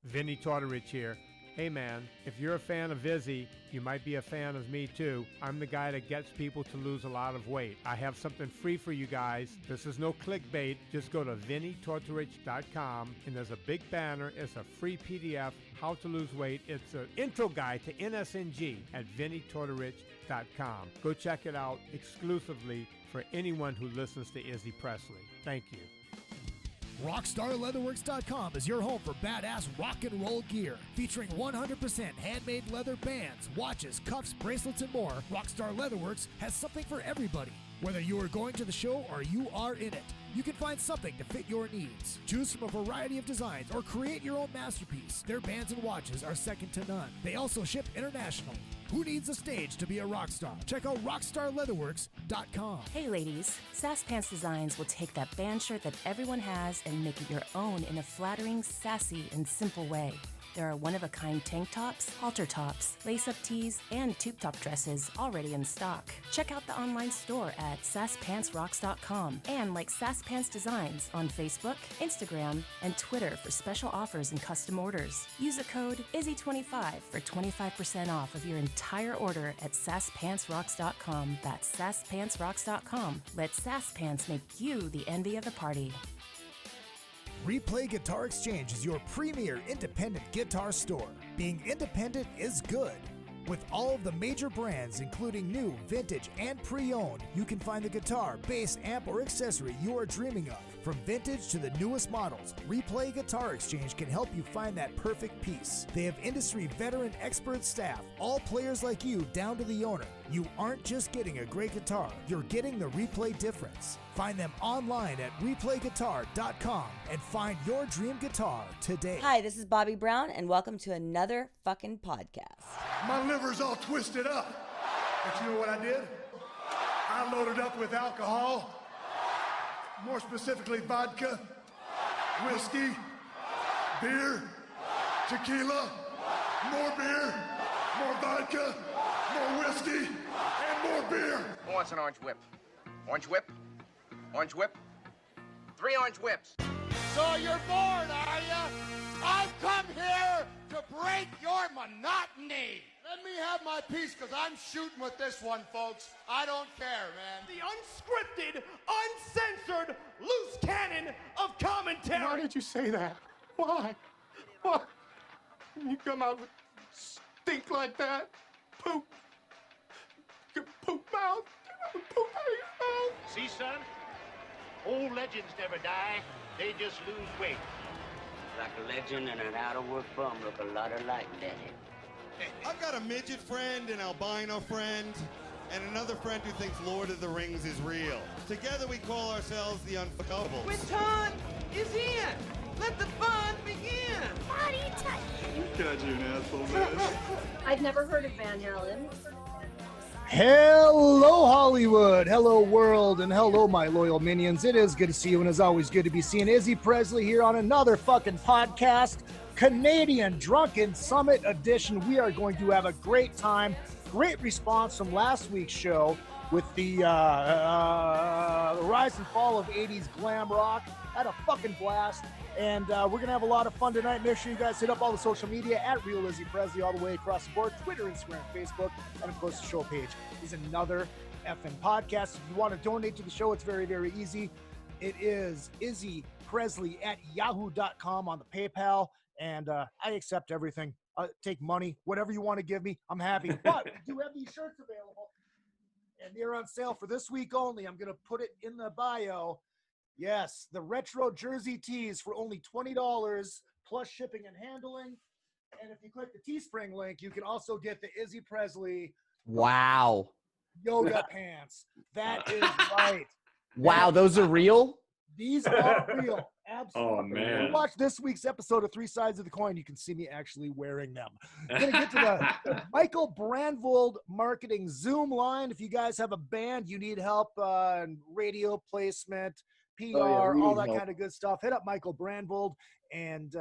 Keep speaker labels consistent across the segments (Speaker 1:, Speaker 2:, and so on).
Speaker 1: Vinny Tortorich here. Hey man, if you're a fan of Izzy, you might be a fan of me too. I'm the guy that gets people to lose a lot of weight. I have something free for you guys. This is no clickbait. Just go to vinnytortorich.com and there's a big banner. It's a free PDF, how to lose weight. It's an intro guide to NSNG at vinnytortorich.com. Go check it out exclusively for anyone who listens to Izzy Presley. Thank you.
Speaker 2: RockstarLeatherworks.com is your home for badass rock and roll gear. Featuring 100% handmade leather bands, watches, cuffs, bracelets, and more, Rockstar Leatherworks has something for everybody. Whether you are going to the show or you are in it, you can find something to fit your needs. Choose from a variety of designs or create your own masterpiece. Their bands and watches are second to none. They also ship internationally. Who needs a stage to be a rock star? Check out RockstarLeatherworks.com.
Speaker 3: Hey ladies, Sass Pants Designs will take that band shirt that everyone has and make it your own in a flattering, sassy, and simple way. There are one-of-a-kind tank tops, halter tops, lace-up tees, and tube top dresses already in stock. Check out the online store at sasspantsrocks.com and like Sass Pants Designs on Facebook, Instagram, and Twitter for special offers and custom orders. Use the code IZZY25 for 25% off of your entire order at sasspantsrocks.com. That's sasspantsrocks.com. Let Sass Pants make you the envy of the party.
Speaker 2: Replay Guitar Exchange is your premier independent guitar store. Being independent is good. With all of the major brands, including new, vintage, and pre-owned, you can find the guitar, bass, amp, or accessory you are dreaming of. From vintage to the newest models, Replay Guitar Exchange can help you find that perfect piece. They have industry veteran expert staff, all players like you down to the owner. You aren't just getting a great guitar, you're getting the Replay difference. Find them online at replayguitar.com and find your dream guitar today.
Speaker 4: Hi, this is Bobby Brown, and welcome to another fucking podcast.
Speaker 5: My liver's all twisted up. But you know what I did? I loaded up with alcohol, more specifically vodka, whiskey, beer, tequila, more beer, more vodka, more whiskey, and more beer.
Speaker 6: Who wants an orange whip? Orange whip? Orange whip? 3 orange whips.
Speaker 7: So you're bored, are ya? I've come here to break your monotony. Let me have my piece, because I'm shooting with this one, folks. I don't care, man. The unscripted, uncensored, loose cannon of commentary.
Speaker 5: Why did you say that? Why? Why? You come out with stink like that? Poop. Poop mouth. Poop out of your mouth.
Speaker 8: See, son? Old legends never die. They just lose weight.
Speaker 9: Like a legend and an out-of-work bum look a lot alike, Daddy.
Speaker 10: I've got a midget friend, an albino friend, and another friend who thinks Lord of the Rings is real. Together we call ourselves the Unfuckables.
Speaker 11: When Todd is in, let the fun begin.
Speaker 12: Body touch.
Speaker 10: God, you're an asshole, man.
Speaker 12: I've never heard of Van Halen.
Speaker 13: Hello, Hollywood. Hello, world. And hello, my loyal minions. It is good to see you, and as always, good to be seeing Izzy Presley here on another fucking podcast, Canadian Drunken Summit Edition. We are going to have a great time. Great response from last week's show with the rise and fall of 80s glam rock. Had a fucking blast. And we're going to have a lot of fun tonight. Make sure you guys hit up all the social media at Real Izzy Presley all the way across the board. Twitter, Instagram, Facebook, and of course the show page is another effing podcast. If you want to donate to the show, it's very, very easy. It is izzypresley at yahoo.com on the PayPal. And I accept everything. Take money, whatever you want to give me. I'm happy. But we do have these shirts available. And they're on sale for this week only. I'm going to put it in the bio. Yes, the retro jersey tees for only $20 plus shipping and handling. And if you click the Teespring link, you can also get the Izzy Presley
Speaker 4: Wow.
Speaker 13: yoga pants. That is right.
Speaker 4: Wow, those are real?
Speaker 13: These are real. Absolutely.
Speaker 14: Oh, man.
Speaker 13: If you watch this week's episode of Three Sides of the Coin, you can see me actually wearing them. I'm going to get to the Michael Brandvold marketing Zoom line. If you guys have a band, you need help on radio placement, PR, all that kind of good stuff, hit up Michael Brandvold. And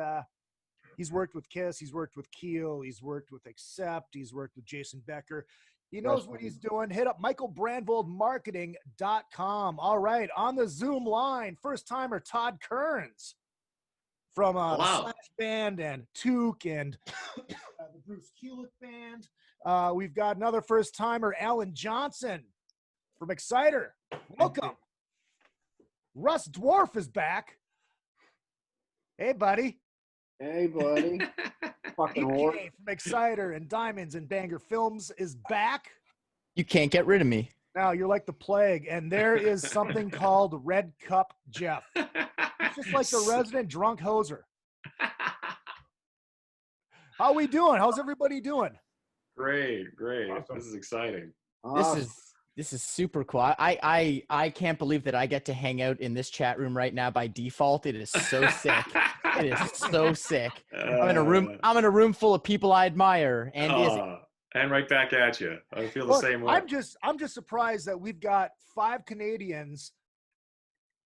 Speaker 13: he's worked with Kiss. He's worked with Keel. He's worked with Accept. He's worked with Jason Becker. He knows what he's doing. Hit up michaelbrandvoldmarketing.com. All right, on the Zoom line, first-timer Todd Kerns. from the Slash Band and TOQUE and the Bruce KULICK Band. We've got another first-timer, Allan Johnson from Exciter. Welcome. Russ Dwarf is back. Hey, buddy.
Speaker 14: Hey, buddy. Fucking
Speaker 13: Dekay from Exciter and Diamonds and Banger Films is back.
Speaker 15: You can't get rid of me.
Speaker 13: Now you're like the plague, and there is something called Red Cup Geoff. It's just like the resident drunk hoser. How we doing? How's everybody doing?
Speaker 16: Great. Awesome. This is exciting.
Speaker 15: This is super cool. I can't believe that I get to hang out in this chat room right now by default. It is so sick. It is so sick. I'm in a room full of people I admire, and Izzy.
Speaker 16: And right back at you. I feel the same way.
Speaker 13: I'm just surprised that we've got 5 Canadians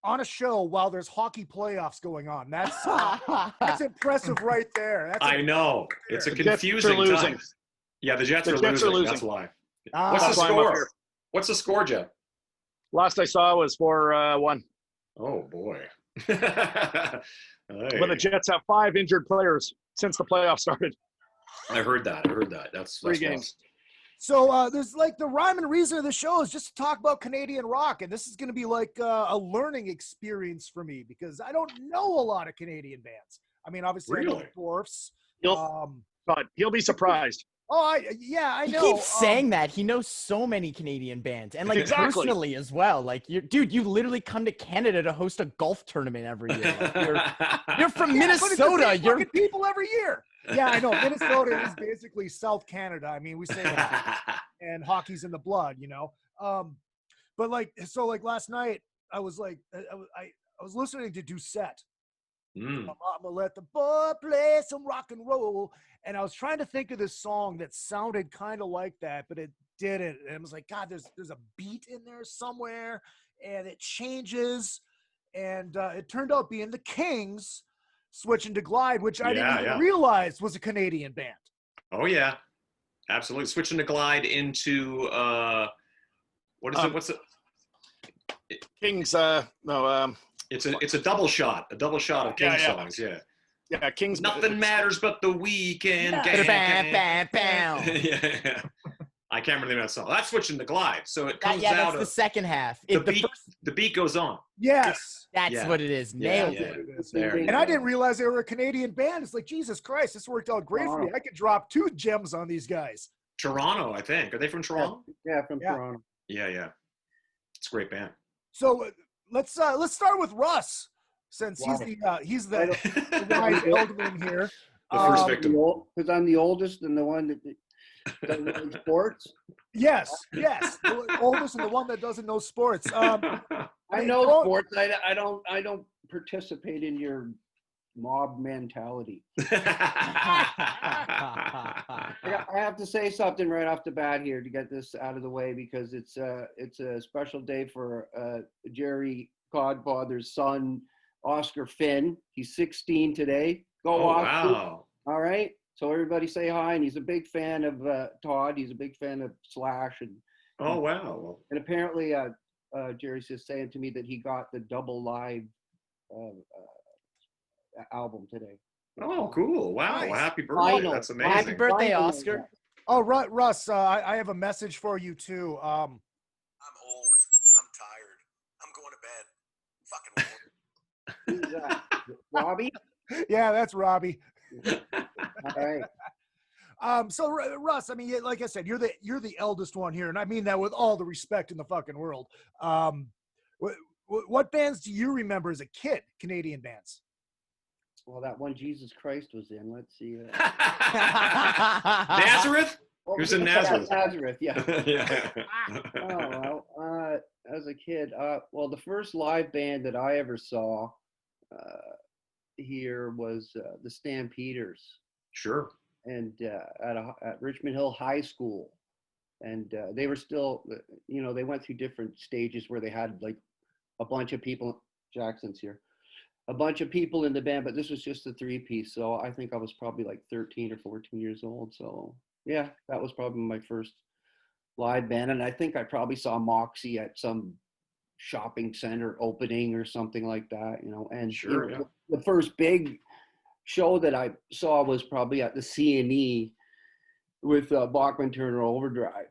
Speaker 13: on a show while there's hockey playoffs going on. That's impressive right there.
Speaker 16: I know. It's a confusing time. Yeah, the Jets are losing. That's why. What's the score? What's the score, Jeff?
Speaker 17: Last I saw was 4-1.
Speaker 16: Oh, boy.
Speaker 17: But the Jets have 5 injured players since the playoffs started.
Speaker 16: I heard that. That's
Speaker 17: 3 games.
Speaker 13: So there's like the rhyme and reason of the show is just to talk about Canadian rock. And this is going to be like a learning experience for me because I don't know a lot of Canadian bands. I mean, obviously, I know the DWARFS.
Speaker 17: But he'll be surprised.
Speaker 13: Oh, I know.
Speaker 15: He keeps saying that. He knows so many Canadian bands. And, like, personally as well. Like, dude, you literally come to Canada to host a golf tournament every year. Like, you're from Minnesota.
Speaker 13: You're people every year. Yeah, I know. Minnesota is basically South Canada. I mean, we say that. And hockey's in the blood, you know. But, like, so, like, last night, I was, like, I was listening to Doucette. I'm gonna let the boy play some rock and roll. And I was trying to think of this song that sounded kind of like that, but it didn't. And I was like, God, there's a beat in there somewhere, and it changes. And it turned out being the Kings switching to Glide, which I didn't even realize was a Canadian band.
Speaker 16: Oh, yeah. Absolutely. Switching to Glide into what is it? What's it?
Speaker 17: Kings.
Speaker 16: It's a double shot of King songs. Yeah,
Speaker 17: Kings.
Speaker 16: Nothing matters but the weekend. Yeah. I can't remember that song. That's switching to Glide. So it comes out.
Speaker 15: That's the second half.
Speaker 16: The beat goes on.
Speaker 13: Yes.
Speaker 15: That's what it is. Nailed it.
Speaker 13: And I didn't realize they were a Canadian band. It's like, Jesus Christ, this worked out great for me. I could drop 2 gems on these guys.
Speaker 16: Toronto, I think. Are they from Toronto?
Speaker 14: Yeah, from Toronto.
Speaker 16: Yeah. It's a great band.
Speaker 13: So let's start with Russ, since he's the wise elderman here.
Speaker 16: The first victim.
Speaker 14: Because I'm the oldest and the one that doesn't know sports.
Speaker 13: Yes, the oldest and the one that doesn't know sports.
Speaker 14: I know sports. I don't participate in your mob mentality. I have to say something right off the bat here to get this out of the way because it's a special day for Jerry Godfather's son, Oscar Finn. He's 16 today. Go Oscar.
Speaker 16: Wow.
Speaker 14: All right. So everybody say hi. And he's a big fan of Todd. He's a big fan of Slash.
Speaker 16: Oh, wow.
Speaker 14: And apparently Jerry's just saying to me that he got the double live album today.
Speaker 16: Oh, cool. Wow.
Speaker 13: Nice.
Speaker 16: Happy birthday. That's amazing.
Speaker 15: Happy birthday, Oscar.
Speaker 13: Oh, Russ, I have a message for you, too.
Speaker 18: I'm old. I'm tired. I'm going to bed. Fucking old.
Speaker 14: Who's that? Robbie?
Speaker 13: Yeah, that's Robbie.
Speaker 14: All right.
Speaker 13: So Russ, I mean, like I said, you're the eldest one here, and I mean that with all the respect in the fucking world. What bands do you remember as a kid, Canadian bands?
Speaker 14: Well, that one Jesus Christ was in. Let's see.
Speaker 16: Nazareth? Who's in Nazareth?
Speaker 14: Nazareth, yeah.
Speaker 16: Yeah.
Speaker 14: Oh, well, as a kid, well, the first live band that I ever saw here was the Stampeders.
Speaker 16: Sure.
Speaker 14: And at Richmond Hill High School. And they were still, they went through different stages where they had like a bunch of people. Jackson's here. A bunch of people in the band, but this was just a 3-piece. So I think I was probably like 13 or 14 years old. So yeah, that was probably my first live band. And I think I probably saw Moxie at some shopping center opening or something like that, and
Speaker 16: sure,
Speaker 14: the first big show that I saw was probably at the C&E with Bachman Turner Overdrive.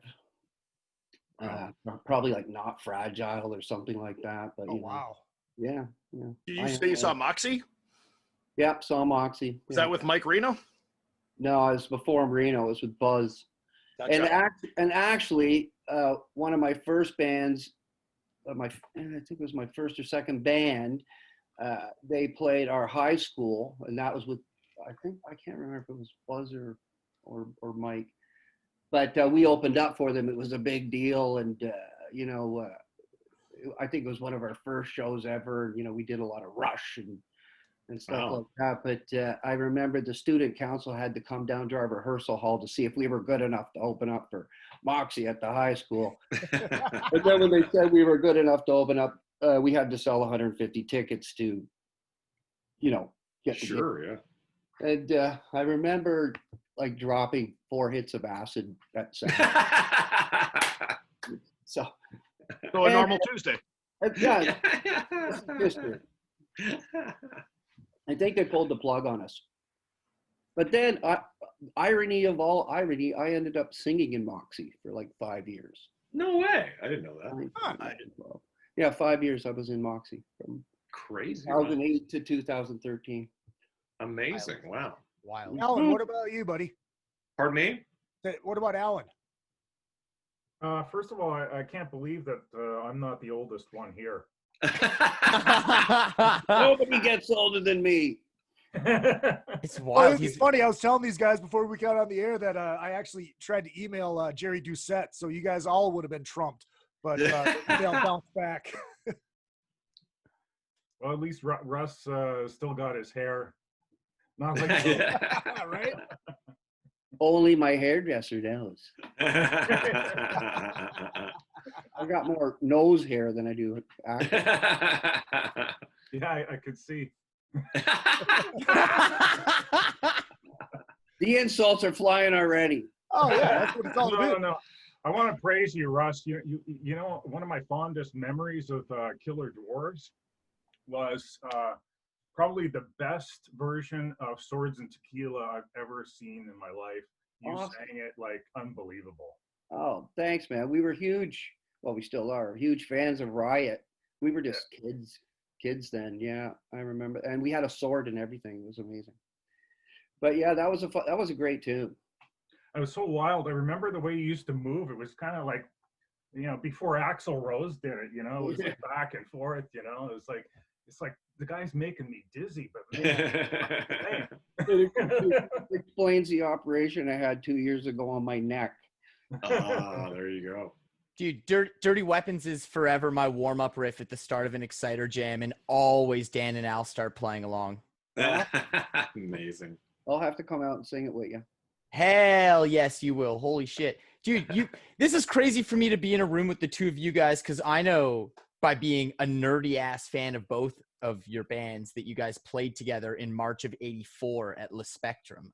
Speaker 14: Probably like Not Fragile or something like that. But
Speaker 13: wow.
Speaker 14: Yeah.
Speaker 17: Did you say you saw Moxie?
Speaker 14: Yep, saw Moxie.
Speaker 17: Was that with Mike Reno?
Speaker 14: No, it was before Reno. It was with Buzz.
Speaker 17: Gotcha.
Speaker 14: And actually, one of my first bands, I think it was my first or second band, they played our high school, and that was with, I can't remember if it was Buzz or Mike, but we opened up for them. It was a big deal, and I think it was one of our first shows ever. We did a lot of Rush and stuff like that. But I remember the student council had to come down to our rehearsal hall to see if we were good enough to open up for Moxie at the high school. But then when they said we were good enough to open up, we had to sell 150 tickets to, get the
Speaker 16: Sure, yeah.
Speaker 14: And I remember like dropping 4 hits of acid at second. So
Speaker 17: a normal Tuesday.
Speaker 14: Yeah. History. I think they pulled the plug on us. But then, irony of all irony, I ended up singing in Moxie for like 5 years.
Speaker 16: No way. I didn't know that.
Speaker 14: Yeah, 5 years I was in Moxie from
Speaker 16: crazy
Speaker 14: 2008 to 2013.
Speaker 16: Amazing. Wow.
Speaker 15: Wild.
Speaker 13: Allan, what about you, buddy?
Speaker 16: Pardon me?
Speaker 13: What about Allan?
Speaker 19: First of all, I can't believe that I'm not the oldest one here.
Speaker 14: Nobody gets older than me.
Speaker 15: It's wild.
Speaker 13: It's funny. I was telling these guys before we got on the air that I actually tried to email Jerry Doucette, so you guys all would have been trumped, but the email bounced back.
Speaker 19: Well, at least Russ still got his hair. Not like
Speaker 13: right?
Speaker 14: Only my hairdresser knows. I got more nose hair than I do acting.
Speaker 19: Yeah, I could see.
Speaker 14: The insults are flying already.
Speaker 13: Oh yeah, that's what it's all about.
Speaker 19: No. I want to praise you, Russ. You know, one of my fondest memories of Killer Dwarves was probably the best version of Swords and Tequila I've ever seen in my life. You sang it like unbelievable.
Speaker 14: Oh, thanks, man. We were huge. Well, we still are huge fans of Riot. We were just kids then. Yeah, I remember. And we had a sword and everything. It was amazing. But yeah, that was a great tune.
Speaker 19: It was so wild. I remember the way you used to move. It was kind of like, before Axl Rose did it, it was like back and forth, it was like, it's like the guy's making me dizzy, but man,
Speaker 14: it explains the operation I had 2 years ago on my neck.
Speaker 16: There you go.
Speaker 15: Dude, Dirty Weapons is forever my warm-up riff at the start of an Exciter jam, and always Dan and Al start playing along.
Speaker 16: Amazing.
Speaker 14: I'll have to come out and sing it with you.
Speaker 15: Hell yes, you will. Holy shit. Dude, this is crazy for me to be in a room with the two of you guys, because I know by being a nerdy-ass fan of both of your bands that you guys played together in March of '84 at Le Spectrum.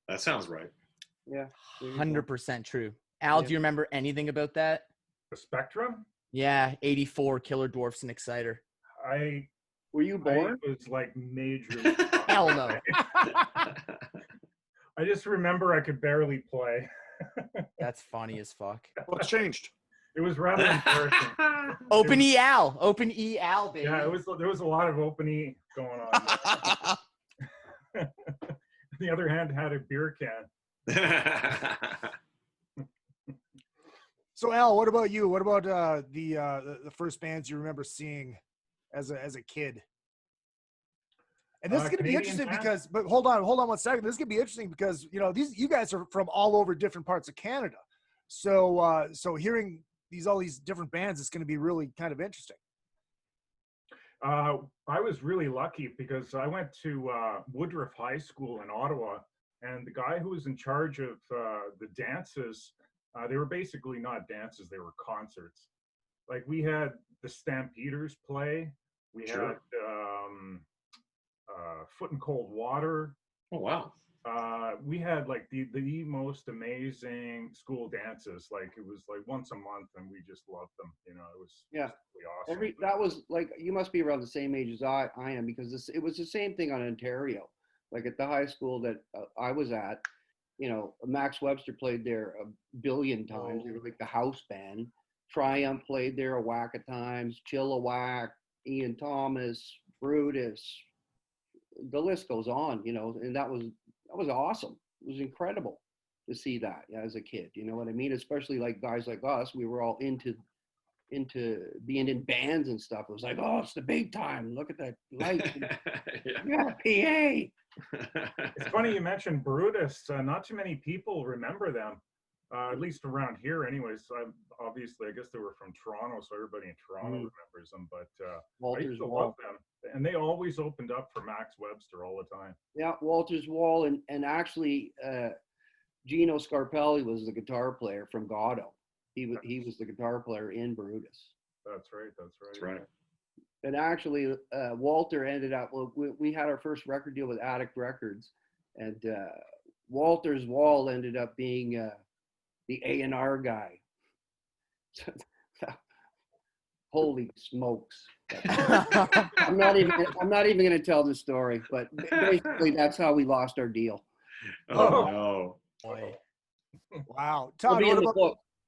Speaker 16: That sounds right.
Speaker 14: Yeah.
Speaker 15: 100% true. Al, do you remember anything about that?
Speaker 19: The Spectrum?
Speaker 15: Yeah, '84, Killer Dwarfs and Exciter.
Speaker 14: Were you born?
Speaker 19: I was like major.
Speaker 15: Hell no.
Speaker 19: I just remember I could barely play.
Speaker 15: That's funny as fuck.
Speaker 17: What's changed?
Speaker 19: It was rather embarrassing.
Speaker 15: Open E-Al, baby.
Speaker 19: Yeah, there was a lot of open E going on. On the other hand, had a beer can.
Speaker 13: So Al, what about you? What about the first bands you remember seeing as a kid? And this is going to be interesting because, but hold on 1 second. This is going to be interesting because you guys are from all over different parts of Canada, so hearing all these different bands is going to be really kind of interesting.
Speaker 19: I was really lucky because I went to Woodruff High School in Ottawa, and the guy who was in charge of the dances, they were basically not dances, they were concerts. Like we had the Stampeders play, we had Foot and Cold Water.
Speaker 16: Oh wow!
Speaker 19: we had like the most amazing school dances. Like it was like once a month, and we just loved them. You know, it was really awesome.
Speaker 14: That was like, you must be around the same age as I am, because it was the same thing on Ontario. Like at the high school that I was at, you know, Max Webster played there a billion times. They were like the house band. Triumph played there a whack of times. Chilliwack, Ian Thomas, Brutus. The list goes on, you know, and that was awesome. It was incredible to see that as a kid. You know what I mean? Especially like guys like us, we were all into being in bands and stuff. It was like, oh, it's the big time. Look at that light. Yeah, PA.
Speaker 19: It's funny you mentioned Brutus. Not too many people remember them, at least around here anyways. Obviously, I guess they were from Toronto, so everybody in Toronto remembers them. But I used to love them. And they always opened up for Max Webster all the time.
Speaker 14: Yeah, Walter's Wall. And actually, Gino Scarpelli was the guitar player from Gatto. He was the guitar player in Brutus.
Speaker 19: That's right.
Speaker 16: That's right.
Speaker 14: And actually, Walter ended up, well, we had our first record deal with Addict Records, and Walter's Wall ended up being the A&R guy. Holy smokes. I'm not even going to tell the story, but basically that's how we lost our deal.
Speaker 16: Oh no.
Speaker 15: Boy.
Speaker 13: Wow. Todd,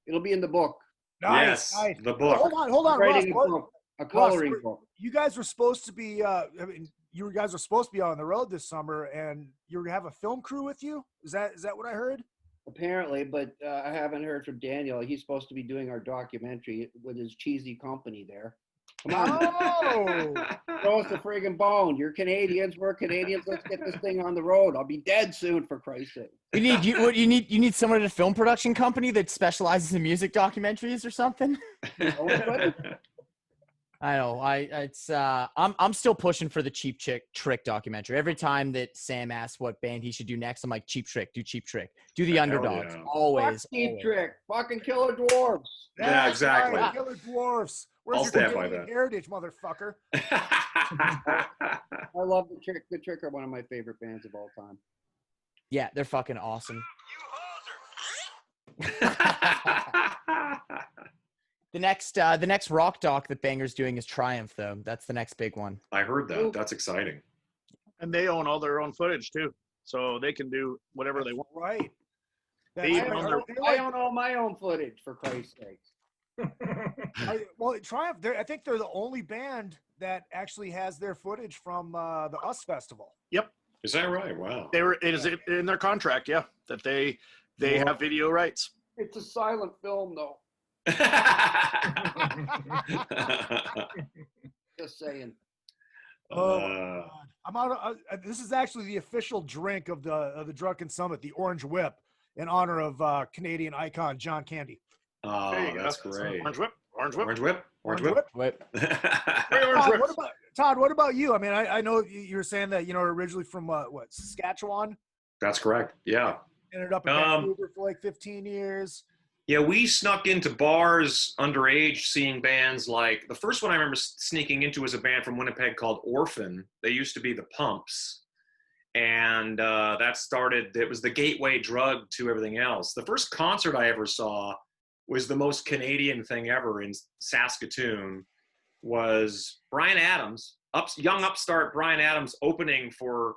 Speaker 14: It'll be in the book.
Speaker 13: Nice.
Speaker 16: Yes,
Speaker 13: nice.
Speaker 16: the book.
Speaker 13: Hold on,
Speaker 14: Writing
Speaker 13: Russ.
Speaker 14: a coloring book.
Speaker 13: You guys were supposed to be, you guys were supposed to be on the road this summer, and you were gonna have a film crew with you. Is that what I heard?
Speaker 14: Apparently, but I haven't heard from Daniel. He's supposed to be doing our documentary with his cheesy company there. Come on.
Speaker 13: Oh.
Speaker 14: Throw us a friggin' bone. You're Canadians. We're Canadians. Let's get this thing on the road. I'll be dead soon, for Christ's sake.
Speaker 15: You need someone at a film production company that specializes in music documentaries or something. I know. I'm still pushing for the Cheap Trick documentary. Every time that Sam asks what band he should do next, I'm like, Cheap Trick, do Cheap Trick, do the underdogs.
Speaker 16: Yeah.
Speaker 15: Always.
Speaker 14: Cheap Trick, fucking Killer Dwarfs.
Speaker 16: Yeah, exactly.
Speaker 13: Right, Killer Dwarfs. Where's
Speaker 16: I'll
Speaker 13: your
Speaker 16: stand by
Speaker 13: Canadian
Speaker 16: that.
Speaker 13: heritage, motherfucker?
Speaker 14: I love the Trick. The Trick are one of my favorite bands of all time.
Speaker 15: Yeah, they're fucking awesome. The next rock doc that Banger's doing is Triumph, though. That's the next big one.
Speaker 16: I heard that. That's exciting.
Speaker 17: And they own all their own footage too, so they can do whatever they want.
Speaker 13: Right.
Speaker 14: I own all my own footage, for Christ's sake.
Speaker 13: Well, Triumph, I think they're the only band that actually has their footage from the US Festival.
Speaker 17: Yep.
Speaker 16: Is that right? Wow.
Speaker 17: It is in their contract, yeah, that they have video rights.
Speaker 14: It's a silent film, though. Just saying.
Speaker 13: Oh, I'm out. This is actually the official drink of the Drunken Summit, the Orange Whip, in honor of Canadian icon John Candy.
Speaker 16: Oh, that's great.
Speaker 17: Orange Whip. Orange Whip.
Speaker 16: Orange Whip. Orange Whip.
Speaker 13: Todd, what about you? I mean, I know you were saying that, originally from what, Saskatchewan?
Speaker 16: That's correct. Yeah.
Speaker 13: Ended up in Vancouver for like 15 years.
Speaker 16: Yeah, we snuck into bars underage seeing bands like, the first one I remember sneaking into was a band from Winnipeg called Orphan. They used to be the Pumps. And that started, it was the gateway drug to everything else. The first concert I ever saw was the most Canadian thing ever in Saskatoon, was Bryan Adams, young upstart Bryan Adams, opening for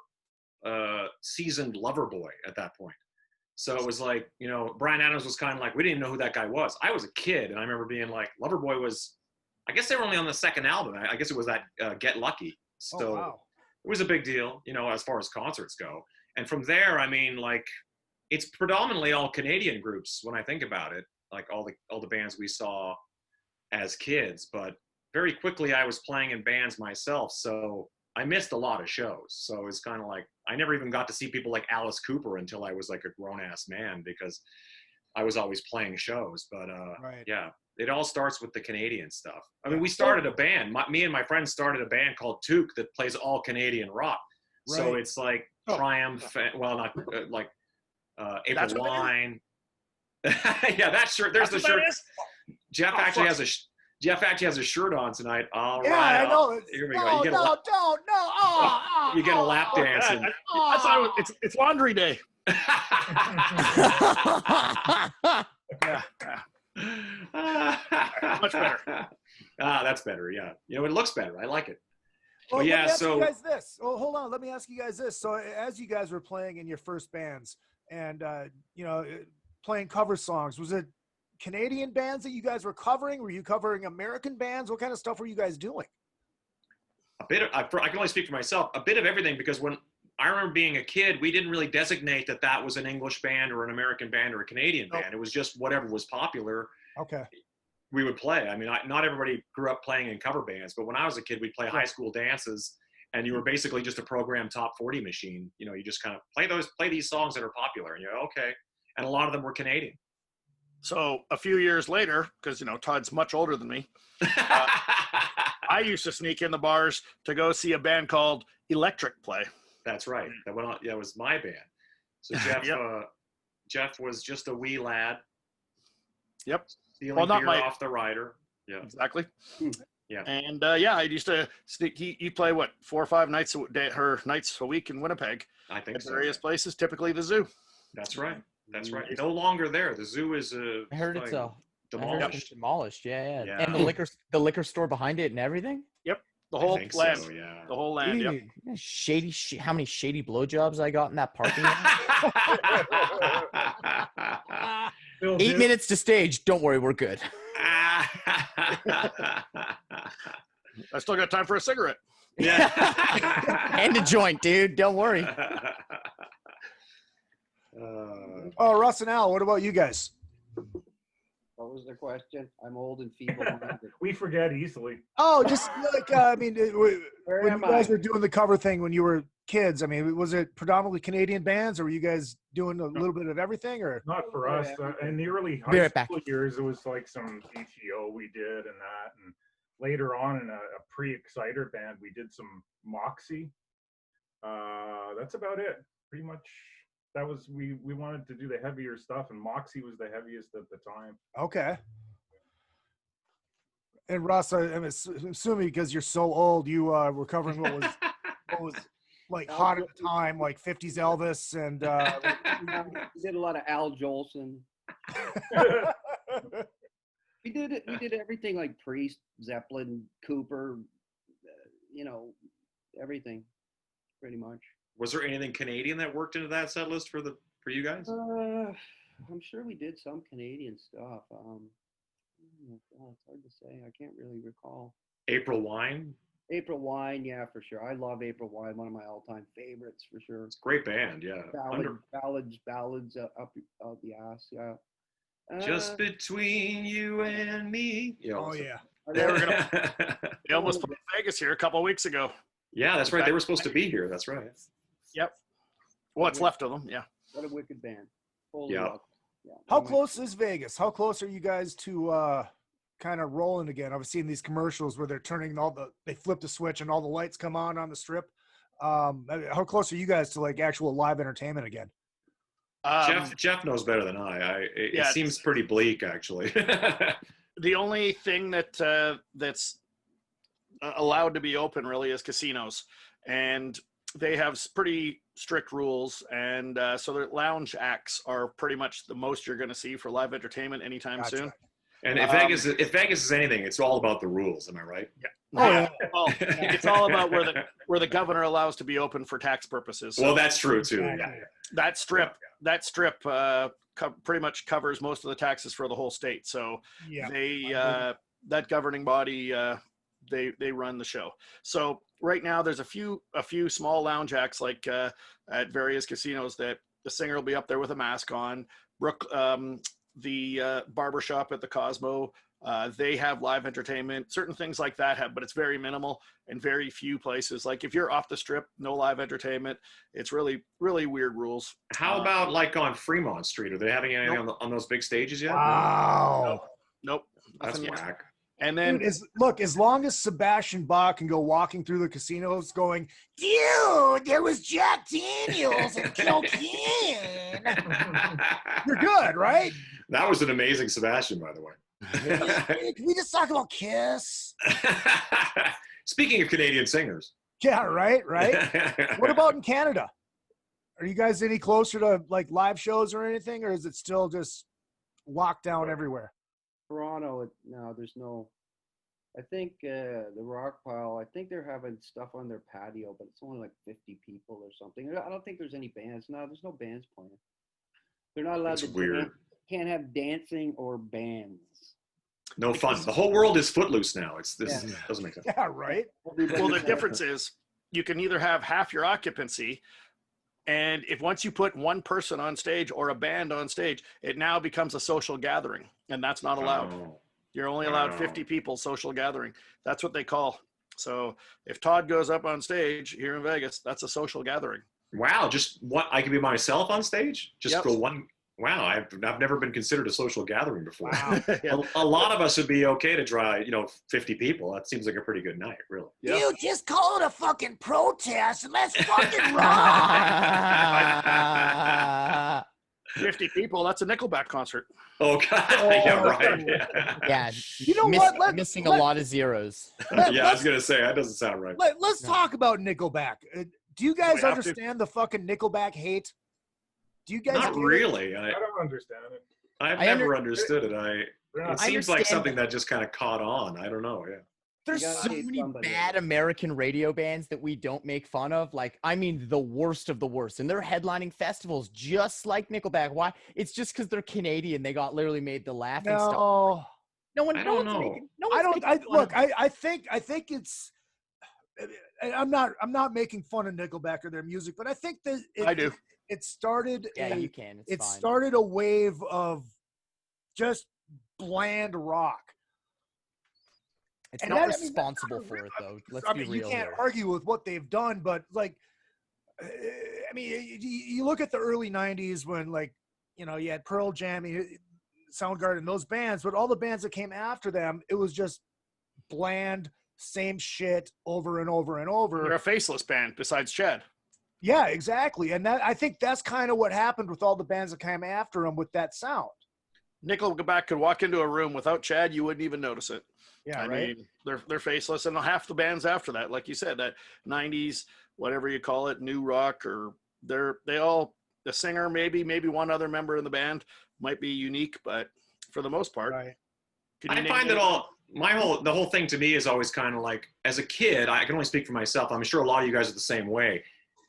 Speaker 16: seasoned Loverboy at that point. So it was like, Bryan Adams was kind of like, we didn't know who that guy was. I was a kid, and I remember being like, Loverboy was, I guess they were only on the second album. I guess it was that Get Lucky. So
Speaker 13: wow.
Speaker 16: It was a big deal, as far as concerts go. And from there, I mean, like, it's predominantly all Canadian groups when I think about it, like all the bands we saw as kids. But very quickly, I was playing in bands myself, so I missed a lot of shows. So it's kind of like, I never even got to see people like Alice Cooper until I was like a grown-ass man, because I was always playing shows. But
Speaker 13: right.
Speaker 16: Yeah, it all starts with the Canadian stuff. I mean, we started a band. Me and my friends started a band called TOQUE that plays all Canadian rock. Right. So it's like Triumph, well, not like April Wine. Yeah, that shirt. There's the shirt. Geoff actually has Jeff actually has a shirt on tonight. All right.
Speaker 13: Yeah, I know.
Speaker 16: Here we
Speaker 13: no,
Speaker 16: go. You get
Speaker 13: no,
Speaker 16: a
Speaker 13: don't, no. Oh,
Speaker 16: you get a lap dance.
Speaker 17: I thought it's laundry day. Yeah. Much better.
Speaker 16: That's better. Yeah. You know, it looks better. I like it.
Speaker 13: Well,
Speaker 16: But yeah,
Speaker 13: let me ask
Speaker 16: so
Speaker 13: you guys this. Oh, hold on. Let me ask you guys this. So, as you guys were playing in your first bands, and playing cover songs, was it Canadian bands that you guys were covering? Were you covering American bands? What kind of stuff were you guys doing?
Speaker 16: a bit of, I can only speak for myself, a bit of everything, because when I remember being a kid, we didn't really designate that was an English band or an American band or a Canadian band. It was just whatever was popular.
Speaker 13: Okay.
Speaker 16: We would play. I mean, not everybody grew up playing in cover bands, but when I was a kid, we'd play high school dances, and you were basically just a program top 40 machine. You know, you just kind of play these songs that are popular, and you're okay. And a lot of them were Canadian.
Speaker 17: So a few years later, because Todd's much older than me, I used to sneak in the bars to go see a band called Electric play.
Speaker 16: That's right. That went on. That was my band. So Jeff,
Speaker 17: Yep.
Speaker 16: Jeff was just a wee lad.
Speaker 17: Yep.
Speaker 16: Stealing beer off the rider. Yeah.
Speaker 17: Exactly.
Speaker 16: Yeah.
Speaker 17: And I used to sneak. He play 4 or 5 nights nights a week in Winnipeg.
Speaker 16: I think
Speaker 17: at
Speaker 16: so.
Speaker 17: various places, typically the zoo.
Speaker 16: That's right. That's right. No longer there. The zoo is
Speaker 15: I heard it's
Speaker 16: demolished.
Speaker 15: Demolished. Yeah. And the liquor store behind it and everything.
Speaker 17: Yep. The whole land.
Speaker 16: So, yeah.
Speaker 17: The whole land. Yep.
Speaker 15: Shady. How many shady blowjobs I got in that parking lot? 8 minutes to stage. Don't worry, we're good.
Speaker 17: I still got time for a cigarette.
Speaker 16: Yeah.
Speaker 15: And a joint, dude. Don't worry.
Speaker 13: Oh, Russ and Al, what about you guys?
Speaker 14: What was the question? I'm old and feeble.
Speaker 19: We forget easily.
Speaker 13: Oh, just like when you
Speaker 14: am
Speaker 13: guys
Speaker 14: I?
Speaker 13: were doing the cover thing when you were kids, I mean, was it predominantly Canadian bands, or were you guys doing a little bit of everything? Or
Speaker 19: Not for us. In the early
Speaker 15: Be
Speaker 19: high
Speaker 15: right back.
Speaker 19: school years, it was like some DTO we did and that. And later on in a pre-Exciter band, we did some Moxie. That's about it. Pretty much. That was, we wanted to do the heavier stuff, and Moxie was the heaviest at the time.
Speaker 13: okay. And Russ, I'm assuming because you're so old, you were covering what was like hot at the time, like 50s Elvis, and
Speaker 14: We did a lot of Al Jolson. We did everything like Priest, Zeppelin, Cooper, everything, pretty much.
Speaker 16: Was there anything Canadian that worked into that set list for you guys?
Speaker 14: I'm sure we did some Canadian stuff. It's hard to say. I can't really recall.
Speaker 16: April Wine.
Speaker 14: April Wine, yeah, for sure. I love April Wine, one of my all-time favorites, for sure.
Speaker 16: It's a great band, yeah.
Speaker 14: Ballads up the ass, yeah.
Speaker 16: Just between you and me.
Speaker 13: Oh yeah.
Speaker 17: They almost played Vegas here a couple of weeks ago.
Speaker 16: Yeah, that's right. They were supposed to be here. That's right.
Speaker 17: Yep. What's left of them? Yeah.
Speaker 14: What a wicked band. Holy
Speaker 16: Yeah.
Speaker 14: welcome. Yeah.
Speaker 13: How close is Vegas? How close are you guys to kind of rolling again? I've seen these commercials where they're turning they flip the switch and all the lights come on the strip. How close are you guys to like actual live entertainment again?
Speaker 16: Jeff knows better than I. It seems pretty bleak, actually.
Speaker 17: The only thing that's allowed to be open really is casinos, and they have pretty strict rules, and so their lounge acts are pretty much the most you're going to see for live entertainment anytime soon.
Speaker 16: And if Vegas is anything, it's all about the rules. Am I right?
Speaker 17: Yeah. Oh, yeah. Well, it's all about where the governor allows to be open for tax purposes. So
Speaker 16: well, that's true too. Yeah.
Speaker 17: That strip pretty much covers most of the taxes for the whole state. So that governing body, they run the show. So right now there's a few small lounge acts like at various casinos that the singer will be up there with a mask on. The barbershop at the Cosmo, they have live entertainment. Certain things like that but it's very minimal and very few places. Like if you're off the strip, no live entertainment. It's really, really weird rules.
Speaker 16: How about like on Fremont Street? Are they having anything on those big stages yet?
Speaker 13: Wow.
Speaker 17: Nope.
Speaker 16: That's
Speaker 17: Nothing
Speaker 16: whack.
Speaker 17: And then
Speaker 13: as long as Sebastian Bach can go walking through the casinos going, dude, there was Jack Daniels and cocaine. You're good, right?
Speaker 16: That was an amazing Sebastian, by the way.
Speaker 13: Can we just talk about Kiss?
Speaker 16: Speaking of Canadian singers.
Speaker 13: Yeah, right. What about in Canada? Are you guys any closer to like live shows or anything, or is it still just locked down everywhere?
Speaker 14: Toronto, no, there's no. I think the Rock Pile, I think they're having stuff on their patio, but it's only like 50 people or something. I don't think there's any bands. No, there's no bands playing. They're not allowed to.
Speaker 16: Weird.
Speaker 14: Can't have dancing or bands.
Speaker 16: No fun. The whole world is footloose now. Doesn't make sense.
Speaker 13: Yeah, right.
Speaker 17: Well, the difference is you can either have half your occupancy, and if once you put one person on stage or a band on stage, it now becomes a social gathering, and that's not allowed.
Speaker 16: Oh.
Speaker 17: You're only allowed 50 people social gathering. That's what they call. So if Todd goes up on stage here in Vegas, that's a social gathering.
Speaker 16: Wow, just what? I could be myself on stage? Just go one. Wow, I've never been considered a social gathering before. Wow. a lot of us would be okay to try, 50 people. That seems like a pretty good night, really.
Speaker 13: Yep. You just call it a fucking protest and let's fucking rock.
Speaker 17: 50 people, that's a Nickelback concert.
Speaker 16: Oh, God. Yeah, right.
Speaker 15: Yeah.
Speaker 13: You know what?
Speaker 15: Missing a lot of zeros.
Speaker 16: Yeah, I was going to say, that doesn't sound right.
Speaker 13: Let's talk about Nickelback. Do you guys understand the fucking Nickelback hate? Do you guys?
Speaker 16: Not really.
Speaker 19: I don't understand it.
Speaker 16: I've never understood it. It seems like something that just kind of caught on. I don't know. Yeah.
Speaker 15: There's so many bad American radio bands that we don't make fun of. Like, I mean, the worst of the worst. And they're headlining festivals just like Nickelback. Why? It's just because they're Canadian. They got literally made the laughing stock. No one.
Speaker 16: I don't know.
Speaker 13: I think it's. I'm not making fun of Nickelback or their music, but I think that
Speaker 17: I do.
Speaker 13: It started
Speaker 15: you can.
Speaker 13: It started a wave of just bland rock.
Speaker 15: It's not responsible for it, though. Let's be real.
Speaker 13: You can't argue with what they've done, but like, I mean, you look at the early '90s when, like, you had Pearl Jam, Soundgarden, those bands, but all the bands that came after them, it was just bland, same shit over and over and over.
Speaker 17: They're a faceless band besides Chad.
Speaker 13: Yeah, exactly. And I think that's kind of what happened with all the bands that came after them with that sound.
Speaker 17: Nickelback could walk into a room without Chad, you wouldn't even notice it.
Speaker 13: Yeah,
Speaker 17: I mean, they're faceless, and half the bands after that, like you said, that '90s, whatever you call it, new rock, or they all, the singer, maybe one other member in the band might be unique, but for the most part,
Speaker 16: I find that the whole thing to me is always kind of like, as a kid, I can only speak for myself. I'm sure a lot of you guys are the same way.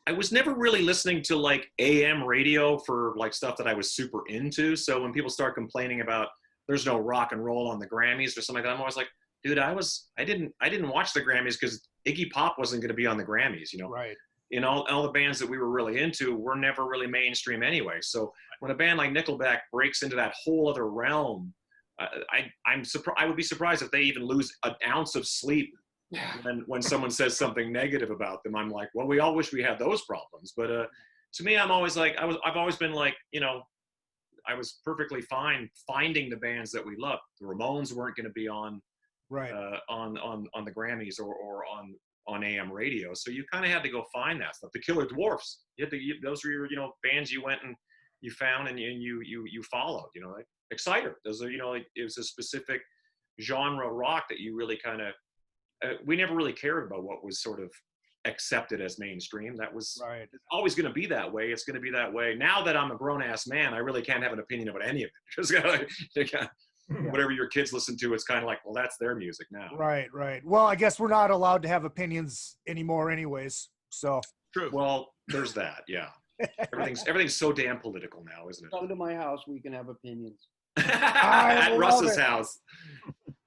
Speaker 16: I was never really listening to like AM radio for like stuff that I was super into. So when people start complaining about there's no rock and roll on the Grammys or something like that, I'm always like, dude, I didn't watch the Grammys because Iggy Pop wasn't going to be on the Grammys,
Speaker 13: Right.
Speaker 16: All the bands that we were really into were never really mainstream anyway. So when a band like Nickelback breaks into that whole other realm, I'm surprised. I would be surprised if they even lose an ounce of sleep when someone says something negative about them. I'm like, well, we all wish we had those problems. But to me, I'm always like, I've always been like, I was perfectly fine finding the bands that we loved. The Ramones weren't going to be on on the Grammys or on AM radio, so you kind of had to go find that stuff. The Killer Dwarfs, those were your bands you went and you found and you followed. Like Exciter, those are it was a specific genre rock that you really kind of. We never really cared about what was sort of accepted as mainstream. That was
Speaker 13: right.
Speaker 16: It's always going to be that way. It's going to be that way. Now that I'm a grown-ass man, I really can't have an opinion about any of it. Just whatever your kids listen to, it's kind of like, well, that's their music now.
Speaker 13: Right. Well, I guess we're not allowed to have opinions anymore anyways. So
Speaker 16: true. Well, there's that. Yeah. Everything's so damn political now, isn't it?
Speaker 14: Come to my house, we can have opinions.
Speaker 16: At Russ's house.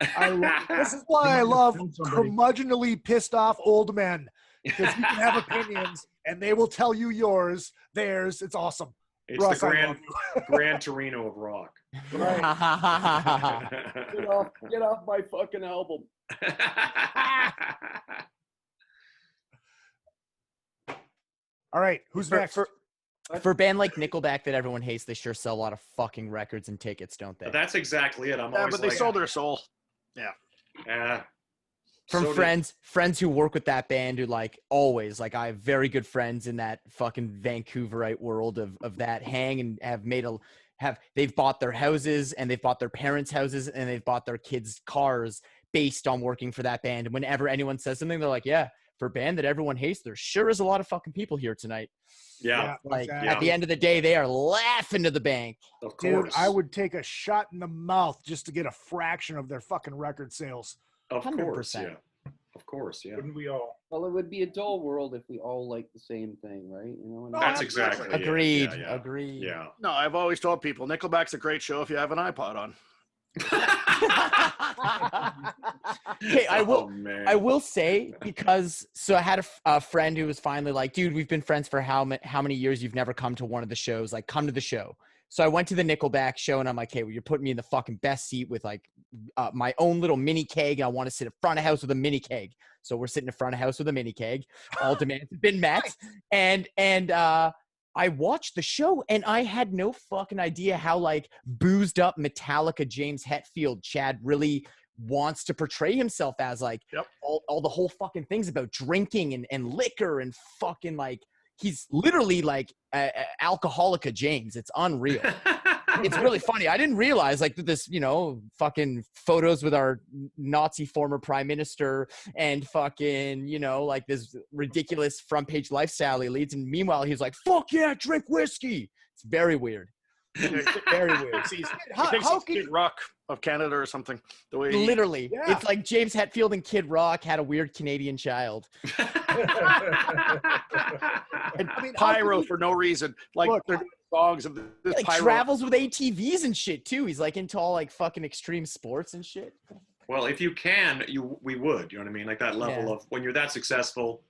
Speaker 13: This is why I love curmudgeonly pissed off old men, because you can have opinions and they will tell you theirs. It's awesome.
Speaker 16: It's Russ, the Gran Torino of rock.
Speaker 14: Right. Get off my fucking album.
Speaker 13: All right, who's next?
Speaker 15: For a band like Nickelback that everyone hates, they sure sell a lot of fucking records and tickets, don't they?
Speaker 16: That's exactly it.
Speaker 17: But they sold their soul. Yeah.
Speaker 16: Yeah.
Speaker 15: From friends who work with that band who I have very good friends in that fucking Vancouverite world of that hang and have they've bought their houses and they've bought their parents' houses and they've bought their kids' cars based on working for that band. And whenever anyone says something, they're like, yeah, for a band that everyone hates, there sure is a lot of fucking people here tonight.
Speaker 16: Yeah.
Speaker 15: Like
Speaker 13: exactly.
Speaker 15: at the end of the day, they are laughing to the bank.
Speaker 16: Of course.
Speaker 13: Dude, I would take a shot in the mouth just to get a fraction of their fucking record sales.
Speaker 16: Of
Speaker 15: 100%.
Speaker 16: course, yeah. Of course, yeah.
Speaker 19: Wouldn't we all?
Speaker 14: Well, it would be a dull world if we all liked the same thing, right? You know. And
Speaker 16: That's exactly it.
Speaker 15: Agreed.
Speaker 16: Yeah.
Speaker 15: Agreed.
Speaker 16: Yeah.
Speaker 17: No, I've always told people Nickelback's a great show if you have an iPod on.
Speaker 15: Okay, I
Speaker 16: Oh,
Speaker 15: will say, because I had a friend who was finally like, dude, we've been friends for how many years? You've never come to one of the shows. Like, come to the show. So I went to the Nickelback show and I'm like, hey, well, you're putting me in the fucking best seat with like my own little mini keg. I want to sit in front of house with a mini keg. So we're sitting in front of house with a mini keg. All demands have been met. And I watched the show and I had no fucking idea how like boozed up Metallica James Hetfield Chad really wants to portray himself as. Like all the whole fucking things about drinking and liquor and fucking like he's literally like Alcoholica James. It's unreal. It's really funny. I didn't realize like this, fucking photos with our Nazi former prime minister and fucking, like this ridiculous front page lifestyle he leads. And meanwhile, he's like, fuck yeah, drink whiskey. It's very weird. Very weird.
Speaker 17: He thinks he's Kid Rock of Canada or something. The way
Speaker 15: literally, it's like James Hetfield and Kid Rock had a weird Canadian child.
Speaker 17: And pyro for no reason. Like they're doing songs of this
Speaker 15: like
Speaker 17: pyro.
Speaker 15: Travels with ATVs and shit too. He's like into all like fucking extreme sports and shit.
Speaker 16: Well, if you can, we would. You know what I mean? Like that level of when you're that successful.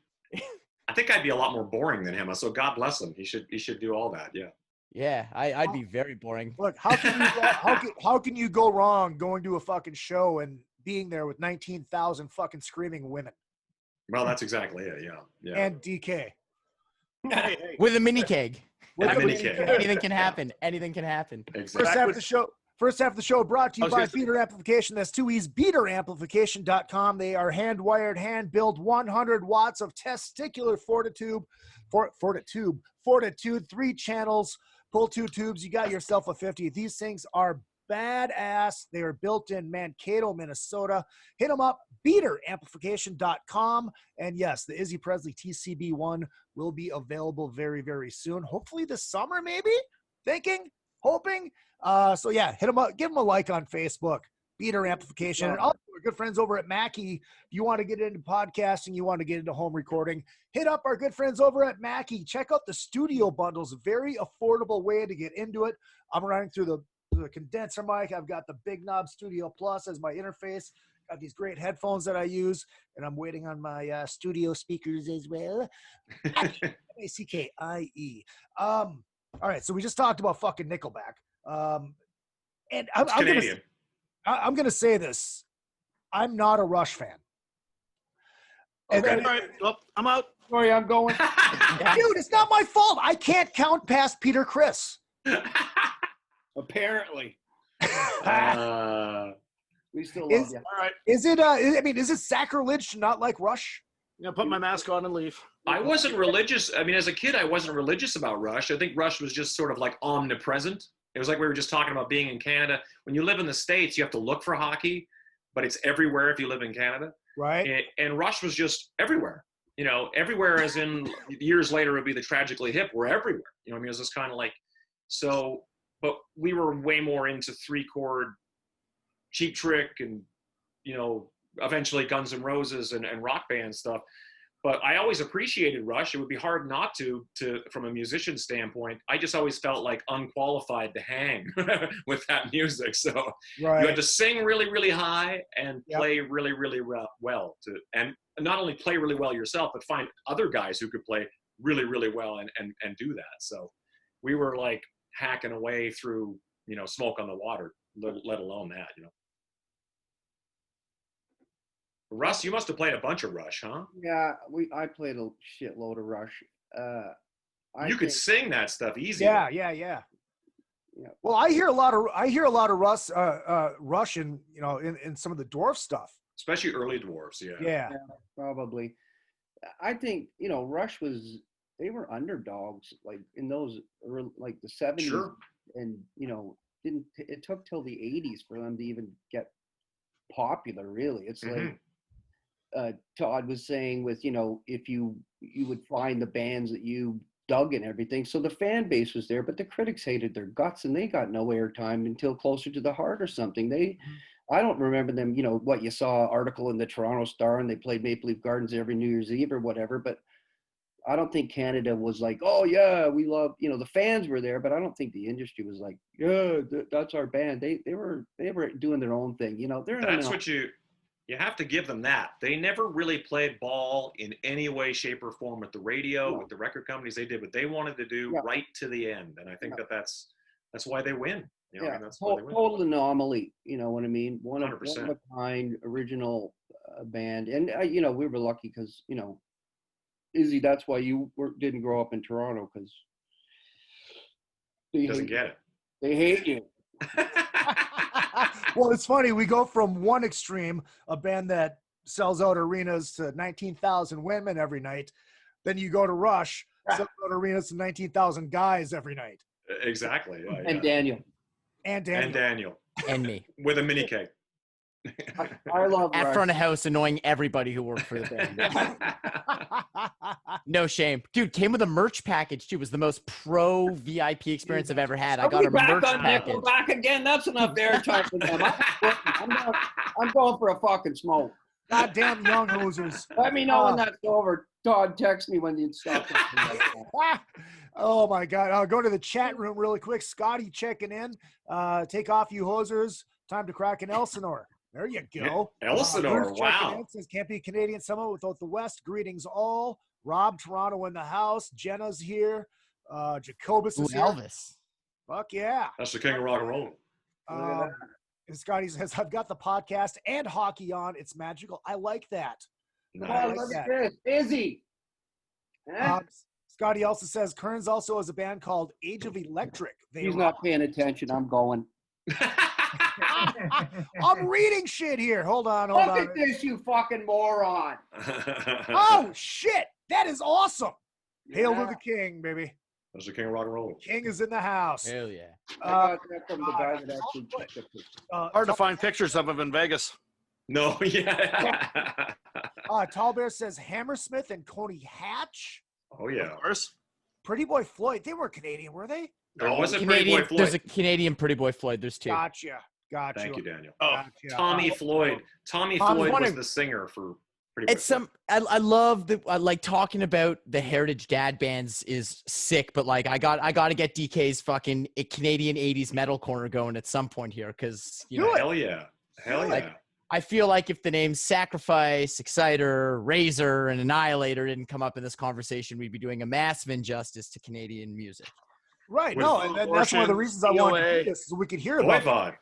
Speaker 16: I think I'd be a lot more boring than him. So God bless him. He should do all that. Yeah.
Speaker 15: Yeah, I'd be very boring.
Speaker 13: Look, how can you go wrong going to a fucking show and being there with 19,000 fucking screaming women?
Speaker 16: Well, that's exactly it. Yeah.
Speaker 13: And Dekay.
Speaker 15: With a mini keg.
Speaker 16: With a mini keg.
Speaker 15: Anything can happen. Anything can happen.
Speaker 16: Exactly.
Speaker 13: First half of the show brought to you by Beater Amplification. That's 2 E's, beateramplification.com. They are hand-wired, hand-built, 100 watts of testicular fortitude, 3 channels, pull 2 tubes. You got yourself a 50. These things are badass. They are built in Mankato, Minnesota. Hit them up, beateramplification.com. And yes, the Izzy Presley TCB1 will be available very, very soon. Hopefully this summer, maybe? Hoping. So yeah, hit them up. Give them a like on Facebook, Beater Amplification. And also our good friends over at Mackie. If you want to get into podcasting, you want to get into home recording, hit up our good friends over at Mackie. Check out the studio bundles. Very affordable way to get into it. I'm running through the condenser mic. I've got the Big Knob Studio Plus as my interface. Got these great headphones that I use, and I'm waiting on my studio speakers as well. Mackie. All right, so we just talked about fucking Nickelback. And I'm gonna say this. I'm not a Rush fan.
Speaker 17: Okay. All right. Well, I'm out.
Speaker 13: Sorry, I'm going. Dude, it's not my fault. I can't count past Peter Criss.
Speaker 14: Apparently. We still love you.
Speaker 17: All right.
Speaker 13: Is it is it sacrilege to not like Rush?
Speaker 17: Put my mask on and leave.
Speaker 16: I wasn't religious. I mean, as a kid, I wasn't religious about Rush. I think Rush was just sort of like omnipresent. It was like we were just talking about being in Canada. When you live in the States, you have to look for hockey, but it's everywhere if you live in Canada.
Speaker 13: Right.
Speaker 16: And Rush was just everywhere. Everywhere as in years later it would be the Tragically Hip. We're everywhere. It was just kind of like, so, but we were way more into 3-chord Cheap Trick and, eventually Guns N' Roses and rock band stuff. But I always appreciated Rush. It would be hard not to from a musician standpoint. I just always felt like unqualified to hang with that music. So you had to sing really, really high and play really, really well and not only play really well yourself, but find other guys who could play really, really well and do that. So we were like hacking away through, Smoke on the Water, let alone that, Russ, you must have played a bunch of Rush, huh?
Speaker 14: Yeah, I played a shitload of Rush.
Speaker 16: You could sing that stuff easy.
Speaker 13: Yeah. Well, I hear a lot of Rush in some of the Dwarf stuff,
Speaker 16: especially early Dwarfs.
Speaker 13: Yeah,
Speaker 14: probably. I think Rush they were underdogs like in those early, like the 70s.
Speaker 16: Sure.
Speaker 14: and it took till the 80s for them to even get popular, really. It's like Todd was saying with, if you would find the bands that you dug and everything. So the fan base was there, but the critics hated their guts and they got no airtime until closer to the heart or something. I don't remember them, what you saw article in the Toronto Star and they played Maple Leaf Gardens every New Year's Eve or whatever, but I don't think Canada was like, oh yeah, we love, the fans were there, but I don't think the industry was like, yeah, that's our band. They were doing their own thing,
Speaker 16: That's what you have to give them that. They never really played ball in any way, shape, or form with the radio, with the record companies. They did what they wanted to do right to the end. And I think that's why they win. That's why they win.
Speaker 14: Total anomaly, you know what I mean? One of
Speaker 16: 100%.
Speaker 14: a kind original band. And, we were lucky because, Izzy, that's why you didn't grow up in Toronto, because
Speaker 16: He doesn't get it.
Speaker 14: They hate you.
Speaker 13: Well, it's funny. We go from one extreme, a band that sells out arenas to 19,000 women every night. Then you go to Rush, sells out arenas to 19,000 guys every night.
Speaker 16: Exactly. Yeah,
Speaker 14: and Daniel.
Speaker 13: And Daniel.
Speaker 15: And me.
Speaker 16: With a mini cake.
Speaker 14: I love
Speaker 15: at
Speaker 14: Rush.
Speaker 15: front of house annoying everybody who worked for the band. No shame. Dude, came with a merch package too. It was the most pro VIP experience I've ever had. I got a merch package.
Speaker 14: Back again. That's enough airtime for them. I'm going for a fucking smoke.
Speaker 13: Goddamn young losers.
Speaker 14: Let me know when that's over. Todd, text me when you stop.
Speaker 13: Oh my God. I'll go to the chat room really quick. Scotty checking in. Take off, you hosers. Time to crack an Elsinore. There you go.
Speaker 16: Elsinore,
Speaker 13: Bruce
Speaker 16: wow.
Speaker 13: checking in, says can't be Canadian Summit without the West. Greetings all. Rob, Toronto in the house. Jenna's here. Jacobus is here.
Speaker 15: Elvis.
Speaker 13: Fuck yeah.
Speaker 16: That's the king of rock and roll.
Speaker 13: And Scotty says, I've got the podcast and hockey on. It's magical. I like that.
Speaker 14: Nice. Look at this. Izzy.
Speaker 13: Scotty also says, Kerns also has a band called Age of Electric.
Speaker 14: He's not paying attention. I'm going.
Speaker 13: I'm reading shit here. Hold on.
Speaker 14: Look at this, you fucking moron.
Speaker 13: Oh, shit. That is awesome. Hail to the king, baby.
Speaker 16: That's the king of rock and roll.
Speaker 13: King is in the house.
Speaker 15: Hell yeah.
Speaker 17: Hard to find pictures of him in Vegas.
Speaker 16: No, yeah.
Speaker 13: Tall Bear says Hammersmith and Coney Hatch.
Speaker 16: Oh, yeah.
Speaker 17: Of course.
Speaker 13: Pretty Boy Floyd. They were Canadian, were they?
Speaker 16: There was a
Speaker 15: Canadian,
Speaker 16: Pretty Boy Floyd.
Speaker 15: There's a Canadian Pretty Boy Floyd. There's two.
Speaker 13: Gotcha.
Speaker 16: Thank you, Daniel.
Speaker 13: Gotcha.
Speaker 16: Tommy Floyd. Tommy Floyd was the singer for Pretty Boy Floyd.
Speaker 15: I love the like talking about the heritage dad bands is sick, but like I got to get DK's fucking Canadian 80s metal corner going at some point here, because
Speaker 16: hell yeah.
Speaker 15: Like, I feel like if the names Sacrifice, Exciter, Razor, and Annihilator didn't come up in this conversation, we'd be doing a massive injustice to Canadian music.
Speaker 13: Right. No, and that's one of the reasons I wanted to do this, so we could hear about it.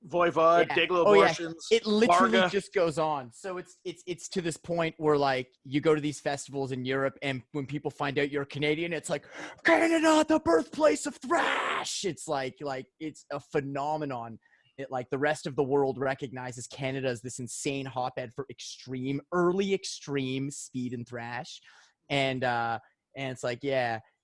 Speaker 17: Voivod,
Speaker 15: Yeah.
Speaker 17: Dayglow
Speaker 15: Oh, yeah.
Speaker 17: Abortions.
Speaker 15: It literally
Speaker 17: Varga.
Speaker 15: just goes on. So it's to this point where like you go to these festivals in Europe, and when people find out you're Canadian, it's like Canada, the birthplace of thrash. It's like it's a phenomenon. It like the rest of the world recognizes Canada as this insane hotbed for early extreme speed and thrash, and it's like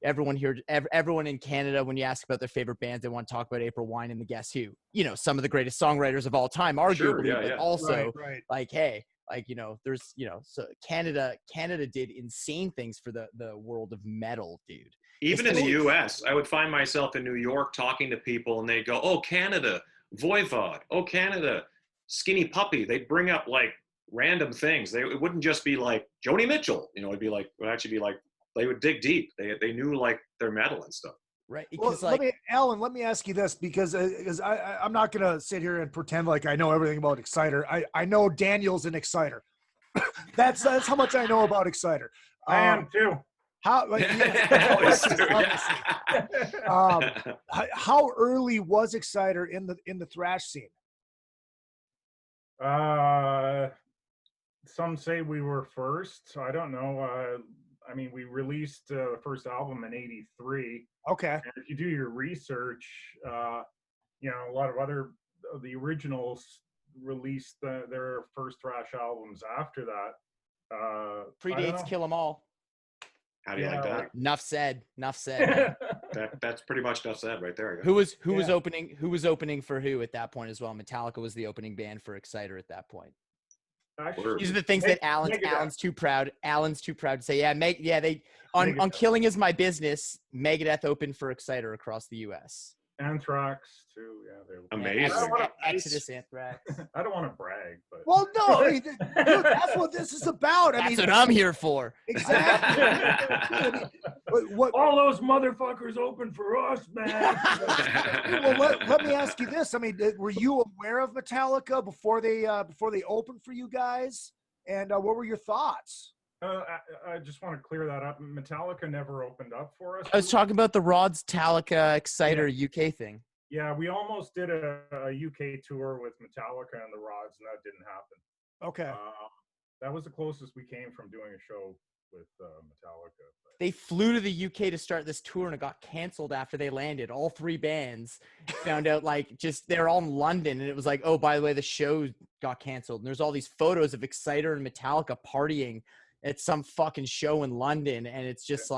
Speaker 15: everyone here, everyone in Canada, when you ask about their favorite bands, they want to talk about April Wine and the Guess Who. Some of the greatest songwriters of all time, arguably, but also like, hey, like, there's, so Canada did insane things for the world of metal, dude.
Speaker 16: Even in the U.S., I would find myself in New York talking to people, and they go, "Oh, Canada, Voivod. Oh, Canada, Skinny Puppy." They'd bring up like random things. It wouldn't just be like Joni Mitchell. It would actually be like. They would dig deep. They knew like their metal and stuff.
Speaker 15: Right.
Speaker 13: Well, Allan, let me ask you this, because I'm not going to sit here and pretend like I know everything about Exciter. I know Daniel's an Exciter. That's how much I know about Exciter.
Speaker 19: I am too.
Speaker 13: How early was Exciter in the thrash scene?
Speaker 19: Some say we were first. I don't know. I mean, we released the first album in '83.
Speaker 13: Okay.
Speaker 19: And if you do your research, a lot of the originals released their first thrash albums after that.
Speaker 15: Predates Kill 'Em All.
Speaker 16: How do you like that?
Speaker 15: Enough said. Enough said.
Speaker 16: That's pretty much enough said right there.
Speaker 15: Who was opening? Who was opening for who at that point as well? Metallica was the opening band for Exciter at that point. These are the things that Allan's too proud. Allan's too proud to say. Yeah, they on Killing Is My Business. Megadeth opened for Exciter across the U.S.
Speaker 19: Anthrax too. Yeah, they're
Speaker 16: amazing.
Speaker 15: Exodus, Anthrax.
Speaker 19: I don't want to brag, but
Speaker 13: well, no, I mean, dude, that's what this is about.
Speaker 15: That's what I'm here for.
Speaker 13: Exactly. what
Speaker 19: all those motherfuckers open for us, man.
Speaker 13: Well, let me ask you this. I mean, were you aware of Metallica before they opened for you guys? And what were your thoughts?
Speaker 19: I just want to clear that up. Metallica never opened up for us.
Speaker 15: I was talking about the Rods Metallica Exciter UK thing.
Speaker 19: Yeah, we almost did a UK tour with Metallica and the Rods, and that didn't happen.
Speaker 13: Okay.
Speaker 19: That was the closest we came from doing a show with Metallica.
Speaker 15: They flew to the UK to start this tour, and it got canceled after they landed. All three bands found out, they're all in London, and it was like, oh, by the way, the show got canceled. And there's all these photos of Exciter and Metallica partying at some fucking show in London, and it's just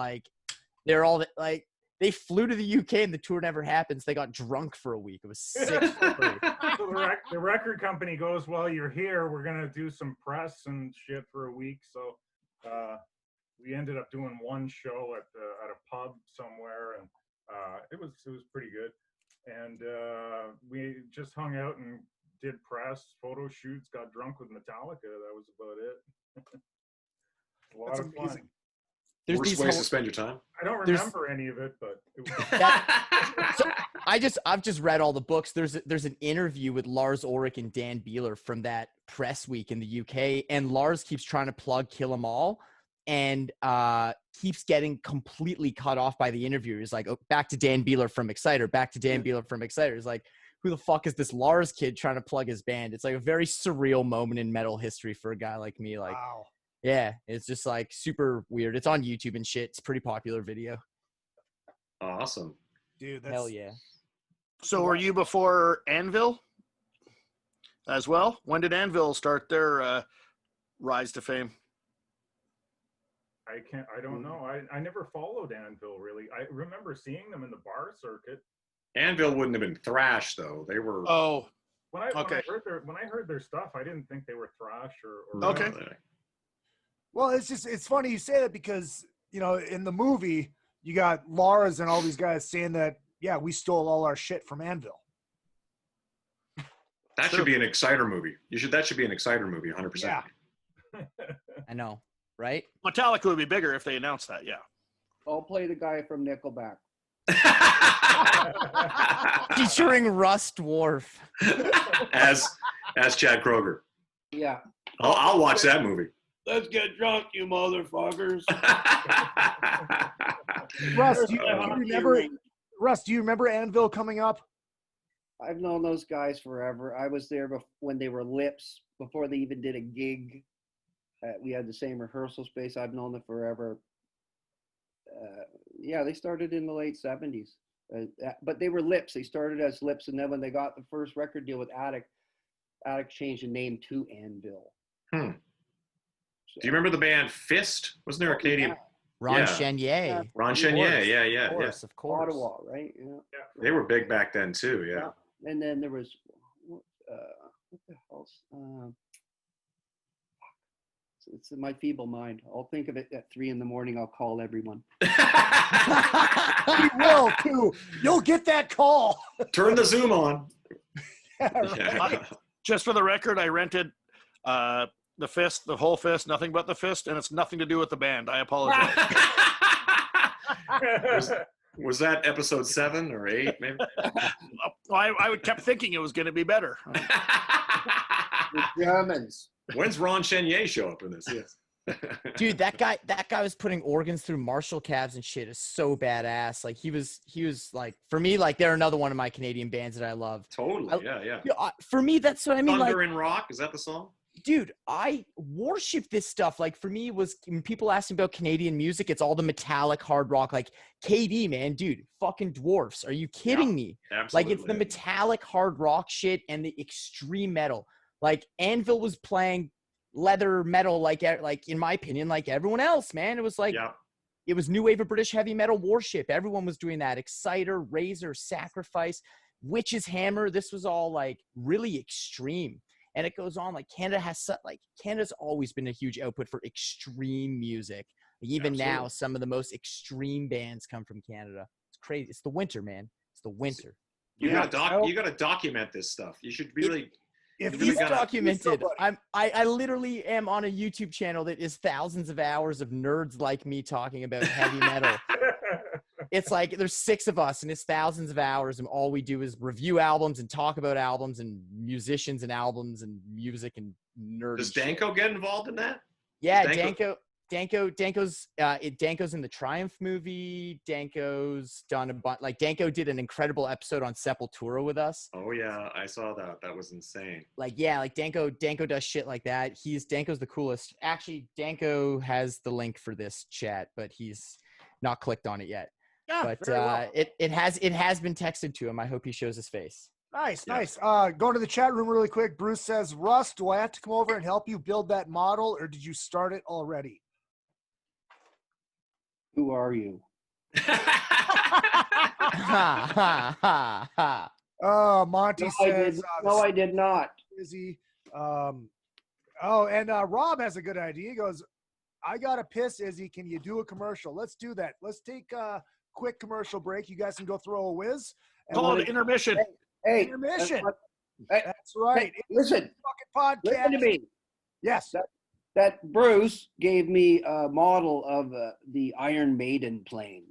Speaker 15: they're all they flew to the UK and the tour never happened. So they got drunk for a week. It was sick.
Speaker 19: So the record company goes, well, you're here. We're gonna do some press and shit for a week. So we ended up doing one show at a pub somewhere, and it was pretty good. And we just hung out and did press, photo shoots, got drunk with Metallica. That was about it. A lot of fun.
Speaker 16: Worst ways to spend your time.
Speaker 19: I don't remember any of it, but it was
Speaker 15: I've just read all the books. There's an interview with Lars Ulrich and Dan Beeler from that press week in the UK, and Lars keeps trying to plug Kill 'Em All, and keeps getting completely cut off by the interviewer. He's like, oh, back to Dan Beeler from Exciter. Back to Dan Beeler from Exciter. He's like, who the fuck is this Lars kid trying to plug his band? It's like a very surreal moment in metal history for a guy like me. Like,
Speaker 13: wow.
Speaker 15: Yeah, it's just super weird. It's on YouTube and shit. It's a pretty popular video.
Speaker 16: Awesome.
Speaker 13: Dude,
Speaker 15: hell yeah.
Speaker 17: So were you before Anvil as well? When did Anvil start their rise to fame?
Speaker 19: I don't know. I never followed Anvil really. I remember seeing them in the bar circuit.
Speaker 16: Anvil wouldn't have been thrash though. They were.
Speaker 17: Oh.
Speaker 19: When I heard their stuff, I didn't think they were thrash or
Speaker 17: okay.
Speaker 13: Well, it's funny you say that because, in the movie, you got Lars and all these guys saying that, yeah, we stole all our shit from Anvil.
Speaker 16: That should be an Exciter movie. That should be an Exciter movie, 100%.
Speaker 13: Yeah.
Speaker 15: I know, right?
Speaker 17: Metallica would be bigger if they announced that, yeah.
Speaker 14: I'll play the guy from Nickelback.
Speaker 15: Featuring Russ Dwarf.
Speaker 16: as Chad Kroger.
Speaker 14: Yeah.
Speaker 16: I'll watch that movie.
Speaker 20: Let's get drunk, you motherfuckers.
Speaker 13: Russ, do you remember Anvil coming up?
Speaker 14: I've known those guys forever. I was there when they were Lips, before they even did a gig. We had the same rehearsal space. I've known them forever. Yeah, they started in the late 70s. But they were Lips. They started as Lips, and then when they got the first record deal with Attic changed the name to Anvil.
Speaker 16: Do you remember the band Fist? Wasn't there a Canadian?
Speaker 15: Ron Chenier.
Speaker 16: Ron Chenier, yeah.
Speaker 15: Of course.
Speaker 14: Ottawa, right? Yeah.
Speaker 16: They were big back then too, yeah.
Speaker 14: And then there was, what the hell's, it's in my feeble mind. I'll think of it at 3 a.m. I'll call everyone.
Speaker 13: You will too. You'll get that call.
Speaker 16: Turn the Zoom on.
Speaker 13: Yeah, right.
Speaker 17: Just for the record, I rented the Fist, the whole Fist, nothing but the Fist, and it's nothing to do with the band. I apologize.
Speaker 16: Was that episode 7 or 8, maybe?
Speaker 17: I kept thinking it was going to be better.
Speaker 14: The Germans.
Speaker 16: When's Ron Chenier show up in this? Yes.
Speaker 15: Dude, that guy was putting organs through Marshall cabs and shit. Is so badass. Like he was like, for me, like they're another one of my Canadian bands that I love.
Speaker 16: Totally, yeah.
Speaker 15: For me, that's what I mean.
Speaker 16: Thunder and Rock, is that the song?
Speaker 15: Dude, I worship this stuff. Like for me, was when people ask me about Canadian music, it's all the metallic hard rock. Like KD, man, dude, fucking Dwarfs. Are you kidding me?
Speaker 16: Absolutely.
Speaker 15: Like it's the metallic hard rock shit and the extreme metal. Like Anvil was playing leather metal, like in my opinion, like everyone else, man. It was like it was new wave of British heavy metal worship. Everyone was doing that. Exciter, Razor, Sacrifice, Witch's Hammer. This was all like really extreme. And it goes on, like Canada's always been a huge output for extreme music. Even now, some of the most extreme bands come from Canada. It's crazy. It's the winter, man. It's the winter.
Speaker 16: You gotta document this stuff. You should really.
Speaker 15: If it's documented, I literally am on a YouTube channel that is thousands of hours of nerds like me talking about heavy metal. It's like there's 6 of us and it's thousands of hours, and all we do is review albums and talk about albums and musicians and albums and music and nerds.
Speaker 16: Does Danko get involved in that?
Speaker 15: Yeah, Danko's in the Triumph movie. Danko's done a bunch. Like Danko did an incredible episode on Sepultura with us.
Speaker 16: Oh yeah, I saw that. That was insane.
Speaker 15: Like Danko does shit like that. Danko's the coolest. Actually, Danko has the link for this chat, but he's not clicked on it yet.
Speaker 13: Yeah,
Speaker 15: but
Speaker 13: well.
Speaker 15: it has been texted to him. I hope he shows his face.
Speaker 13: Nice. Going to the chat room really quick. Bruce says, Russ, do I have to come over and help you build that model, or did you start it already?
Speaker 14: Who are you?
Speaker 13: Monty says.
Speaker 14: I did not.
Speaker 13: Izzy. And Rob has a good idea. He goes, I got to piss, Izzy. Can you do a commercial? Let's do that. Let's take a quick commercial break. You guys can go throw a whiz.
Speaker 17: Call it intermission.
Speaker 14: Hey,
Speaker 13: intermission. That's right.
Speaker 14: Hey, listen.
Speaker 13: Fucking podcast.
Speaker 14: Listen to me.
Speaker 13: Yes.
Speaker 14: That Bruce gave me a model of the Iron Maiden plane.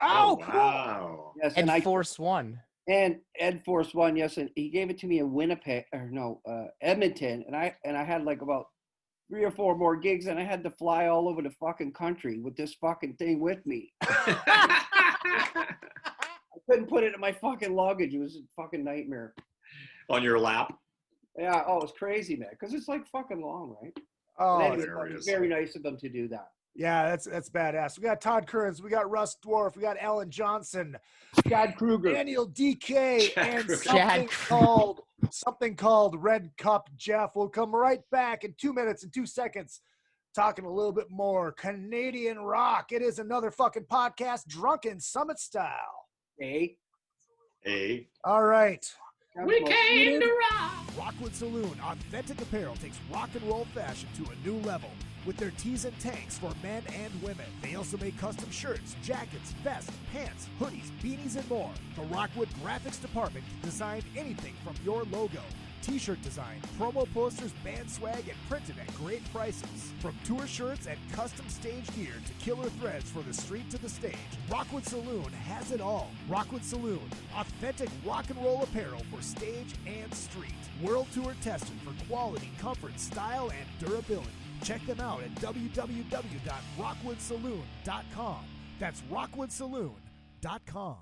Speaker 13: Oh, cool.
Speaker 16: Wow.
Speaker 14: Yes,
Speaker 15: and Force One.
Speaker 14: And Ed Force One, yes, and he gave it to me in Edmonton, and I had like about 3 or 4 more gigs, and I had to fly all over the fucking country with this fucking thing with me. I couldn't put it in my fucking luggage. It was a fucking nightmare.
Speaker 16: On your lap?
Speaker 14: Yeah. Oh, it's crazy, man. Because it's like fucking long, right?
Speaker 13: Oh,
Speaker 14: anyway, it's very nice of them to do that.
Speaker 13: Yeah, that's badass. We got Todd Kerns, we got Russ Dwarf, we got Allan Johnson, Chad Kruger, Daniel Dekay, and something called Red Cup Geoff. We'll come right back in 2 minutes and 2 seconds, talking a little bit more Canadian rock. It is another fucking podcast, Drunken Summit style.
Speaker 14: Hey.
Speaker 13: All right.
Speaker 11: We came to rock.
Speaker 2: Rockwood Saloon Authentic Apparel takes rock and roll fashion to a new level with their tees and tanks for men and women. They also make custom shirts, jackets, vests, pants, hoodies, beanies, and more. The Rockwood Graphics Department can design anything from your logo, t-shirt design, promo posters, band swag, and printed at great prices. From tour shirts and custom stage gear to killer threads for the street to the stage, Rockwood Saloon has it all. Rockwood Saloon, authentic rock and roll apparel for stage and street. World Tour tested for quality, comfort, style, and durability. Check them out at www.rockwoodsaloon.com. That's rockwoodsaloon.com.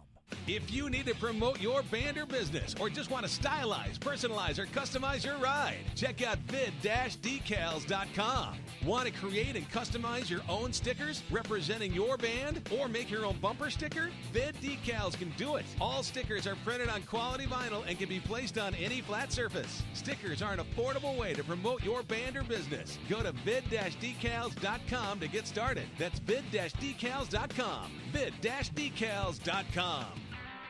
Speaker 21: If you need to promote your band or business, or just want to stylize, personalize, or customize your ride, check out vid-decals.com. Want to create and customize your own stickers representing your band, or make your own bumper sticker? Vid Decals can do it. All stickers are printed on quality vinyl and can be placed on any flat surface. Stickers are an affordable way to promote your band or business. Go to vid-decals.com to get started. That's vid-decals.com. vid-decals.com.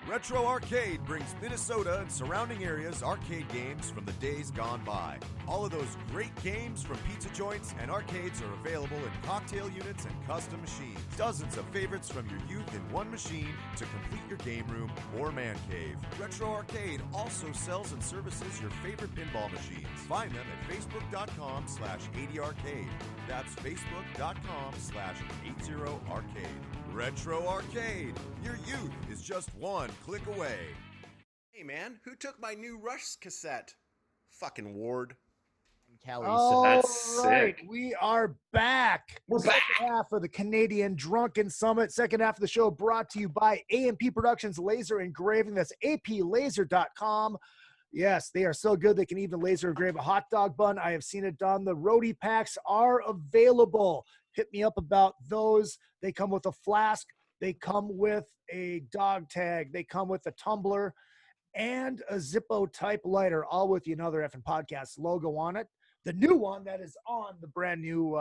Speaker 22: Retro Arcade brings Minnesota and surrounding areas arcade games from the days gone by. All of those great games from pizza joints and arcades are available in cocktail units and custom machines. Dozens of favorites from your youth in one machine to complete your game room or man cave. Retro Arcade also sells and services your favorite pinball machines. Find them at facebook.com/80arcade. That's facebook.com/80arcade. Retro Arcade. Your youth is just one click away.
Speaker 23: Hey man, who took my new Rush cassette? Fucking Ward.
Speaker 15: Kelly.
Speaker 13: That's right. Sick. We are back. We're back. Second half of the Canadian Drunken Summit. Second half of the show brought to you by AMP Productions Laser Engraving. That's aplaser.com. Yes, they are so good they can even laser engrave a hot dog bun. I have seen it done. The Roadie packs are available. Hit me up about those. They come with a flask. They come with a dog tag. They come with a tumbler and a Zippo type lighter, all with another effing podcast logo on it. The new one that is on the brand new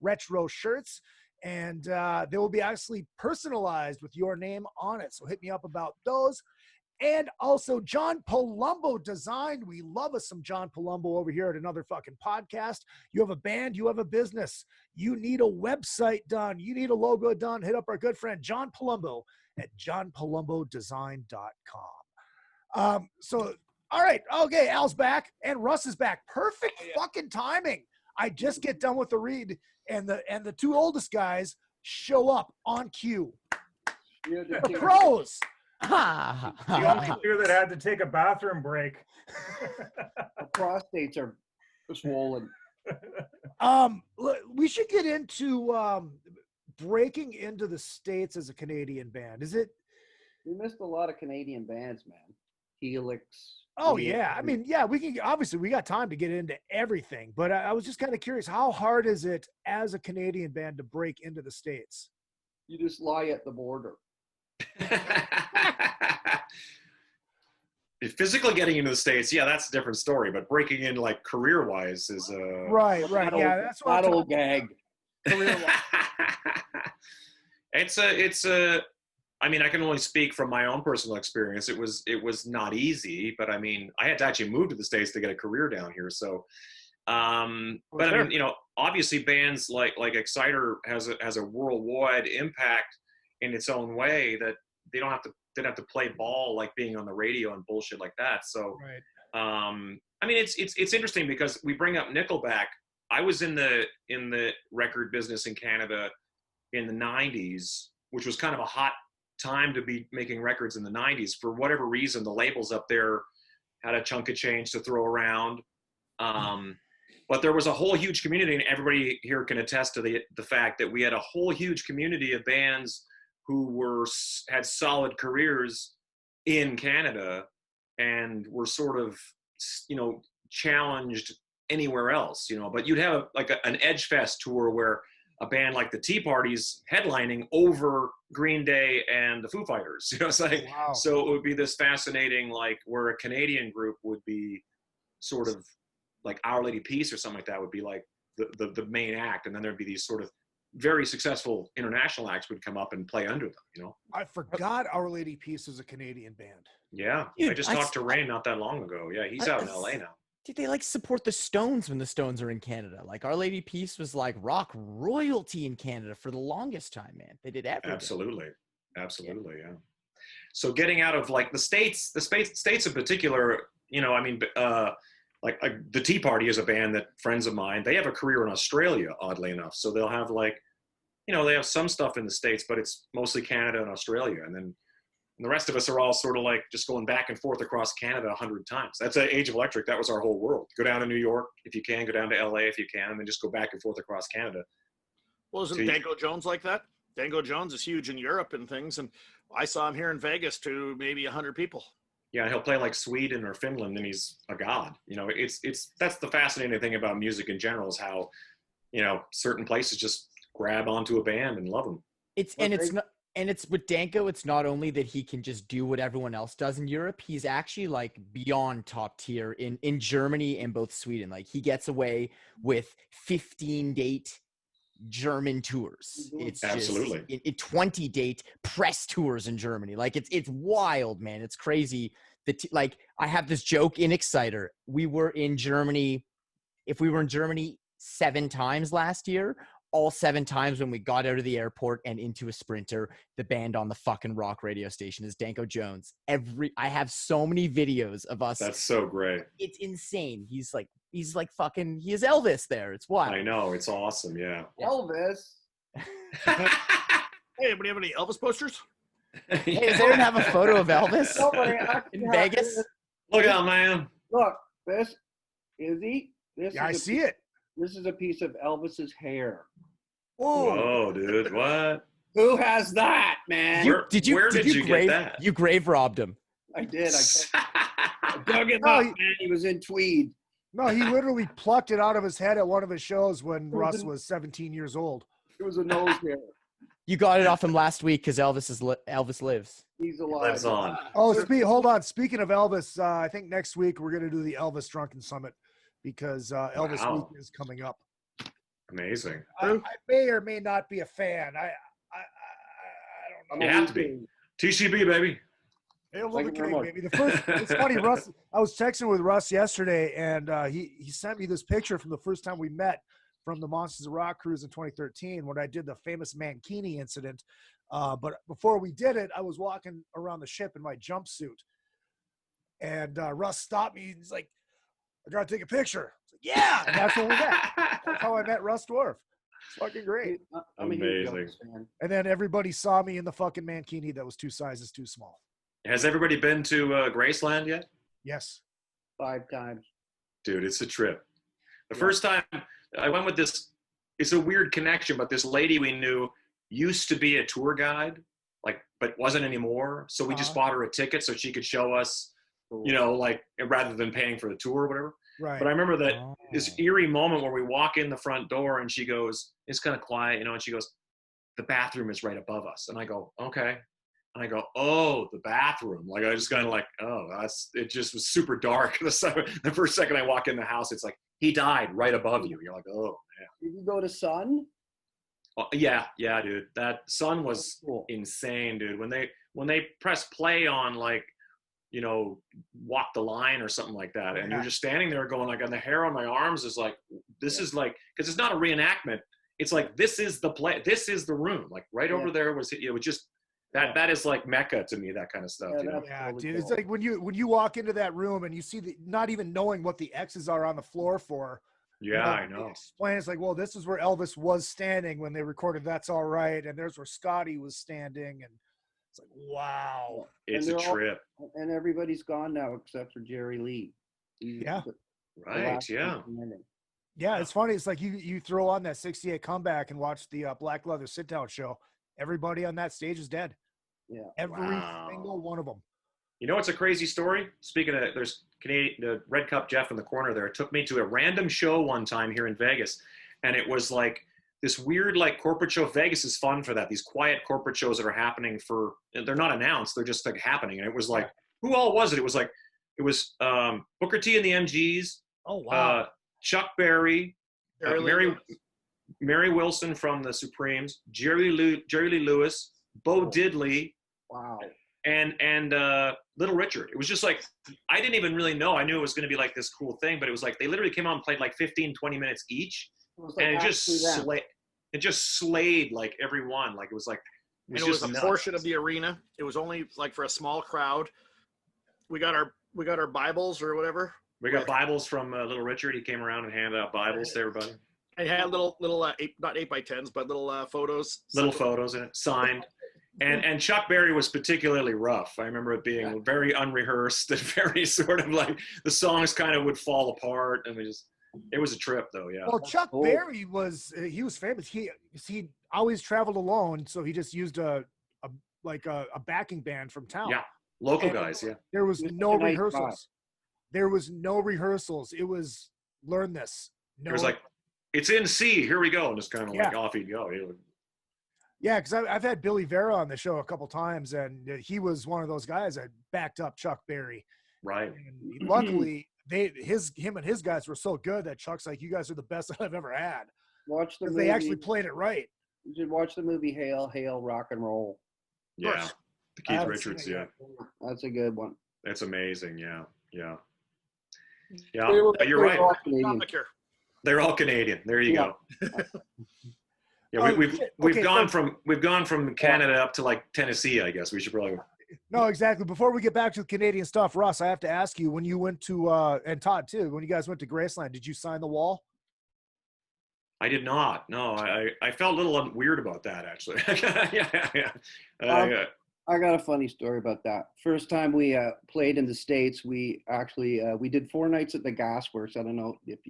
Speaker 13: retro shirts. and they will be actually personalized with your name on it. So hit me up about those. And also John Palumbo Design. We love us some John Palumbo over here at Another Fucking Podcast. You have a band, you have a business, you need a website done, you need a logo done, hit up our good friend John Palumbo at johnpalumbodesign.com. So, all right, okay, Al's back and Russ is back. Perfect fucking timing. I just get done with the read, and the two oldest guys show up on cue. The pros.
Speaker 19: The only two that had to take a bathroom break.
Speaker 14: The prostates are swollen.
Speaker 13: We should get into breaking into the States as a Canadian band. Is it?
Speaker 14: We missed a lot of Canadian bands, man. KULICK.
Speaker 13: Oh yeah, I mean, yeah, we can obviously we got time to get into everything, but I was just kind of curious, how hard is it as a Canadian band to break into the States?
Speaker 14: You just lie at the border.
Speaker 16: Physically getting into the States, yeah, that's a different story. But breaking in like career-wise is
Speaker 13: right. Yeah, that's what
Speaker 14: old gag.
Speaker 16: It's a. I mean, I can only speak from my own personal experience. It was not easy, but I mean, I had to actually move to the States to get a career down here. So, but I mean, you know, obviously bands like Exciter has a worldwide impact in its own way that they don't have to play ball like being on the radio and bullshit like that. So,
Speaker 13: right.
Speaker 16: I mean, it's interesting because we bring up Nickelback. I was in the record business in Canada in the 90s, which was kind of a hot time to be making records in the 90s. For whatever reason, the labels up there had a chunk of change to throw around. But there was a whole huge community, and everybody here can attest to the fact that we had a whole huge community of bands who had solid careers in Canada and were sort of, you know, challenged anywhere else, you know. But you'd have an Edge Fest tour where a band like the Tea Party's headlining over Green Day and the Foo Fighters. You know, it's like, wow. So it would be this fascinating, like, where a Canadian group would be sort of like Our Lady Peace or something like that would be like the main act, and then there'd be these sort of very successful international acts would come up and play under them, you know.
Speaker 13: I forgot Our Lady Peace was a Canadian band.
Speaker 16: Yeah, dude, I just talked to Rain not that long ago. Yeah, he's out in LA now.
Speaker 15: Dude, they like support the Stones when the Stones are in Canada. Like Our Lady Peace was like rock royalty in Canada for the longest time, man. They did everything.
Speaker 16: Absolutely, yeah. So getting out of like the States in particular, you know, I mean, the Tea Party is a band that friends of mine, they have a career in Australia, oddly enough. So they'll have like, you know, they have some stuff in the States, but it's mostly Canada and Australia. And then the rest of us are all sort of like just going back and forth across Canada 100 times. That's Age of Electric. That was our whole world. Go down to New York if you can, go down to LA if you can, and then just go back and forth across Canada.
Speaker 17: Well, isn't Danko Jones like that? Danko Jones is huge in Europe and things. And I saw him here in Vegas to maybe 100 people.
Speaker 16: Yeah, he'll play like Sweden or Finland, and he's a god. You know, that's the fascinating thing about music in general is how, you know, certain places just grab onto a band and love them.
Speaker 15: It's with Danko, it's not only that he can just do what everyone else does in Europe, he's actually like beyond top tier in Germany and both Sweden. Like he gets away with 15-date German tours. It's
Speaker 16: absolutely
Speaker 15: just 20-date press tours in Germany. Like it's wild, man. It's crazy. Like I have this joke in Exciter. We were in Germany. If we were in Germany 7 times last year, all 7 times when we got out of the airport and into a Sprinter, the band on the fucking rock radio station is Danko Jones. I have so many videos of us.
Speaker 16: That's so great.
Speaker 15: It's insane. He's like fucking, he is Elvis there. It's wild.
Speaker 16: I know. It's awesome. Yeah.
Speaker 14: Elvis.
Speaker 17: Hey, anybody have any Elvis posters?
Speaker 15: Hey, does anyone have a photo of Elvis in Vegas?
Speaker 16: Look out, man.
Speaker 14: Look, this, Izzy.
Speaker 13: I see it.
Speaker 14: This is a piece of Elvis's hair.
Speaker 16: Whoa, dude. What?
Speaker 14: Who has that, man?
Speaker 16: Where did you get that?
Speaker 15: You grave robbed him.
Speaker 14: I did. I dug it up, man. He was in tweed.
Speaker 13: No, he literally plucked it out of his head at one of his shows when Russ was 17 years old.
Speaker 14: It was a nose hair.
Speaker 15: You got it off him last week because Elvis lives.
Speaker 14: He's alive.
Speaker 16: He lives on.
Speaker 13: Oh, hold on. Speaking of Elvis, I think next week we're going to do the Elvis Drunken Summit because Elvis Week is coming up.
Speaker 16: Amazing.
Speaker 13: I may or may not be a fan. I don't know.
Speaker 16: You have to be. TCB, baby.
Speaker 13: Hail to the king, baby. The first, it's funny, Russ. I was texting with Russ yesterday, and he sent me this picture from the first time we met from the Monsters of Rock cruise in 2013 when I did the famous Mankini incident. But before we did it, I was walking around the ship in my jumpsuit, and Russ stopped me. He's like, "I gotta take a picture." I was like, "Yeah," and that's when we met. That's how I met Russ Dwarf. It's fucking great.
Speaker 16: Amazing.
Speaker 13: And then everybody saw me in the fucking Mankini that was 2 sizes too small.
Speaker 16: Has everybody been to Graceland yet?
Speaker 13: Yes.
Speaker 14: 5 times.
Speaker 16: Dude, it's a trip. The first time I went with this, it's a weird connection, but this lady we knew used to be a tour guide, like, but wasn't anymore. So we just bought her a ticket so she could show us, you know, like, rather than paying for the tour or whatever.
Speaker 13: Right.
Speaker 16: But I remember that this eerie moment where we walk in the front door and she goes, it's kind of quiet, you know, and she goes, the bathroom is right above us. And I go, okay. And I go, oh, the bathroom. Like, I just kind of like, oh, it just was super dark. The first second I walk in the house, it's like, he died right above you. You're like, oh, man.
Speaker 14: Did you go to Sun?
Speaker 16: Oh, yeah, dude. That Sun was insane, dude. When they press play on, like, you know, Walk the Line or something like that, and you're just standing there going, like, and the hair on my arms is like, this is like, because it's not a reenactment. It's like, this is the play. This is the room. Like, right over there was, it was just, that is like Mecca to me, that kind of stuff. You know?
Speaker 13: Yeah, dude. It's like when you walk into that room and you see not even knowing what the X's are on the floor for.
Speaker 16: Yeah, I know.
Speaker 13: Explain, it's like, well, this is where Elvis was standing when they recorded That's All Right, and there's where Scotty was standing, and it's like, wow.
Speaker 16: It's a trip.
Speaker 14: And everybody's gone now except for Jerry Lee.
Speaker 13: Yeah.
Speaker 16: Right, yeah.
Speaker 13: Yeah, it's funny. It's like you throw on that 68 comeback and watch the Black Leather sit-down show. Everybody on that stage is dead.
Speaker 14: Yeah.
Speaker 13: Every single one of them.
Speaker 16: You know what's a crazy story? Speaking of, there's the Red Cup Geoff in the corner there. It took me to a random show one time here in Vegas. And it was like this weird, like, corporate show. Vegas is fun for that. These quiet corporate shows that are happening they're not announced. They're just like happening. And it was like, who all was it? It was Booker T and the MGs.
Speaker 13: Oh, wow.
Speaker 16: Chuck Berry, Mary Wilson from the Supremes, Jerry Lee Lewis, Bo Diddley.
Speaker 14: Wow.
Speaker 16: And Little Richard. It was just like, I didn't even really know. I knew it was going to be like this cool thing, but it was like, they literally came out and played like 15, 20 minutes each. And it just slayed like everyone. Like, it was like,
Speaker 17: it was a portion of the arena. It was only like for a small crowd. We got our Bibles or whatever.
Speaker 16: We got Bibles from Little Richard. He came around and handed out Bibles to everybody.
Speaker 17: I had little not 8x10s, but little photos.
Speaker 16: Little photos in it, signed. And Chuck Berry was particularly rough. I remember it being very unrehearsed and very sort of like the songs kind of would fall apart, and it was a trip though. Yeah.
Speaker 13: Well, Chuck Berry was famous. He always traveled alone, so he just used a backing band from town.
Speaker 16: Yeah, local guys. Yeah.
Speaker 13: There was no rehearsals. There was no rehearsals. It was learn this.
Speaker 16: It was like, it's in C. Here we go, and just kind of like off he'd go.
Speaker 13: Yeah, because I've had Billy Vera on the show a couple times, and he was one of those guys that backed up Chuck Berry.
Speaker 16: Right.
Speaker 13: And luckily, him and his guys were so good that Chuck's like, "You guys are the best that I've ever had."
Speaker 14: Watch the movie.
Speaker 13: They actually played it right.
Speaker 14: You should watch the movie Hail, Hail, Rock and Roll.
Speaker 16: Yeah, the Keith Richards. Yeah,
Speaker 14: that's a good one.
Speaker 16: That's amazing. Yeah. You're right. They're all Canadian. There you go. Yeah, we've gone from Canada up to like Tennessee. I guess we should probably.
Speaker 13: No, exactly. Before we get back to the Canadian stuff, Russ, I have to ask you: when you went to and Todd too, when you guys went to Graceland, did you sign the wall?
Speaker 16: I did not. No, I felt a little weird about that actually.
Speaker 14: I got a funny story about that. First time we played in the States, we actually we did 4 nights at the Gasworks. I don't know if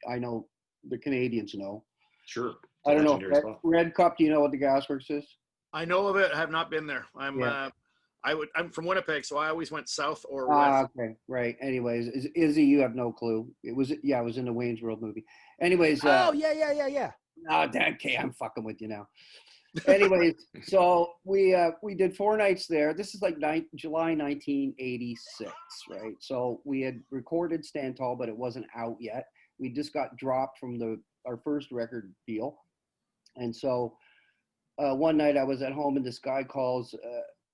Speaker 14: I know the Canadians know.
Speaker 16: Sure.
Speaker 14: I don't know. Red Cup, do you know what the Gasworks is?
Speaker 17: I know of it. I have not been there. I'm from Winnipeg, so I always went south or west.
Speaker 14: Okay, right. Anyways, Izzy, you have no clue. It was in the Wayne's World movie. Anyways.
Speaker 13: Oh yeah.
Speaker 14: Oh, Dekay, I'm fucking with you now. Anyways, so we did 4 nights there. This is like July 1986, right? So we had recorded Stand Tall, but it wasn't out yet. We just got dropped from the our first record deal. And so one night I was at home and this guy calls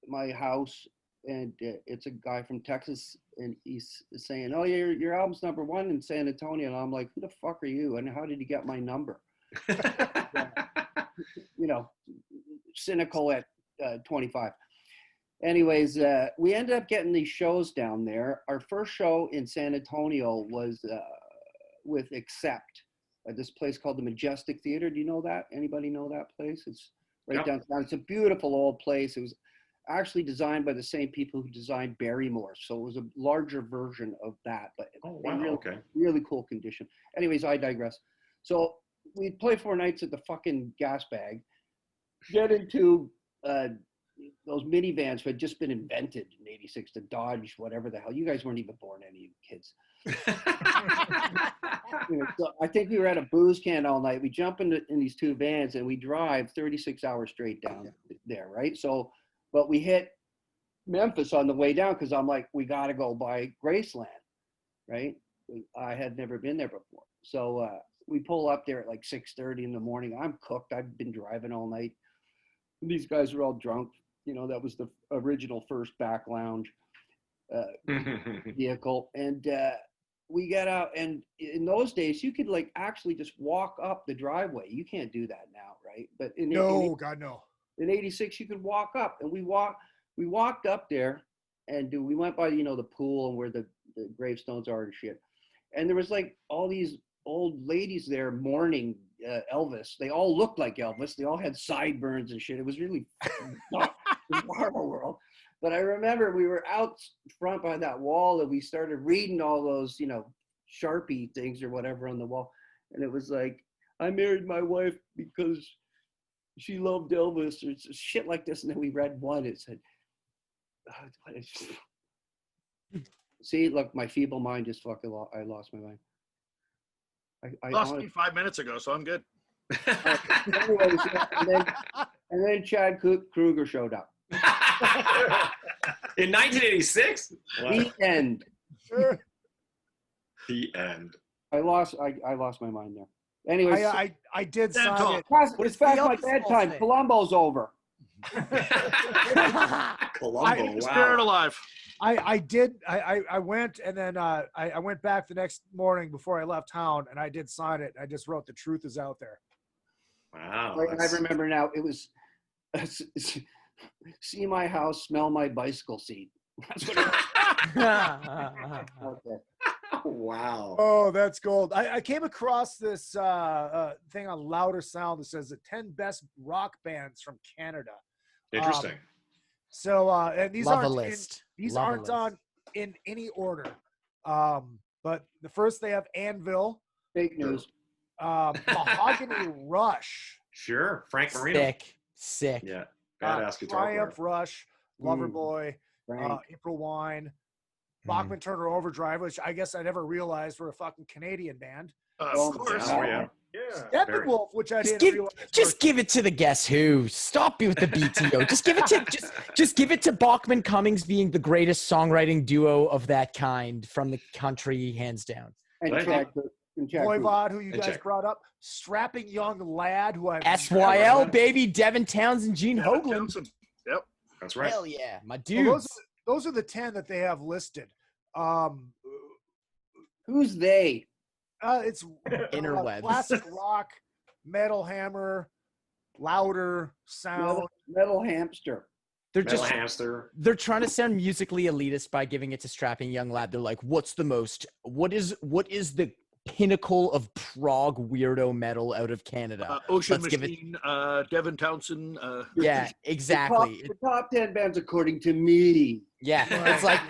Speaker 14: my house, and it's a guy from Texas, and he's saying, "Oh, your album's #1 in San Antonio." And I'm like, "Who the fuck are you? And how did you get my number?" You know, cynical at 25. Anyways, we ended up getting these shows down there. Our first show in San Antonio was with Accept at this place called the Majestic Theater. Do you know that? Anybody know that place? It's right downtown. It's a beautiful old place. It was actually designed by the same people who designed Barrymore. So it was a larger version of that, but in really cool condition. Anyways, I digress. So we play 4 nights at the fucking gas bag, get into those minivans who had just been invented in '86, the Dodge, whatever the hell. You guys weren't even born, any of you kids. So I think we were at a booze can all night. We jump in these 2 vans and we drive 36 hours straight down there, right? So, but we hit Memphis on the way down because I'm like, we got to go by Graceland, right? I had never been there before. So we pull up there at like 6:30 in the morning. I'm cooked. I've been driving all night. And these guys were all drunk. You know, that was the original first back lounge vehicle. And we get out, and in those days, you could like actually just walk up the driveway. You can't do that now, right? But
Speaker 13: God, no.
Speaker 14: In '86, you could walk up, and we walked up there, and we went by, you know, the pool and where the gravestones are and shit. And there was like all these old ladies there mourning Elvis. They all looked like Elvis. They all had sideburns and shit. It was really bizarre world. But I remember we were out front by that wall and we started reading all those, you know, Sharpie things or whatever on the wall. And it was like, I married my wife because she loved Elvis, or shit like this. And then we read one. It said, see, look, my feeble mind just fucking I lost my mind. I
Speaker 17: lost me 5 minutes ago, so I'm good.
Speaker 14: Anyways, and then Chad Kruger showed up.
Speaker 16: In 1986?
Speaker 14: The end.
Speaker 16: The end.
Speaker 14: I lost my mind there. Anyways,
Speaker 13: I did sign it.
Speaker 14: It's past my bedtime. Columbo's over.
Speaker 16: Columbo,
Speaker 17: Spirit alive.
Speaker 13: I did. I went, and then I went back the next morning before I left town, and I did sign it. I just wrote "The truth is out there."
Speaker 16: Wow.
Speaker 14: I remember now. It was see my house, smell my bicycle seat. That's what it was. Okay.
Speaker 16: Wow.
Speaker 13: Oh, that's gold. I came across this thing on Louder Sound that says the 10 best rock bands from Canada.
Speaker 16: Interesting.
Speaker 13: And these
Speaker 15: Love a
Speaker 13: aren't
Speaker 15: list.
Speaker 13: these
Speaker 15: Love a
Speaker 13: aren't
Speaker 15: list.
Speaker 13: on in any order. But the first they have Anvil.
Speaker 14: Fake news.
Speaker 13: Mahogany Rush.
Speaker 16: Sure. Frank Marino.
Speaker 15: Sick.
Speaker 16: Yeah. Badass guitar player.
Speaker 13: Triumph Rush. Loverboy. April Wine. Bachman Turner Overdrive, which I guess I never realized were a fucking Canadian band.
Speaker 17: Of course.
Speaker 16: Oh, yeah.
Speaker 13: Steppenwolf, which I
Speaker 15: Just
Speaker 13: didn't realize.
Speaker 15: just give it to the Guess Who. Stop me with the BTO. Just give it to just give it to Bachman Cummings being the greatest songwriting duo of that kind from the country, hands down.
Speaker 14: And
Speaker 13: Voivod, who you guys brought up, strapping young lad who I
Speaker 15: SYL baby, Devin Townsend, Gene Hoglan.
Speaker 17: Yep,
Speaker 16: that's right.
Speaker 15: Hell yeah, my dudes.
Speaker 13: Well, those are the 10 that they have listed.
Speaker 14: Who's they?
Speaker 13: It's
Speaker 15: Interwebs.
Speaker 13: Classic rock, Metal Hammer, Louder Sound,
Speaker 14: Metal Hamster.
Speaker 15: They're
Speaker 16: Metal
Speaker 15: just
Speaker 16: Hamster.
Speaker 15: They're trying to sound musically elitist by giving it to strapping young lad. They're like, what is the pinnacle of prog weirdo metal out of Canada?
Speaker 17: Ocean
Speaker 15: Let's
Speaker 17: Machine, Devin Townsend.
Speaker 15: Yeah, exactly.
Speaker 14: The top 10 bands according to me.
Speaker 15: Yeah, it's like,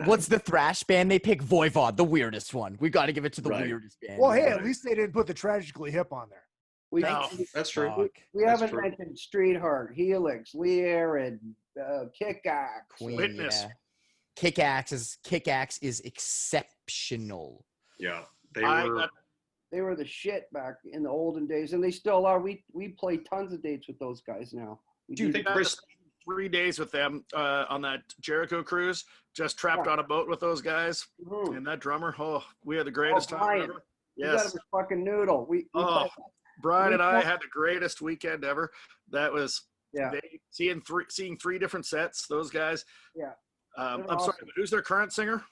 Speaker 15: what's the thrash band they pick? Voivod, the weirdest one. We got to give it to the weirdest band.
Speaker 13: Well, hey, at least they didn't put the Tragically Hip on there.
Speaker 16: That's true.
Speaker 14: We haven't mentioned Street Heart, Helix, Lee Aaron, Kick-Axe.
Speaker 17: Witness.
Speaker 15: Yeah. Kick-Axe is exceptional.
Speaker 16: Yeah,
Speaker 14: they were the shit back in the olden days, and they still are. We play tons of dates with those guys now.
Speaker 17: Dude, I think 3 days with them on that Jericho cruise, just trapped on a boat with those guys and that drummer. Oh, we had the greatest time ever. Yes.
Speaker 14: got a fucking noodle. We
Speaker 17: Brian and I
Speaker 14: played-
Speaker 17: had the greatest weekend ever. That was
Speaker 14: Yeah.
Speaker 17: seeing three different sets. Those guys.
Speaker 14: Yeah.
Speaker 17: I'm
Speaker 14: They're
Speaker 17: sorry, but who's their current singer?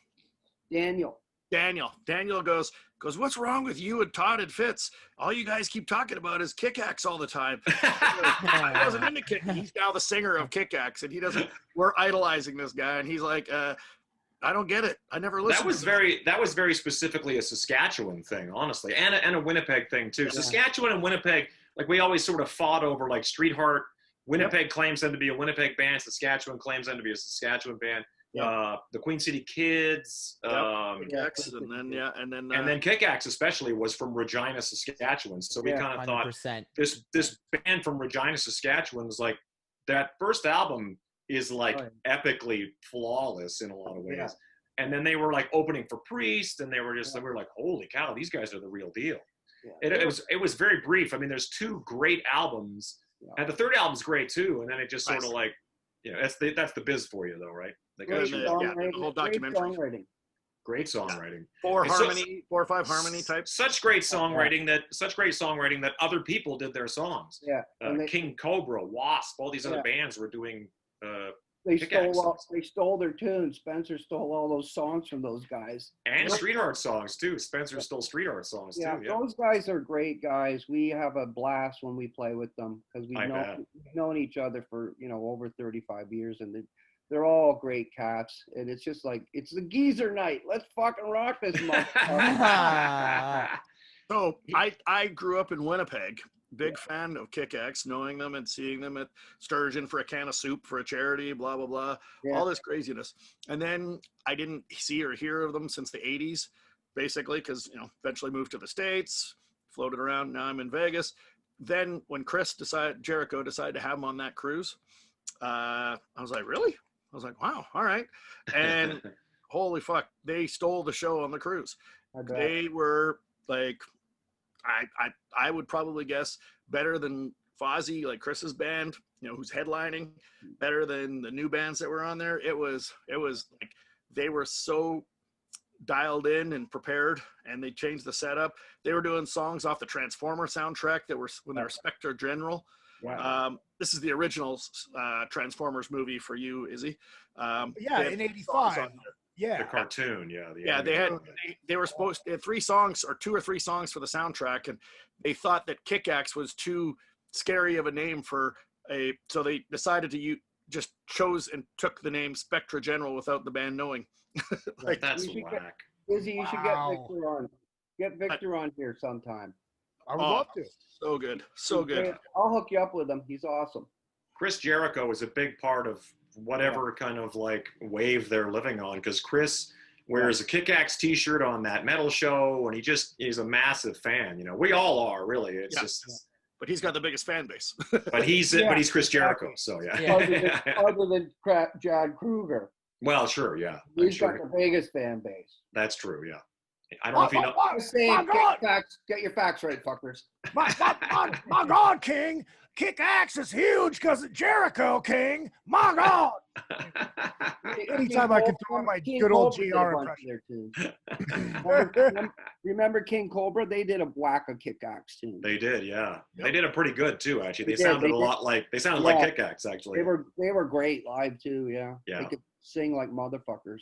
Speaker 14: Daniel.
Speaker 17: Daniel goes, what's wrong with you and Todd and Fitz? All you guys keep talking about is Kick Axe all the time. I wasn't into Kick. He's now the singer of Kick Axe, and we're idolizing this guy, and he's like, I don't get it. I never listened.
Speaker 16: That was very specifically a Saskatchewan thing, honestly, and a Winnipeg thing too.
Speaker 14: Yeah.
Speaker 16: Saskatchewan and Winnipeg, like we always sort of fought over like Street Heart. Winnipeg claims them to be a Winnipeg band. Saskatchewan claims them to be a Saskatchewan band. The Queen City Kids,
Speaker 17: Kick Axe, and then
Speaker 16: Kick Axe especially was from Regina, Saskatchewan. So we kind of thought this band from Regina, Saskatchewan was like, that first album is like epically flawless in a lot of ways.
Speaker 14: Yeah.
Speaker 16: And then they were like opening for Priest, and we were like, holy cow, these guys are the real deal.
Speaker 14: Yeah.
Speaker 16: It was very brief. I mean, there's 2 great albums, and the third album's great too. And then it just sort of like, that's the biz for you though, right?
Speaker 17: The whole documentary.
Speaker 16: Great songwriting.
Speaker 17: 4 or 5 harmony types.
Speaker 16: Such great songwriting that other people did their songs.
Speaker 14: Yeah.
Speaker 16: King Cobra, Wasp, all these other bands were doing.
Speaker 14: They stole their tunes. Spencer stole all those songs from those guys.
Speaker 16: And Street Art songs too. Spencer stole Street Art songs too. Yeah,
Speaker 14: those guys are great guys. We have a blast when we play with them because we've known each other for over 35 years, and they're all great cats. And it's just like, it's the geezer night. Let's fucking rock this month.
Speaker 17: So I grew up in Winnipeg. Big fan of Kick Axe, knowing them and seeing them at Sturgeon for a can of soup for a charity, blah, blah, blah, all this craziness. And then I didn't see or hear of them since the 80s, basically, because, eventually moved to the States, floated around. Now I'm in Vegas. Then when Jericho decided to have them on that cruise, I was like, really? I was like, wow, all right. And holy fuck, they stole the show on the cruise. They were like, I would probably guess better than Fozzy, like Chris's band, who's headlining, better than the new bands that were on there. It was like they were so dialed in and prepared, and they changed the setup. They were doing songs off the Transformer soundtrack that were when they were Spectre General.
Speaker 14: Wow.
Speaker 17: This is the original Transformers movie for you, Izzy.
Speaker 13: In '85. Yeah.
Speaker 16: The cartoon,
Speaker 17: they were supposed to have 3 songs or 2 or 3 songs for the soundtrack, and they thought that Kick Axe was too scary of a name so they decided to just chose and took the name Spectra General without the band knowing.
Speaker 16: Like, that's whack.
Speaker 14: Izzy, you should get Victor on. Get Victor on here sometime.
Speaker 13: I would love to.
Speaker 17: So good. So good.
Speaker 14: I'll hook you up with him. He's awesome.
Speaker 16: Chris Jericho was a big part of whatever kind of like wave they're living on, because Chris wears a Kick Axe t-shirt on that metal show, and he's a massive fan. We all are, really. It's just,
Speaker 17: but he's got the biggest fan base.
Speaker 16: but he's Chris Jericho, so
Speaker 14: Other than Chad Kruger.
Speaker 16: Well, sure, yeah.
Speaker 14: He's got the biggest fan base.
Speaker 16: That's true, yeah. I don't know if you know.
Speaker 14: Get your facts right, fuckers.
Speaker 13: My God, King. Kick Axe is huge because of Jericho, King. My God. Anytime I can throw my good old GR impression.
Speaker 14: Remember King Cobra? They did a whack of Kick Axe too.
Speaker 16: They did, yeah. They did it pretty good too, actually. They sounded like Kick Axe, actually.
Speaker 14: They were great live too, yeah.
Speaker 16: Yeah.
Speaker 14: They could sing like motherfuckers.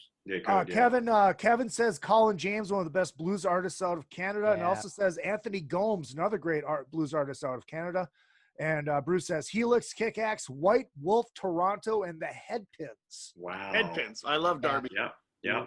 Speaker 13: Kevin says Colin James, one of the best blues artists out of Canada, and also says Anthony Gomes, another great blues artist out of Canada. And Bruce says Helix, Kick Axe, White Wolf, Toronto, and the Headpins.
Speaker 16: Wow.
Speaker 17: Headpins. I love Darby.
Speaker 16: Yeah.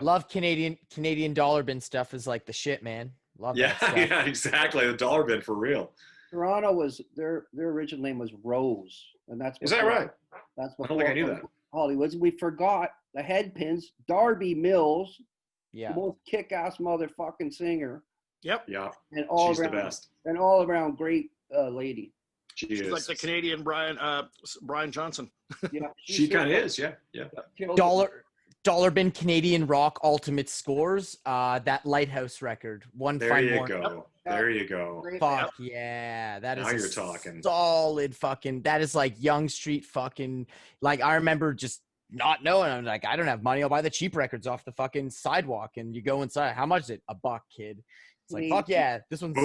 Speaker 15: Love Canadian dollar bin stuff is like the shit, man. Love that stuff.
Speaker 16: Yeah, exactly. The dollar bin for real.
Speaker 14: Toronto was their original name was Rose, and that's
Speaker 16: is that right?
Speaker 14: That's
Speaker 16: I don't think I knew that.
Speaker 14: Hollywood. We forgot the Headpins. Darby Mills,
Speaker 15: the
Speaker 14: most kick-ass motherfucking singer.
Speaker 17: Yep.
Speaker 16: Yeah.
Speaker 14: And all
Speaker 16: she's
Speaker 14: around,
Speaker 16: the best.
Speaker 14: And all around great lady.
Speaker 17: She's like the Canadian Brian Johnson.
Speaker 14: Yeah,
Speaker 16: she kind of is. Yeah.
Speaker 15: Dollar bin Canadian rock ultimate scores. That Lighthouse record.
Speaker 16: There you go. There you go.
Speaker 15: Fuck yeah, that is.
Speaker 16: Now you're talking.
Speaker 15: Solid fucking. That is like Yonge Street fucking. Like I remember just not knowing. I'm like, I don't have money. I'll buy the cheap records off the fucking sidewalk. And you go inside. How much is it? $1, kid. It's like, fuck yeah, this one's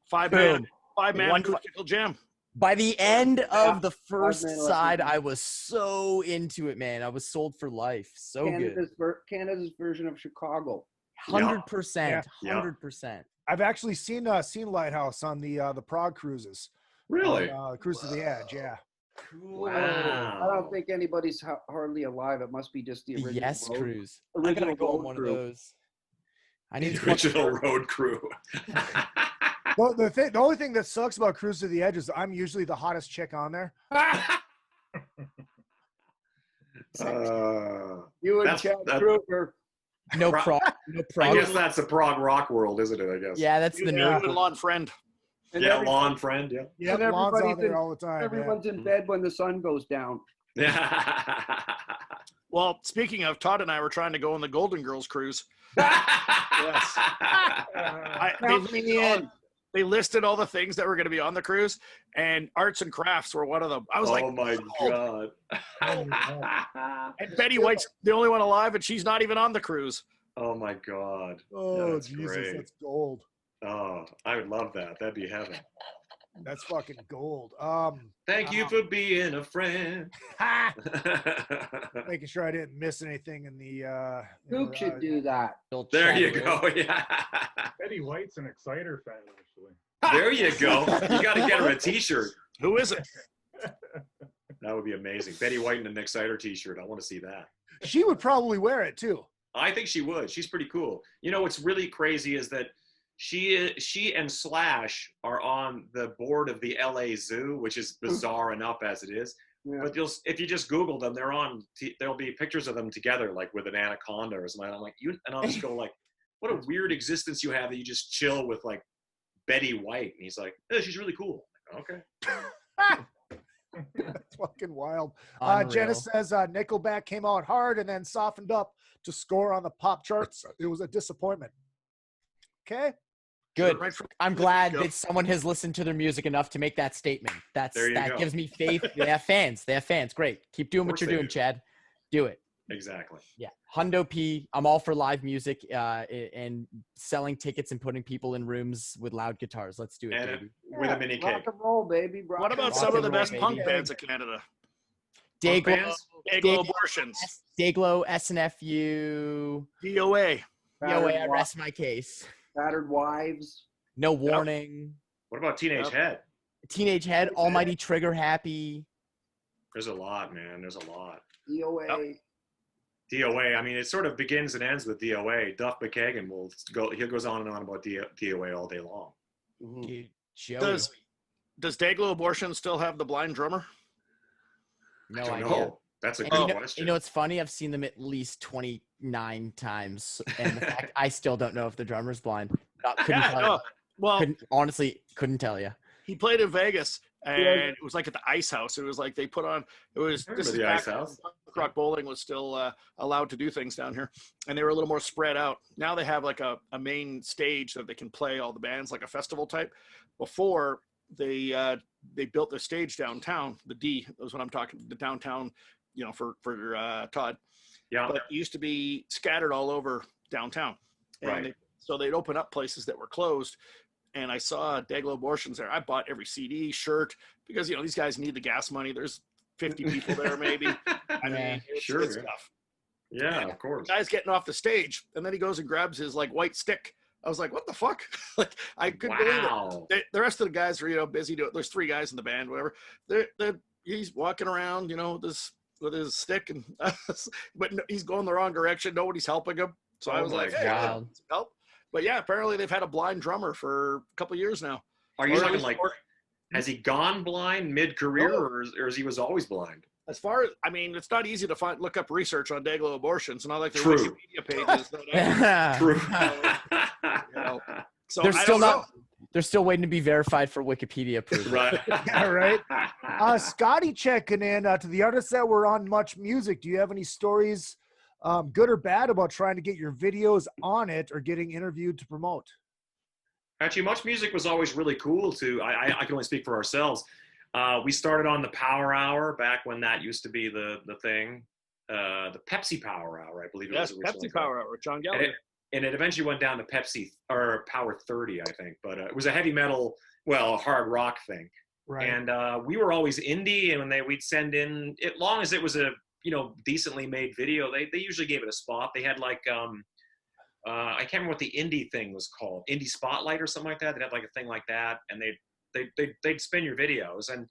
Speaker 17: five
Speaker 15: boom.
Speaker 17: man
Speaker 15: One-
Speaker 17: acoustical jam.
Speaker 15: By the end of the first
Speaker 14: minute
Speaker 15: side,
Speaker 14: left.
Speaker 15: I was so into it, man. I was sold for life. So good.
Speaker 14: Canada's version of Chicago.
Speaker 15: 100%.
Speaker 2: Yeah.
Speaker 15: 100%.
Speaker 2: I've actually seen Lighthouse on the Prague cruises.
Speaker 16: Really?
Speaker 2: Cruise to the Edge, yeah.
Speaker 14: Wow. I don't think anybody's hardly alive. It must be just the original
Speaker 15: Yes
Speaker 14: road,
Speaker 15: cruise. I
Speaker 14: original
Speaker 15: gotta go on
Speaker 14: road
Speaker 15: one
Speaker 14: crew.
Speaker 15: of those. I need
Speaker 16: The
Speaker 15: to
Speaker 16: original road crew.
Speaker 2: Well, the only thing that sucks about Cruise to the Edge is I'm usually the hottest chick on there.
Speaker 14: You and
Speaker 16: That's-
Speaker 14: Chad
Speaker 16: that-
Speaker 14: Kruger.
Speaker 15: No
Speaker 16: Pro-
Speaker 15: Prague. No
Speaker 16: I
Speaker 15: Prague.
Speaker 16: guess that's the Prague rock world, isn't it? I guess.
Speaker 15: Yeah, that's the
Speaker 17: You
Speaker 15: nerd.
Speaker 17: and Lon Friend.
Speaker 14: And
Speaker 16: Yeah,
Speaker 14: everybody-
Speaker 16: lawn friend. Yeah.
Speaker 2: Yeah,
Speaker 14: and
Speaker 2: Lon's on
Speaker 14: everybody's
Speaker 2: there
Speaker 14: in-
Speaker 2: all the time.
Speaker 14: Everyone's in bed when the sun goes down.
Speaker 16: Yeah.
Speaker 17: Well, speaking of, Todd and I were trying to go on the Golden Girls cruise. Yes.
Speaker 14: Count me in.
Speaker 17: They listed all the things that were going to be on the cruise, and arts and crafts were one of them. I was like,
Speaker 16: oh my god.
Speaker 17: and Betty White's the only one alive, and she's not even on the cruise.
Speaker 16: Oh my god.
Speaker 2: Oh,
Speaker 16: That's
Speaker 2: Jesus,
Speaker 16: great.
Speaker 2: that's gold.
Speaker 16: Oh, I would love that. That'd be heaven.
Speaker 2: That's fucking gold.
Speaker 16: Thank you for being a friend.
Speaker 2: Making sure I didn't miss anything in the.
Speaker 14: Who should do that?
Speaker 16: There you go. Yeah.
Speaker 19: Betty White's an Exciter fan, actually.
Speaker 16: There you go. You got to get her a T-shirt.
Speaker 17: Who is it?
Speaker 16: That would be amazing. Betty White in an Exciter T-shirt. I want to see that.
Speaker 2: She would probably wear it too.
Speaker 16: I think she would. She's pretty cool. You know what's really crazy is that she and Slash are on the board of the LA Zoo, which is bizarre enough as it is.
Speaker 14: Yeah.
Speaker 16: But if you just Google them, there'll be pictures of them together, like with an anaconda or something. I'm like, and I'll just go like, what a weird existence you have that you just chill with like Betty White. And he's like, oh, she's really cool. I'm like, okay.
Speaker 2: That's fucking wild.
Speaker 15: Unreal.
Speaker 2: Jenna says Nickelback came out hard and then softened up to score on the pop charts. It was a disappointment. Okay.
Speaker 15: Good.
Speaker 17: Right from-
Speaker 15: I'm glad
Speaker 17: Go.
Speaker 15: that someone has listened to their music enough to make that statement. That
Speaker 16: There you go.
Speaker 15: gives me faith. They have fans. They have fans. Great. Keep doing what
Speaker 16: course
Speaker 15: you're
Speaker 16: they
Speaker 15: doing,
Speaker 16: do.
Speaker 15: Chad. Do it.
Speaker 16: Exactly.
Speaker 15: Yeah. Hundo P. I'm all for live music and selling tickets and putting people in rooms with loud guitars. Let's do it,
Speaker 16: And
Speaker 15: baby.
Speaker 16: with a mini
Speaker 14: Rock
Speaker 16: cake.
Speaker 14: and roll, baby. Rock
Speaker 17: What
Speaker 14: and
Speaker 17: about
Speaker 14: roll.
Speaker 17: some of the
Speaker 15: and roll,
Speaker 17: best punk
Speaker 15: baby.
Speaker 17: bands in Canada?
Speaker 16: Punk
Speaker 15: Dayglow,
Speaker 16: bands?
Speaker 17: Dayglow Abortions.
Speaker 15: Dayglow, SNFU,
Speaker 17: DOA.
Speaker 15: DOA, I rest my case.
Speaker 14: Battered Wives.
Speaker 15: No Warning,
Speaker 16: What about Teenage
Speaker 17: Yep.
Speaker 16: Head?
Speaker 15: Teenage Head, Almighty Trigger Happy.
Speaker 16: There's a lot, man. There's a lot.
Speaker 14: DOA.
Speaker 16: DOA. I mean, it sort of begins and ends with DOA. Duff McKagan will go. He goes on and on about DOA all day long.
Speaker 14: Mhm.
Speaker 15: Dude, Joey.
Speaker 17: Does Dayglow Abortion still have the blind drummer?
Speaker 15: No
Speaker 16: I don't
Speaker 15: idea.
Speaker 16: know. That's a
Speaker 15: And
Speaker 16: good question.
Speaker 15: you know, it's funny. I've seen them at least 29 times, and the fact I still don't know if the drummer's blind. Couldn't tell you.
Speaker 17: Well,
Speaker 15: Honestly, couldn't tell you.
Speaker 17: he played in Vegas, and it was like at the Ice House. It was like they put on. It was
Speaker 16: I
Speaker 17: this is
Speaker 16: remember the
Speaker 17: back
Speaker 16: Ice
Speaker 17: when
Speaker 16: House.
Speaker 17: punk rock bowling was still allowed to do things down here, and they were a little more spread out. Now they have like a main stage that they can play all the bands, like a festival type. Before they built the stage downtown. The D was what I'm talking. The downtown, you know, for Todd.
Speaker 16: Yeah.
Speaker 17: But it used to be scattered all over downtown. And
Speaker 16: Right.
Speaker 17: so they'd open up places that were closed. And I saw Dayglow Abortions there. I bought every CD, shirt, because, you know, these guys need the gas money. There's 50 people there, maybe. I mean, it's
Speaker 16: Sure.
Speaker 17: tough.
Speaker 16: Yeah,
Speaker 17: And
Speaker 16: of course.
Speaker 17: The guy's getting off the stage, and then he goes and grabs his, like, white stick. I was like, what the fuck? Like, I couldn't
Speaker 16: Wow.
Speaker 17: believe it. The rest of the guys were, you know, busy doing. There's 3 guys in the band, whatever. He's walking around, you know, with his stick, and but he's going the wrong direction. Nobody's helping him. So I
Speaker 16: Oh
Speaker 17: was
Speaker 16: my
Speaker 17: like, hey,
Speaker 15: God.
Speaker 17: help. But yeah, apparently they've had a blind drummer for a couple years now.
Speaker 16: Are you
Speaker 17: Or-
Speaker 16: talking like, has he gone blind mid-career,
Speaker 17: No.
Speaker 16: or is he was always blind?
Speaker 17: As far as, I mean, it's not easy to look up research on Dayglow Abortions, not like their
Speaker 16: True.
Speaker 17: Wikipedia pages.
Speaker 16: True.
Speaker 17: You know, so
Speaker 15: They're
Speaker 17: I
Speaker 15: still
Speaker 17: don't know.
Speaker 15: not. They're still waiting to be verified for Wikipedia approval.
Speaker 16: Right.
Speaker 2: Yeah, right. Scotty checking in to the artists that were on Much Music. Do you have any stories, good or bad, about trying to get your videos on it or getting interviewed to promote?
Speaker 16: Actually, Much Music was always really cool too. I can only speak for ourselves. We started on the Power Hour back when that used to be the thing. The Pepsi Power Hour, I believe it
Speaker 17: Yes,
Speaker 16: was
Speaker 17: Pepsi
Speaker 16: originally.
Speaker 17: Power Hour, John Gallagher.
Speaker 16: and it eventually went down to Pepsi or Power 30, I think. But it was a heavy metal, well, a hard rock thing.
Speaker 13: Right.
Speaker 16: And we were always indie, and we'd send in, as long as it was a decently made video, they usually gave it a spot. They had like I can't remember what the indie thing was called, Indie Spotlight or something like that. They'd have like a thing like that, and they'd spin your videos, and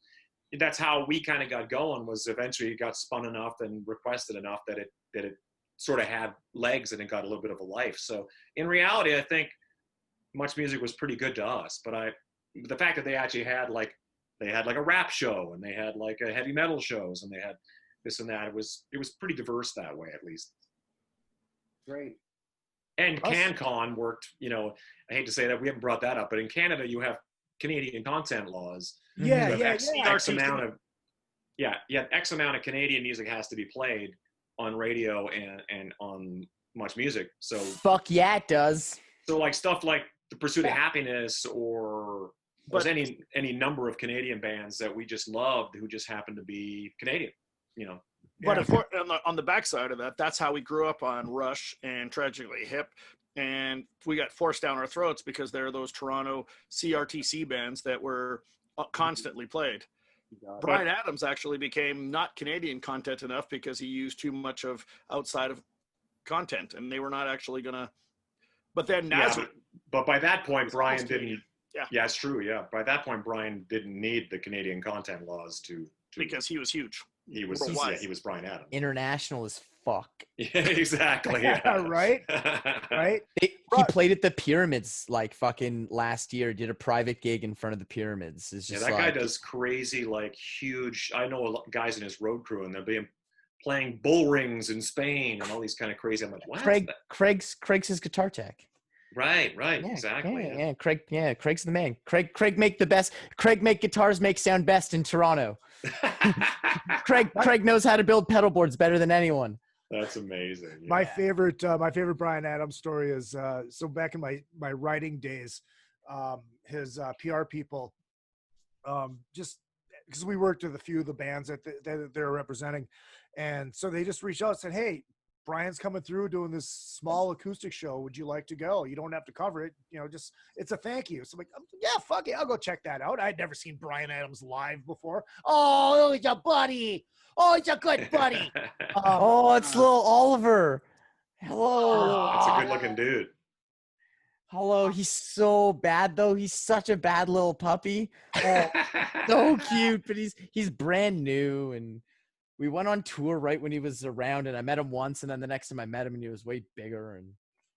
Speaker 16: that's how we kind of got going. Was eventually it got spun enough and requested enough that it sort of had legs and it got a little bit of a life. So in reality, I think Much Music was pretty good to us. But the fact that they actually had like a rap show, and they had like a heavy metal shows, and they had this and that. It was pretty diverse that way, at least.
Speaker 14: Great.
Speaker 16: And CanCon worked, I hate to say that, we haven't brought that up, but in Canada you have Canadian content laws. X amount of Canadian music has to be played on radio and on Much Music. So
Speaker 15: fuck yeah, it does.
Speaker 16: So like stuff like The Pursuit of Happiness, or there's any number of Canadian bands that we just loved who just happen to be Canadian,
Speaker 17: But on the backside of that, that's how we grew up on Rush and Tragically Hip. And we got forced down our throats because there are those Toronto CRTC bands that were constantly played. Bryan Adams actually became not Canadian content enough because he used too much of outside of content, and they were not actually going to. But then Nazareth.
Speaker 16: But by that point, Brian didn't. Yeah, it's true. Yeah. By that point, Brian didn't need the Canadian content laws to
Speaker 17: because he was huge.
Speaker 16: He was Bryan Adams.
Speaker 15: International as fuck.
Speaker 16: Yeah, exactly. Yeah.
Speaker 13: Right.
Speaker 15: He played at the Pyramids like fucking last year. Did a private gig in front of the Pyramids. It's just
Speaker 16: that guy does crazy, like huge. I know a lot of guys in his road crew, and they'll be playing bull rings in Spain and all these kind of crazy. I'm like, what?
Speaker 15: Craig's his guitar tech.
Speaker 16: Right, exactly.
Speaker 15: Yeah, Craig's the man. Craig make guitars sound best in Toronto. Craig knows how to build pedal boards better than anyone.
Speaker 16: That's amazing. Yeah.
Speaker 13: My favorite Bryan Adams story is so back in my writing days, his PR people, just because we worked with a few of the bands that they're representing, and so they just reached out and said, "Hey, Brian's coming through doing this small acoustic show. Would you like to go? You don't have to cover it. Just it's a thank you." So I'm like, yeah, fuck it. I'll go check that out. I'd never seen Bryan Adams live before. Oh, he's a buddy. Oh, he's a good buddy.
Speaker 15: It's little Oliver. Hello.
Speaker 16: That's a good looking dude.
Speaker 15: Hello. He's so bad though. He's such a bad little puppy. So cute, but he's brand new, and we went on tour right when he was around, and I met him once, and then the next time I met him, and he was way bigger. And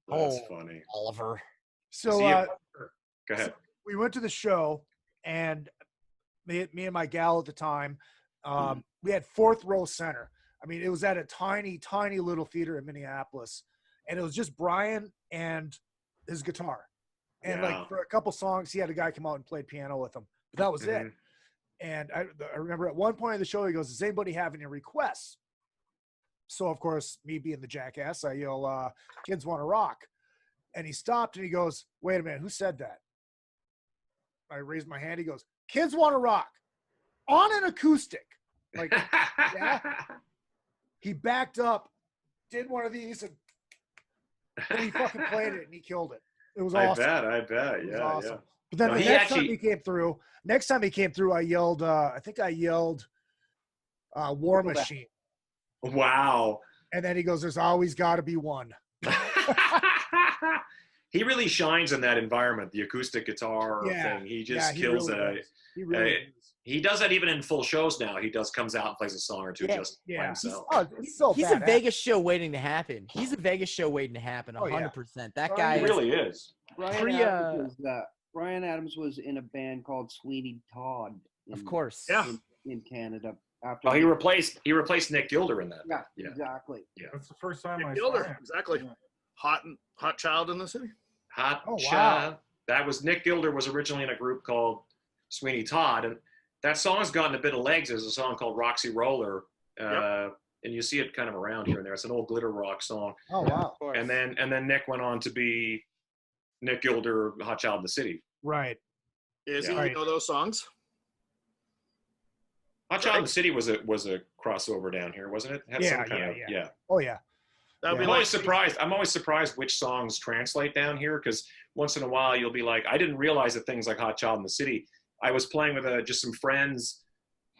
Speaker 16: that's funny,
Speaker 15: Oliver.
Speaker 13: So
Speaker 16: go ahead.
Speaker 13: So we went to the show, and me and my gal at the time, we had fourth row center. I mean, it was at a tiny, tiny little theater in Minneapolis, and it was just Brian and his guitar, and like for a couple songs, he had a guy come out and play piano with him, but that was it. And I remember at one point in the show, he goes, "Does anybody have any requests?" So, of course, me being the jackass, I yell, "Kids Want to Rock." And he stopped and he goes, "Wait a minute, who said that?" I raised my hand. He goes, "Kids Want to Rock on an acoustic." Like, yeah. He backed up, did one of these, and he fucking played it and he killed it. It was awesome.
Speaker 16: I bet.
Speaker 13: It was awesome. But then next time he came through, I yelled, War Machine.
Speaker 16: Wow.
Speaker 13: And then he goes, "There's always got to be one."
Speaker 16: He really shines in that environment, the acoustic guitar thing. He just kills it. He does that even in full shows now. He comes out and plays a song or two just by himself.
Speaker 15: He's a Vegas show waiting to happen. 100%. That guy
Speaker 16: really is.
Speaker 14: Bryan Adams was in a band called Sweeney Todd.
Speaker 15: Of course.
Speaker 14: In Canada.
Speaker 16: He replaced Nick Gilder in that.
Speaker 14: Yeah, exactly.
Speaker 16: Yeah.
Speaker 19: That's the first time I
Speaker 17: Gilder,
Speaker 19: saw him.
Speaker 17: exactly. Yeah. Hot Child in the City.
Speaker 16: Hot Child. Wow. That was Nick Gilder was originally in a group called Sweeney Todd, and that song's gotten a bit of legs. There's a song called Roxy Roller, and you see it kind of around here and there. It's an old glitter rock song.
Speaker 13: Oh wow!
Speaker 16: And then Nick went on to be Nick Gilder, Hot Child in the City.
Speaker 13: Right.
Speaker 17: Izzy, you know those songs?
Speaker 16: Hot Child in the City was a crossover down here, wasn't it? Had some kind of,
Speaker 13: Oh yeah.
Speaker 16: I'm always surprised. I'm always surprised which songs translate down here, because once in a while you'll be like, I didn't realize that things like Hot Child in the City. I was playing with just some friends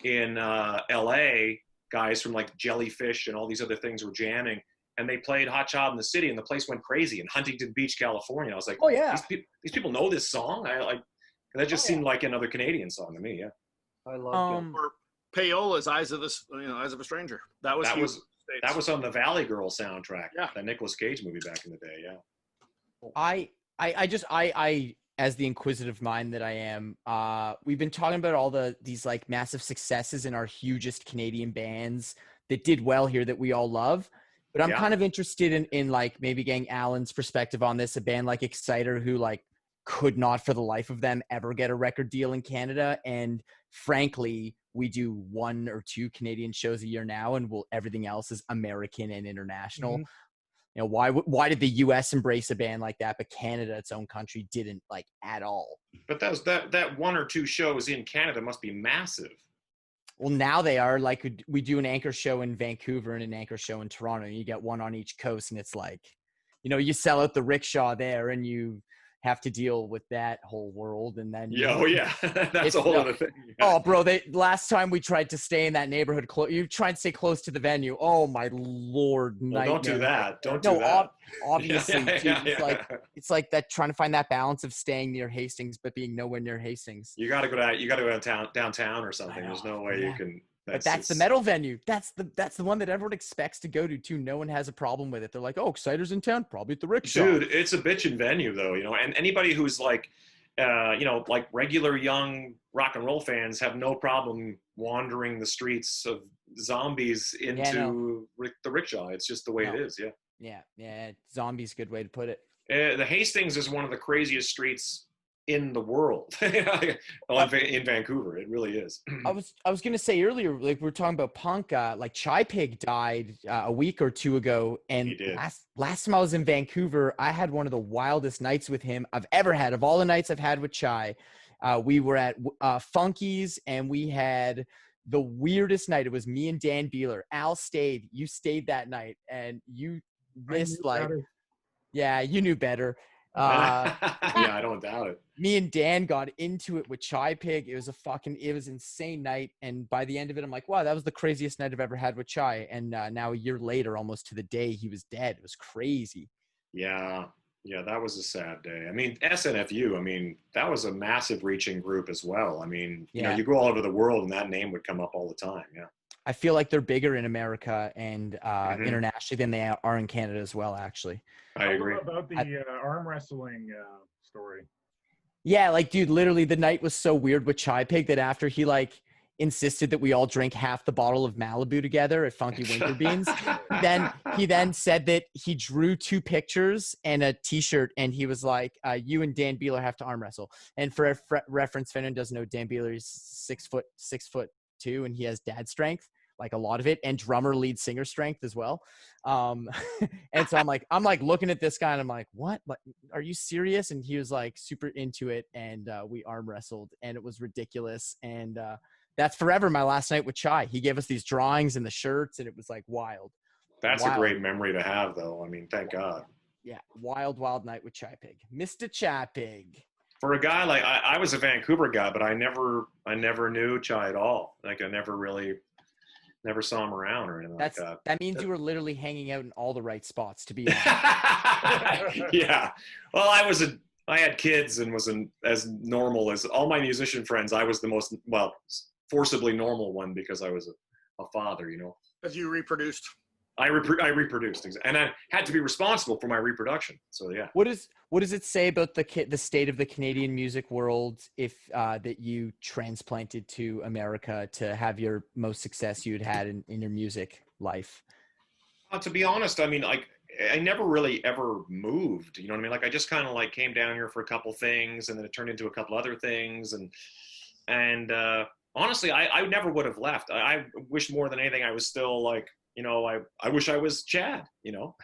Speaker 16: in LA, guys from like Jellyfish and all these other things were jamming, and they played Hot Child in the City, and the place went crazy in Huntington Beach, California. I was like,
Speaker 15: oh yeah,
Speaker 16: these people know this song. That just seemed like another Canadian song to me. Yeah,
Speaker 14: I love
Speaker 17: or Paola's Eyes of a Stranger. That was
Speaker 16: on the Valley Girl soundtrack. Yeah, that Nicolas Cage movie back in the day. Yeah,
Speaker 15: I as the inquisitive mind that I am, we've been talking about these like massive successes in our hugest Canadian bands that did well here that we all love. But I'm kind of interested in like maybe getting Allan's perspective on this. A band like Exciter, who like could not for the life of them ever get a record deal in Canada. And frankly, we do 1 or 2 Canadian shows a year now, and everything else is American and international.
Speaker 13: Mm-hmm.
Speaker 15: You know, why did the US embrace a band like that, but Canada, its own country, didn't, like, at all?
Speaker 16: But that 1 or 2 shows in Canada must be massive.
Speaker 15: Well, now they are. Like, we do an anchor show in Vancouver and an anchor show in Toronto, and you get one on each coast, and it's like, you know, you sell out the rickshaw there, and you have to deal with that whole world, and then
Speaker 16: that's a whole other thing.
Speaker 15: Oh, bro, last time we tried to stay in that neighborhood, you try and stay close to the venue. Oh my Lord!
Speaker 16: Well, don't do that. Don't do that.
Speaker 15: Obviously, dude, it's like that, trying to find that balance of staying near Hastings but being nowhere near Hastings.
Speaker 16: You got to go downtown or something. There's no way you can.
Speaker 15: But that's the metal venue. That's the one that everyone expects to go to too. No one has a problem with it. They're like, oh, Exciter's in town, probably at the rickshaw.
Speaker 16: Dude, it's a bitchin' venue though, you know. And anybody who's like, you know, like regular young rock and roll fans have no problem wandering the streets of Zombies into the rickshaw. It's just the way it is.
Speaker 15: Yeah. Zombies, good way to put it.
Speaker 16: The Hastings is one of the craziest streets in the world. In Vancouver, it really is.
Speaker 15: I was gonna say earlier, like we were talking about punk, like Chai Pig died a week or 2 ago, and last time I was in Vancouver, I had one of the wildest nights with him I've ever had. Of all the nights I've had with Chai, we were at Funky's, and we had the weirdest night. It was me and Dan Beeler. Al stayed. You stayed that night, and you missed you knew better.
Speaker 16: Yeah, I don't doubt it.
Speaker 15: Me and Dan got into it with Chai Pig. It was insane night. And by the end of it, I'm like, wow, that was the craziest night I've ever had with Chai. And now a year later, almost to the day, he was dead. It was crazy.
Speaker 16: Yeah, that was a sad day. I mean, SNFU, I mean, that was a massive reaching group as well. I mean, you know, you go all over the world and that name would come up all the time. Yeah.
Speaker 15: I feel like they're bigger in America and internationally than they are in Canada as well, actually.
Speaker 16: I agree.
Speaker 19: What about the arm wrestling story?
Speaker 15: Yeah, like, dude, literally the night was so weird with Chai Pig that after he, like, insisted that we all drink half the bottle of Malibu together at Funky Winter Beans, he then said that he drew 2 pictures and a T-shirt, and he was like, you and Dan Beeler have to arm wrestle. And for reference, if anyone doesn't know, Dan Beeler is 6'2", and he has dad strength, like a lot of it, and drummer lead singer strength as well. And so I'm like looking at this guy and I'm like, what? Like, are you serious? And he was like super into it, and we arm wrestled, and it was ridiculous. And that's forever my last night with Chai. He gave us these drawings and the shirts, and it was like wild.
Speaker 16: That's a great memory to have, though. I mean, thank God.
Speaker 15: Yeah, wild night with Chai Pig. Mr. Chai Pig.
Speaker 16: For a guy like I was a Vancouver guy, but I never knew Chai at all. Like I never saw him around or anything like that.
Speaker 15: That means you were literally hanging out in all the right spots, to be honest.
Speaker 16: Yeah. Well, I had kids and was as normal as all my musician friends. I was the most, forcibly normal one because I was a father, you know.
Speaker 17: As you reproduced.
Speaker 16: I reproduced, and I had to be responsible for my reproduction. So yeah.
Speaker 15: What does it say about the state of the Canadian music world if that you transplanted to America to have your most success you'd had in your music life?
Speaker 16: To be honest, I mean, like I never really ever moved. You know what I mean? Like I just kind of like came down here for a couple things, and then it turned into a couple other things, and honestly, I never would have left. I wish more than anything I was still like. You know, I wish I was Chad, you know,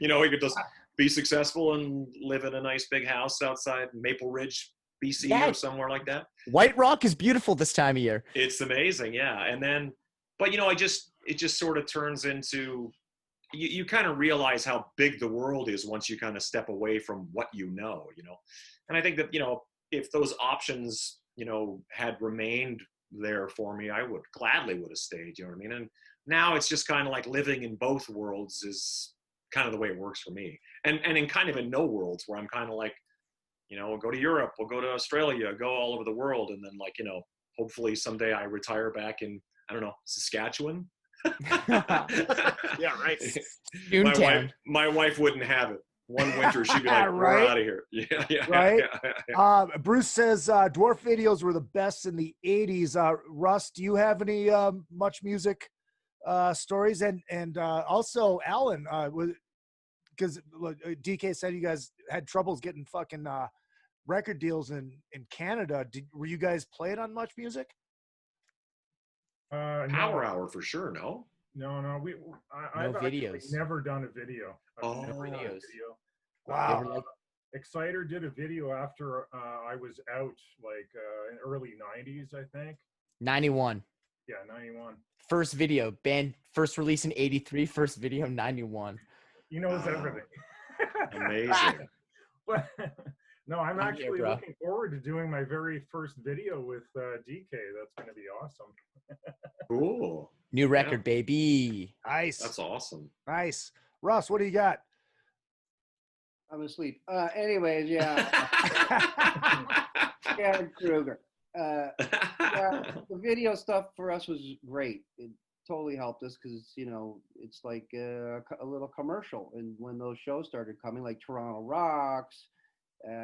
Speaker 16: you know, he could just be successful and live in a nice big house outside Maple Ridge, BC or somewhere like that.
Speaker 15: White Rock is beautiful this time of year.
Speaker 16: It's amazing. Yeah. And then, but you know, it just sort of turns into, you kind of realize how big the world is once you kind of step away from what you know. And I think that, if those options, had remained there for me, I would gladly would have stayed, you know what I mean? And now it's just kind of like living in both worlds is kind of the way it works for me. And in kind of in no worlds where I'm kind of like, we'll go to Europe, we'll go to Australia, go all over the world. And then like, hopefully someday I retire back in, I don't know, Saskatchewan.
Speaker 17: Yeah, right.
Speaker 16: My wife wouldn't have it. One winter, she'd be like, we're out of here. Yeah.
Speaker 13: Right? Bruce says dwarf videos were the best in the 80s. Russ, do you have any much music stories? And also, Allan, because DK said you guys had troubles getting fucking record deals in Canada. Were you guys playing on much music?
Speaker 16: Power Hour for sure, no?
Speaker 19: No. I've actually never done a video.
Speaker 16: Never
Speaker 19: done a
Speaker 16: videos.
Speaker 19: video.
Speaker 13: Wow.
Speaker 19: Exciter did a video after I was out, like in early 90s, I think.
Speaker 15: 91.
Speaker 19: Yeah, 91.
Speaker 15: First video, band first release in 83, first video 91.
Speaker 19: He knows everything.
Speaker 16: Amazing.
Speaker 19: But no, I'm actually looking forward to doing my very first video with DK. That's going to be awesome.
Speaker 16: Cool.
Speaker 15: New record, baby.
Speaker 13: Nice.
Speaker 16: That's awesome.
Speaker 13: Nice. Russ, what do you got?
Speaker 14: I'm asleep. Anyways, yeah. Yeah, Kruger. Yeah, the video stuff for us was great. It totally helped us because, it's like a little commercial. And when those shows started coming, like Toronto Rocks,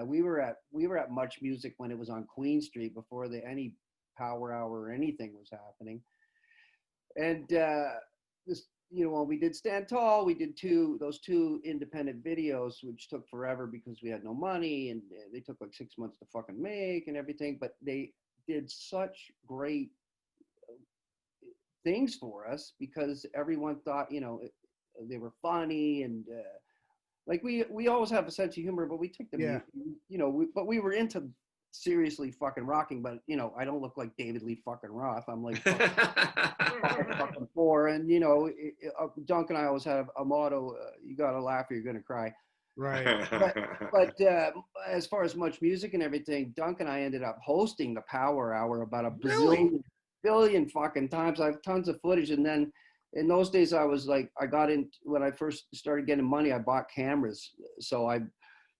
Speaker 14: we were at Much Music when it was on Queen Street before any Power Hour or anything was happening. And when we did Stand Tall, we did those two independent videos, which took forever because we had no money, and they took like 6 months to fucking make and everything. But they did such great things for us because everyone thought, they were funny and like we always have a sense of humor, but we took them, but we were into seriously fucking rocking. But I don't look like David Lee fucking Roth. I'm like fucking poor, and Duncan and I always have a motto: you gotta laugh or you're gonna cry.
Speaker 13: Right.
Speaker 14: But as far as Much Music and everything, Duncan and I ended up hosting the Power Hour about a billion fucking times. I have tons of footage. And then in those days, I was like, when I first started getting money, I bought cameras. So I,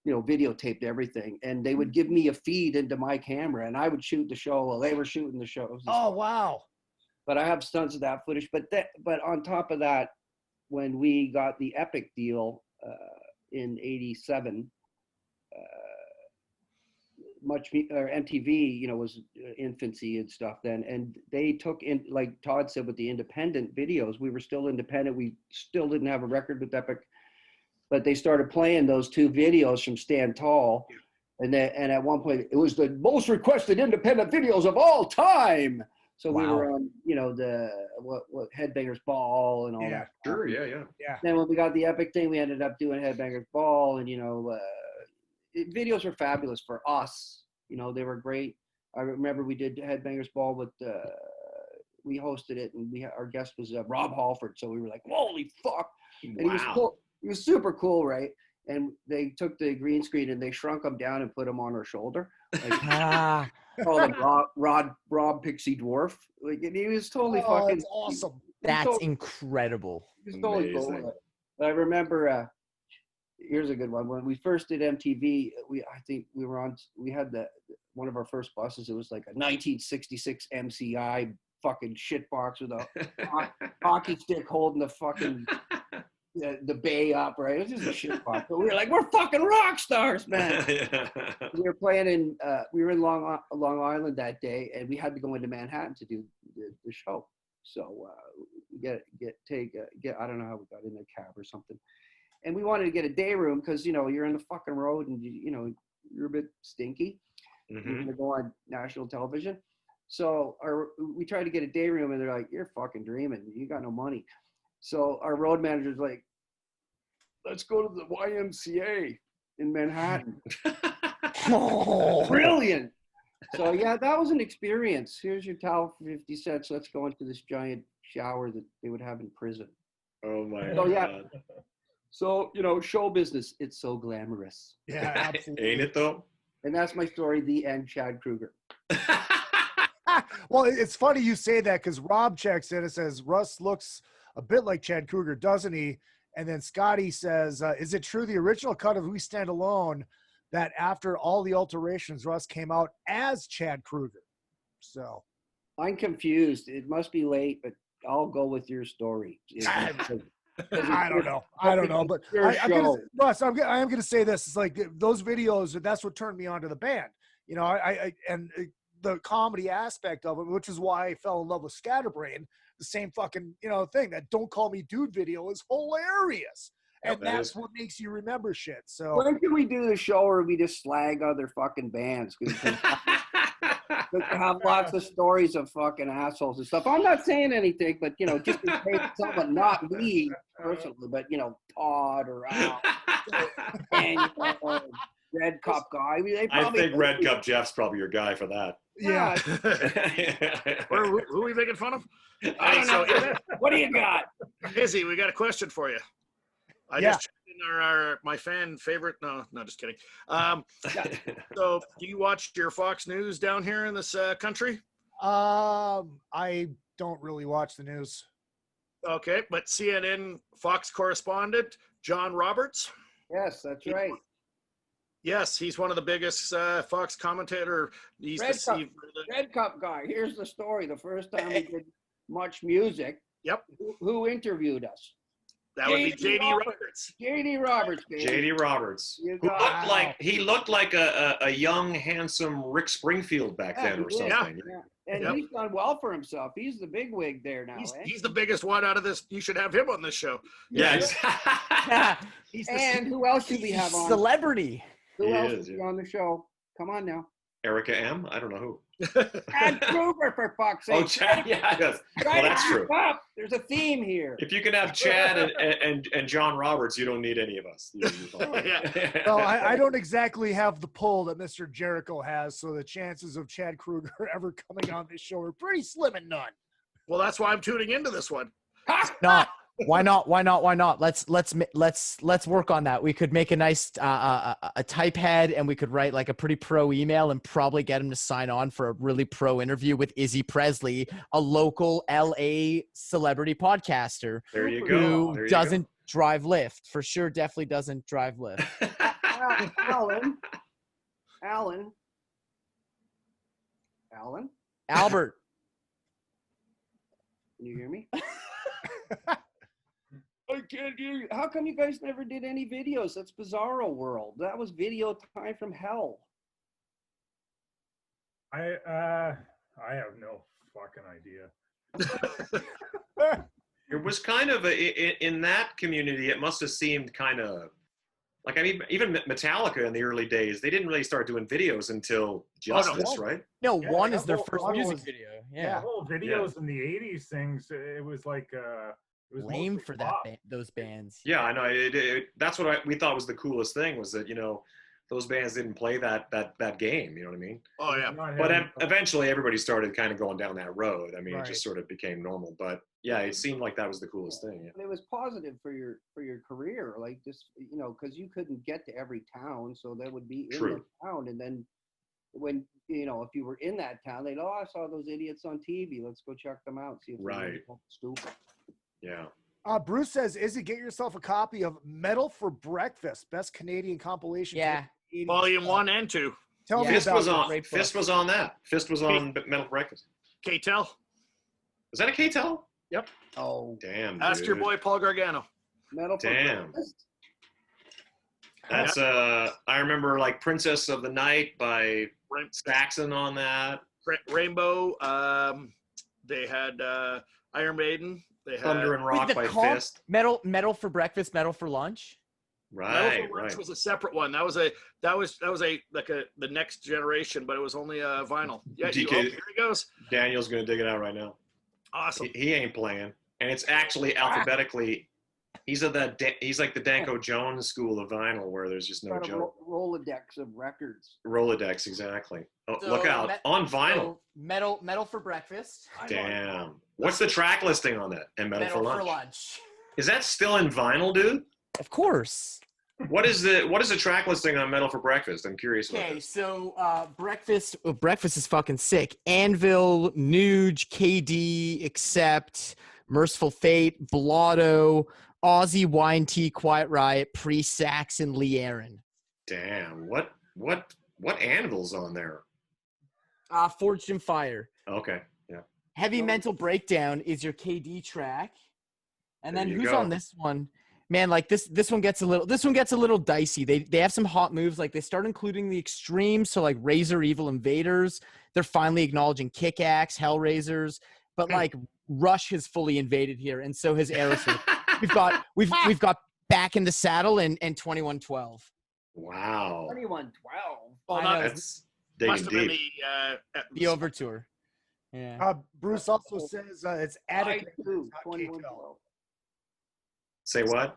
Speaker 14: videotaped everything. And they would give me a feed into my camera, and I would shoot the show while they were shooting the shows.
Speaker 13: Oh, wow.
Speaker 14: But I have tons of that footage. But on top of that, when we got the Epic deal, in 87, MTV, was infancy and stuff then. And they took in, like Todd said, with the independent videos, we were still independent. We still didn't have a record with Epic, but they started playing those two videos from Stand Tall. And at one point, it was the most requested independent videos of all time. So we were on, the what Headbangers Ball and all that.
Speaker 16: Sure, yeah.
Speaker 14: Then when we got the Epic thing, we ended up doing Headbangers Ball, and videos were fabulous for us. They were great. I remember we did Headbangers Ball with we hosted it, and our guest was Rob Halford. So we were like, holy fuck! And he was cool. He was super cool, right? And they took the green screen and they shrunk him down and put him on our shoulder. Like, called him Rob Pixie Dwarf. Like, and he was totally fucking.
Speaker 13: That's awesome.
Speaker 15: That's incredible.
Speaker 14: He was totally cool. But I remember. Here's a good one. When we first did MTV, we had one of our first buses. It was like a 1966 MCI fucking shitbox with a hockey stick holding the fucking. The bay up, right? It was just a shit box. But we were like, we're fucking rock stars, man. We were playing we were in Long Island that day, and we had to go into Manhattan to do the show. So I don't know how we got in a cab or something. And we wanted to get a day room because, you're in the fucking road and, you're a bit stinky. You're going to go on national television. So we tried to get a day room, and they're like, you're fucking dreaming. You got no money. So our road manager's like, let's go to the YMCA in Manhattan. Brilliant. So yeah, that was an experience. Here's your towel for 50 cents. Let's go into this giant shower that they would have in prison.
Speaker 16: Oh my
Speaker 14: So,
Speaker 16: god.
Speaker 14: yeah. So, show business, it's so glamorous.
Speaker 13: Yeah, absolutely.
Speaker 16: Ain't it though?
Speaker 14: And that's my story, the end, Chad Kruger.
Speaker 13: Well, it's funny you say that because Rob checks in and says, Russ looks a bit like Chad Kruger, doesn't he? And then Scotty says, is it true the original cut of We Stand Alone that after all the alterations, Russ came out as Chad Kruger? So
Speaker 14: I'm confused. It must be late, but I'll go with your story.
Speaker 13: I don't know, but I'm going to say this. It's like those videos, that's what turned me on to the band. And the comedy aspect of it, which is why I fell in love with Scatterbrain. The same fucking, thing. That Don't Call Me Dude video is hilarious. And that's what makes you remember shit. So
Speaker 14: when can we do the show where we just slag other fucking bands? Because have lots of stories of fucking assholes and stuff. I'm not saying anything, but just in case someone, not me personally, but Todd or Al, Daniel, Red Cup guy.
Speaker 16: I think Red Cup Jeff's probably your guy for that.
Speaker 13: Yeah.
Speaker 17: Who are we making fun of?
Speaker 14: I don't know. What do you got?
Speaker 17: Izzy, we got a question for you. I just checked in my fan favorite. No, just kidding. So, do you watch your Fox News down here in this country?
Speaker 13: I don't really watch the news.
Speaker 17: Okay, but CNN Fox correspondent John Roberts.
Speaker 14: Yes, that's right.
Speaker 17: Yes, he's one of the biggest Fox commentator. He's
Speaker 14: Red Cup guy. Here's the story. The first time we did Much Music.
Speaker 17: Yep.
Speaker 14: Who interviewed us?
Speaker 17: That would be J.D. Roberts.
Speaker 14: J.D. Roberts, baby.
Speaker 16: J.D. Roberts. He looked like a young, handsome Rick Springfield back then or something.
Speaker 14: Yeah. And he's done well for himself. He's the big wig there now.
Speaker 17: He's the biggest one out of this. You should have him on this show.
Speaker 16: Yeah.
Speaker 14: And who else should we have on?
Speaker 15: Celebrity.
Speaker 14: Who else is on the show? Come on now.
Speaker 16: Erica M? I don't know who.
Speaker 14: Chad Kruger, for fuck's sake.
Speaker 16: Oh, Chad, yeah. Yes. Well, that's true.
Speaker 14: There's a theme here.
Speaker 16: If you can have Chad and John Roberts, you don't need any of us.
Speaker 13: Well, I don't exactly have the pull that Mr. Jericho has, so the chances of Chad Kruger ever coming on this show are pretty slim and none.
Speaker 17: Well, that's why I'm tuning into this one.
Speaker 15: Not. Why not? Let's work on that. We could make a nice a type head, and we could write like a pretty pro email and probably get him to sign on for a really pro interview with Izzy Presley, a local LA celebrity podcaster.
Speaker 16: There you go.
Speaker 15: Who doesn't drive Lyft. For sure, definitely doesn't drive Lyft.
Speaker 14: Allan.
Speaker 15: Albert.
Speaker 14: Can you hear me? I can't hear you. How come you guys never did any videos? That's Bizarro World. That was video time from hell.
Speaker 19: I have no fucking idea.
Speaker 16: It was kind of in that community. It must have seemed kind of like, I mean, even Metallica in the early days, they didn't really start doing videos until Justice, right?
Speaker 15: No, One is their first music video. Yeah,
Speaker 19: the whole videos in the '80s things. It was like it was
Speaker 15: lame for those bands.
Speaker 16: Yeah, I know. That's what we thought was the coolest thing, was that those bands didn't play that game. You know what I mean?
Speaker 17: Oh yeah.
Speaker 16: But eventually, everybody started kind of going down that road. I mean, It just sort of became normal. But yeah, it seemed like that was the coolest thing. Yeah.
Speaker 14: And it was positive for your career, like just because you couldn't get to every town, so that would be in the town, and then when if you were in that town, they'd I saw those idiots on TV. Let's go check them out, see if they're stupid.
Speaker 16: Yeah.
Speaker 13: Bruce says, Izzy, get yourself a copy of Metal for Breakfast, best Canadian compilation.
Speaker 15: Yeah.
Speaker 17: Volume 1 and 2.
Speaker 13: Tell me about
Speaker 16: Fist was on that. Fist was on Metal for Breakfast.
Speaker 17: K-Tel.
Speaker 16: Was that a K-Tel?
Speaker 17: Yep.
Speaker 14: Oh.
Speaker 16: Damn,
Speaker 17: Ask your boy Paul Gargano.
Speaker 14: Metal for Breakfast.
Speaker 16: That's I remember like Princess of the Night by Saxon on that.
Speaker 17: Rainbow. They had Iron Maiden. They had
Speaker 16: Thunder and Rock by Fist.
Speaker 15: Metal for Breakfast, Metal for Lunch.
Speaker 16: Right.
Speaker 17: Metal for Lunch was a separate one. That was the next generation, but it was only vinyl. Yeah.
Speaker 16: DK,
Speaker 17: here he goes.
Speaker 16: Daniel's gonna dig it out right now.
Speaker 17: Awesome.
Speaker 16: He ain't playing, and it's actually alphabetically. He's like the Danko Jones school of vinyl, where there's just no joke.
Speaker 14: Rolodex of records.
Speaker 16: Rolodex, exactly. Oh, look out on vinyl.
Speaker 15: Metal for Breakfast.
Speaker 16: Damn. What's the track listing on that? And Metal for Lunch. Is that still in vinyl, dude?
Speaker 15: Of course.
Speaker 16: What is the track listing on Metal for Breakfast? I'm curious about
Speaker 15: Okay,
Speaker 16: this.
Speaker 15: so breakfast is fucking sick. Anvil, Nuge, KD, Accept, Merciful Fate, Blotto, Aussie, Wine Tea, Quiet Riot, Pre-Sax, and Lee Aaron.
Speaker 16: Damn, what Anvil's on there?
Speaker 15: Forged in Fire.
Speaker 16: Okay, yeah.
Speaker 15: Heavy Mental Breakdown is your KD track. And
Speaker 16: There
Speaker 15: then
Speaker 16: you
Speaker 15: who's
Speaker 16: go.
Speaker 15: on this one? Man, like this one gets a little dicey. They have some hot moves. Like they start including the extremes, so like Razor Evil Invaders. They're finally acknowledging Kickaxe, Hellraisers, but like Rush has fully invaded here, and so has Aerosmith. we've got Back in the Saddle and 2112.
Speaker 16: Wow.
Speaker 1: 2112.
Speaker 17: Well,
Speaker 16: That's
Speaker 17: must have
Speaker 16: digging
Speaker 17: been
Speaker 16: deep.
Speaker 15: The Overture. Yeah.
Speaker 13: Bruce also says it's Attic
Speaker 1: I
Speaker 13: Records,
Speaker 1: too,
Speaker 13: not
Speaker 1: 2112.
Speaker 16: Say what?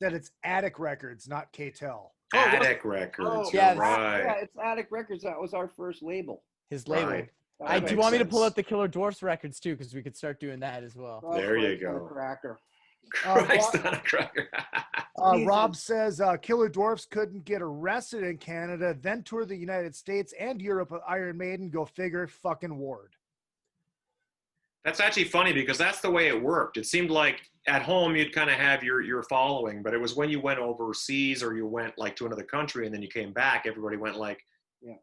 Speaker 13: That it's Attic Records, not KTEL.
Speaker 16: Attic Records.
Speaker 1: Oh,
Speaker 16: You're
Speaker 15: yes.
Speaker 16: right.
Speaker 1: Yeah, it's Attic Records. That was our first label.
Speaker 15: His label.
Speaker 16: Right.
Speaker 15: Do
Speaker 16: makes
Speaker 15: you want me to pull
Speaker 16: sense.
Speaker 15: out the Killer Dwarfs records too? Because we could start doing that as well.
Speaker 16: There you
Speaker 1: Christ,
Speaker 16: go.
Speaker 1: Cracker.
Speaker 16: Christ on a cracker.
Speaker 13: Rob says Killer Dwarfs couldn't get arrested in Canada, then tour the United States and Europe with Iron Maiden. Go figure. Fucking Ward.
Speaker 16: That's actually funny because that's the way it worked. It seemed like at home you'd kind of have your following, but it was when you went overseas or you went like to another country and then you came back, everybody went like,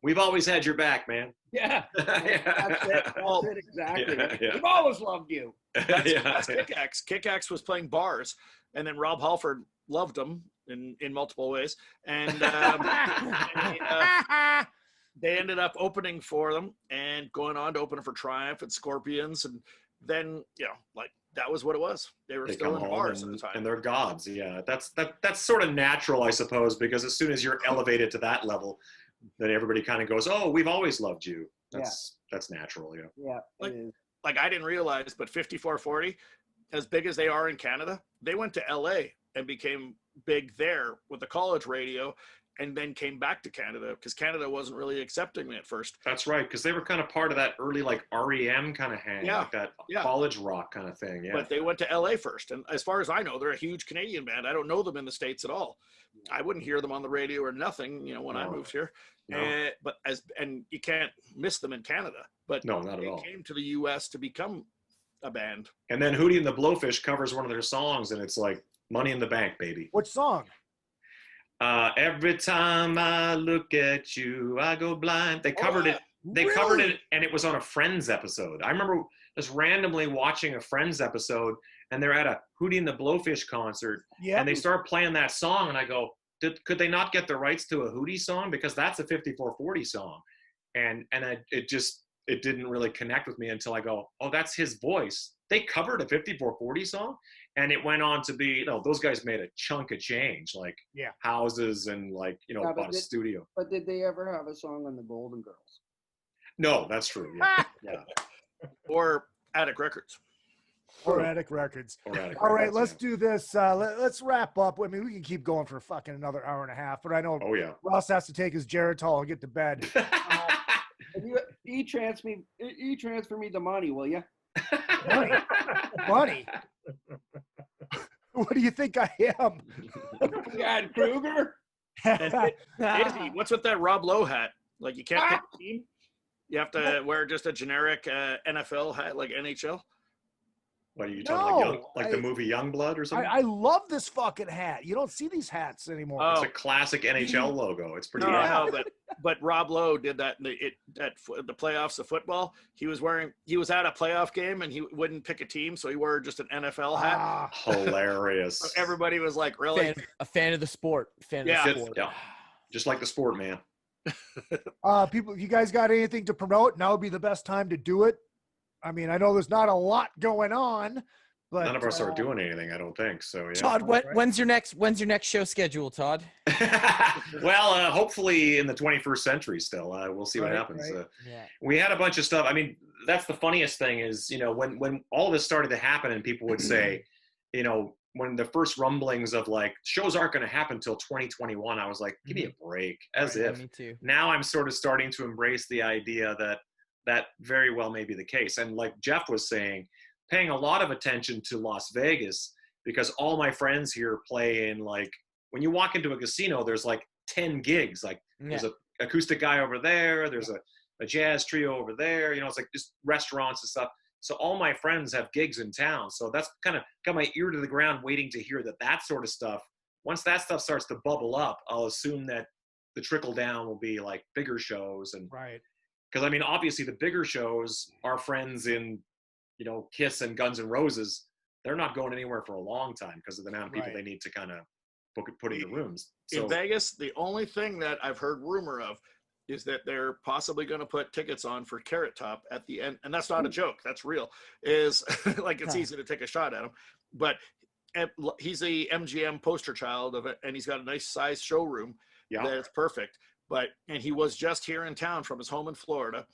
Speaker 16: we've always had your back, man.
Speaker 1: Yeah. That's it. That's it exactly.
Speaker 16: Yeah.
Speaker 1: We've always loved you.
Speaker 17: That's Kickaxe. Kickaxe was playing bars, and then Rob Halford loved them in multiple ways, and they ended up opening for them and going on to open for Triumph and Scorpions, and then like that was what it was. They were still in bars at the time,
Speaker 16: and they're gods. Yeah, that's sort of natural, I suppose, because as soon as you're elevated to that level, then everybody kind of goes, "Oh, we've always loved you." That's natural. Yeah.
Speaker 1: Yeah.
Speaker 17: Like I didn't realize, but 5440, as big as they are in Canada, they went to LA and became big there with the college radio, and then came back to Canada because Canada wasn't really accepting me at first.
Speaker 16: That's right, because they were kind of part of that early like REM kind of hang,
Speaker 17: Yeah.
Speaker 16: like that
Speaker 17: Yeah.
Speaker 16: college rock kind of thing. Yeah.
Speaker 17: But they went to LA first. And as far as I know, they're a huge Canadian band. I don't know them in the States at all. I wouldn't hear them on the radio or nothing, when I moved here.
Speaker 16: No.
Speaker 17: And you can't miss them in Canada. But
Speaker 16: No, not at all.
Speaker 17: They came to the US to become a band.
Speaker 16: And then Hootie and the Blowfish covers one of their songs, and it's like Money in the Bank, baby.
Speaker 13: Which song?
Speaker 16: Every time I look at you, I go blind. They covered it. They covered it, and it was on a Friends episode. I remember just randomly watching a Friends episode, and they're at a Hootie and the Blowfish concert, and they start playing that song, and I go, could they not get the rights to a Hootie song, because that's a 5440 song, and it didn't really connect with me until I go, oh, that's his voice. They covered a 5440 song, and it went on to be, those guys made a chunk of change, like houses and like, bought a studio.
Speaker 1: But did they ever have a song on the Golden Girls?
Speaker 16: No, that's true. Yeah. Yeah.
Speaker 17: Or Attic Records.
Speaker 13: Or Attic Records. All right, let's do this. Let's wrap up. I mean, we can keep going for fucking another hour and a half, but I know Ross has to take his Geritol and get to bed.
Speaker 1: E-transfer me the money, will you?
Speaker 13: Money? What do you think I am?
Speaker 1: God, Kruger?
Speaker 17: Izzy, what's with that Rob Lowe hat? Like, you can't pick a team? You have to wear just a generic NFL hat, like NHL?
Speaker 16: What are you talking like the movie Youngblood or something?
Speaker 13: I love this fucking hat. You don't see these hats anymore.
Speaker 16: It's a classic NHL logo. It's pretty
Speaker 17: No, but Rob Lowe did that at the playoffs of football. He was at a playoff game and he wouldn't pick a team, so he wore just an NFL hat.
Speaker 16: Hilarious.
Speaker 17: So everybody was like, really?
Speaker 15: A fan of the sport.
Speaker 16: Yeah. Just like the sport, man.
Speaker 13: People, if you guys got anything to promote, now would be the best time to do it. I mean, I know there's not a lot going on, but
Speaker 16: none of us are doing anything, I don't think. So, yeah.
Speaker 15: Todd, when's your next show schedule, Todd?
Speaker 16: Well, hopefully in the 21st century still. We'll see what happens. We had a bunch of stuff. I mean, that's the funniest thing is, when all this started to happen and people would say, when the first rumblings of like shows aren't going to happen until 2021, I was like, give me a break, as if.
Speaker 15: Me too.
Speaker 16: Now I'm sort of starting to embrace the idea that very well may be the case. And like Geoff was saying, paying a lot of attention to Las Vegas, because all my friends here play in, like, when you walk into a casino, there's like 10 gigs. Like there's a acoustic guy over there. There's a jazz trio over there. You know, it's like just restaurants and stuff. So all my friends have gigs in town. So that's kind of got my ear to the ground waiting to hear that sort of stuff. Once that stuff starts to bubble up, I'll assume that the trickle down will be like bigger shows. And
Speaker 13: right.
Speaker 16: Because I mean, obviously the bigger shows, our friends in, you know, Kiss and Guns N' Roses, they're not going anywhere for a long time because of the amount of people they need to kind of put in the rooms. So,
Speaker 17: in Vegas, the only thing that I've heard rumor of is that they're possibly going to put tickets on for Carrot Top at the end. And that's not a joke. That's real. Is like, it's easy to take a shot at him. But he's a MGM poster child of it, and he's got a nice size showroom that's perfect. And he was just here in town from his home in Florida,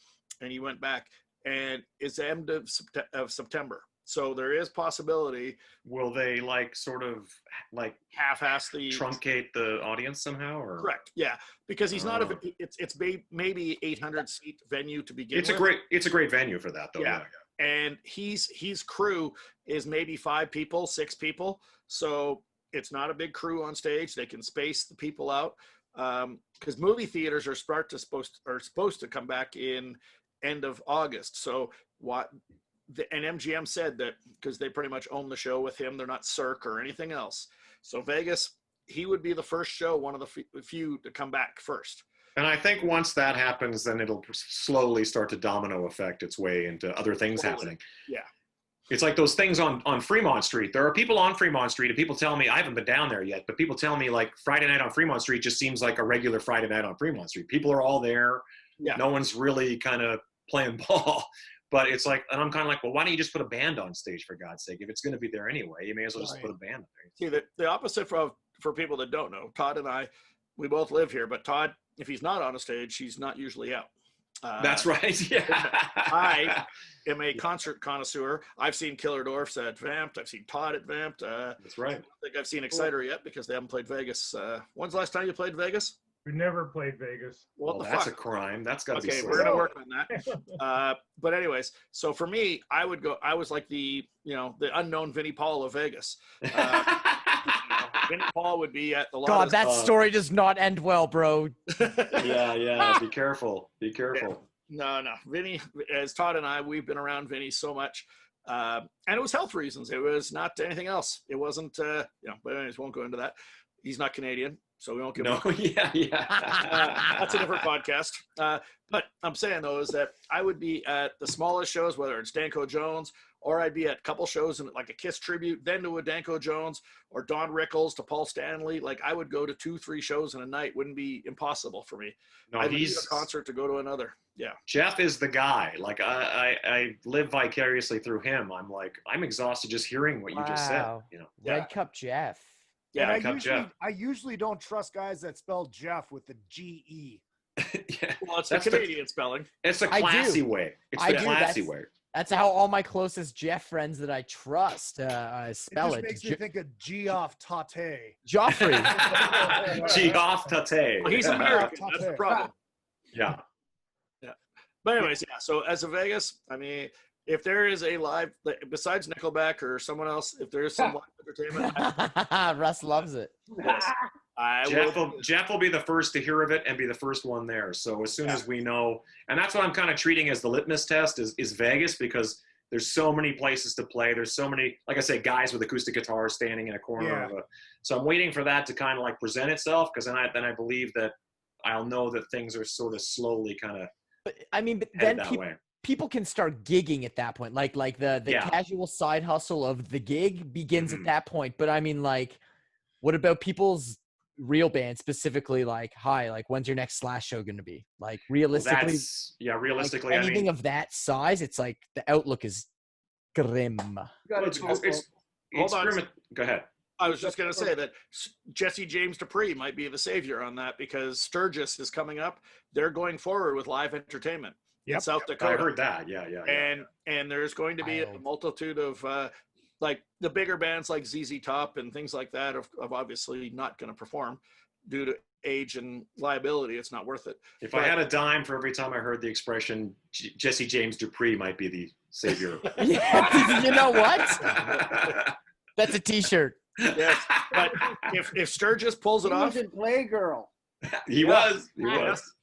Speaker 17: and he went back, and it's the end of September. So there is possibility.
Speaker 16: Will they like sort of like
Speaker 17: half-ass the
Speaker 16: truncate the audience somehow? Or
Speaker 17: correct? Yeah, because he's not it's maybe 800 seat venue to begin.
Speaker 16: It's a great venue for that though. Yeah.
Speaker 17: And his crew is maybe 5 people, 6 people. So it's not a big crew on stage. They can space the people out. Because movie theaters are supposed to come back in end of August. So and MGM said that because they pretty much own the show with him, they're not Cirque or anything else. So Vegas, he would be the first show, one of the few to come back first.
Speaker 16: And I think once that happens, then it'll slowly start to domino effect its way into other things happening.
Speaker 17: Yeah.
Speaker 16: It's like those things on Fremont Street. There are people on Fremont Street, and people tell me, I haven't been down there yet, but people tell me like Friday night on Fremont Street just seems like a regular Friday night on Fremont Street. People are all there.
Speaker 17: Yeah.
Speaker 16: No one's really kind of playing ball. But it's like, and I'm kind of like, well, why don't you just put a band on stage, for God's sake? If it's going to be there anyway, you may as well just put a band on there.
Speaker 17: See, the opposite for people that don't know, Todd and I, we both live here, but Todd, if he's not on a stage, he's not usually out.
Speaker 16: That's right. Yeah.
Speaker 17: I am a concert connoisseur. I've seen Killer Dwarfs at Vamped. I've seen Todd at Vamped.
Speaker 16: That's right.
Speaker 17: I don't think I've seen Exciter yet because they haven't played Vegas. When's the last time you played Vegas?
Speaker 19: We never played Vegas.
Speaker 17: What the
Speaker 16: that's
Speaker 17: fuck?
Speaker 16: a crime. That's got to be.
Speaker 17: Okay, we're gonna work on that. But anyways, so for me, I would go. I was like the unknown Vinnie Paul of Vegas. Vinnie Paul would be at the.
Speaker 15: God, that story does not end well, bro.
Speaker 16: Yeah. Be careful. Be careful.
Speaker 17: Yeah. No. Vinnie, as Todd and I, we've been around Vinnie so much, and it was health reasons. It was not anything else. It wasn't. But anyways, won't go into that. He's not Canadian. So we won't give that's a different podcast. But I'm saying though is that I would be at the smallest shows, whether it's Danko Jones, or I'd be at a couple shows in like a Kiss tribute, then to a Danko Jones or Don Rickles to Paul Stanley. Like I would go to 2-3 shows in a night. Wouldn't be impossible for me.
Speaker 16: No,
Speaker 17: I'd leave a concert to go to another. Yeah.
Speaker 16: Jeff is the guy. Like I live vicariously through him. I'm like, I'm exhausted just hearing what you just said.
Speaker 15: Red Cup Jeff.
Speaker 17: Yeah,
Speaker 13: I usually don't trust guys that spell Jeff with the G-E.
Speaker 17: Well, it's the Canadian spelling.
Speaker 16: It's a classy way. It's the classy way.
Speaker 15: That's how all my closest Jeff friends that I trust spell it.
Speaker 13: It just makes me think of Geoff Tate.
Speaker 15: Joffrey.
Speaker 16: Geoff Tate.
Speaker 17: Well, he's American. That's the problem.
Speaker 16: Yeah.
Speaker 17: But anyways, so as a Vegas, I mean, if there is a live, besides Nickelback or someone else, if there is some live entertainment.
Speaker 15: Russ loves it.
Speaker 17: Yes.
Speaker 16: Jeff will be the first to hear of it and be the first one there. So as soon as we know, and that's what I'm kind of treating as the litmus test is Vegas, because there's so many places to play. There's so many, like I say, guys with acoustic guitars standing in a corner of a. So I'm waiting for that to kind of like present itself, because then I believe that I'll know that things are sort of slowly kind of.
Speaker 15: But I mean, but then
Speaker 16: way.
Speaker 15: People can start gigging at that point. Like the casual side hustle of the gig begins at that point. But I mean, like, what about people's real bands specifically? Like, when's your next Slash show going to be? Like, realistically,
Speaker 16: realistically,
Speaker 15: like anything of that size, it's like the outlook is grim.
Speaker 16: It's grim. Go ahead.
Speaker 17: I was just going to say that Jesse James Dupree might be the savior on that, because Sturgis is coming up. They're going forward with live entertainment. In South Dakota.
Speaker 16: I heard that. Yeah.
Speaker 17: And there's going to be a multitude of like the bigger bands like ZZ Top and things like that of obviously not going to perform due to age and liability. It's not worth it.
Speaker 16: If I had a dime for every time I heard the expression, Jesse James Dupree might be the savior.
Speaker 15: You know what? That's a T-shirt.
Speaker 17: Yes, but if Sturgis pulls it
Speaker 1: He
Speaker 17: off,
Speaker 1: was in Playgirl.
Speaker 16: He was. He was.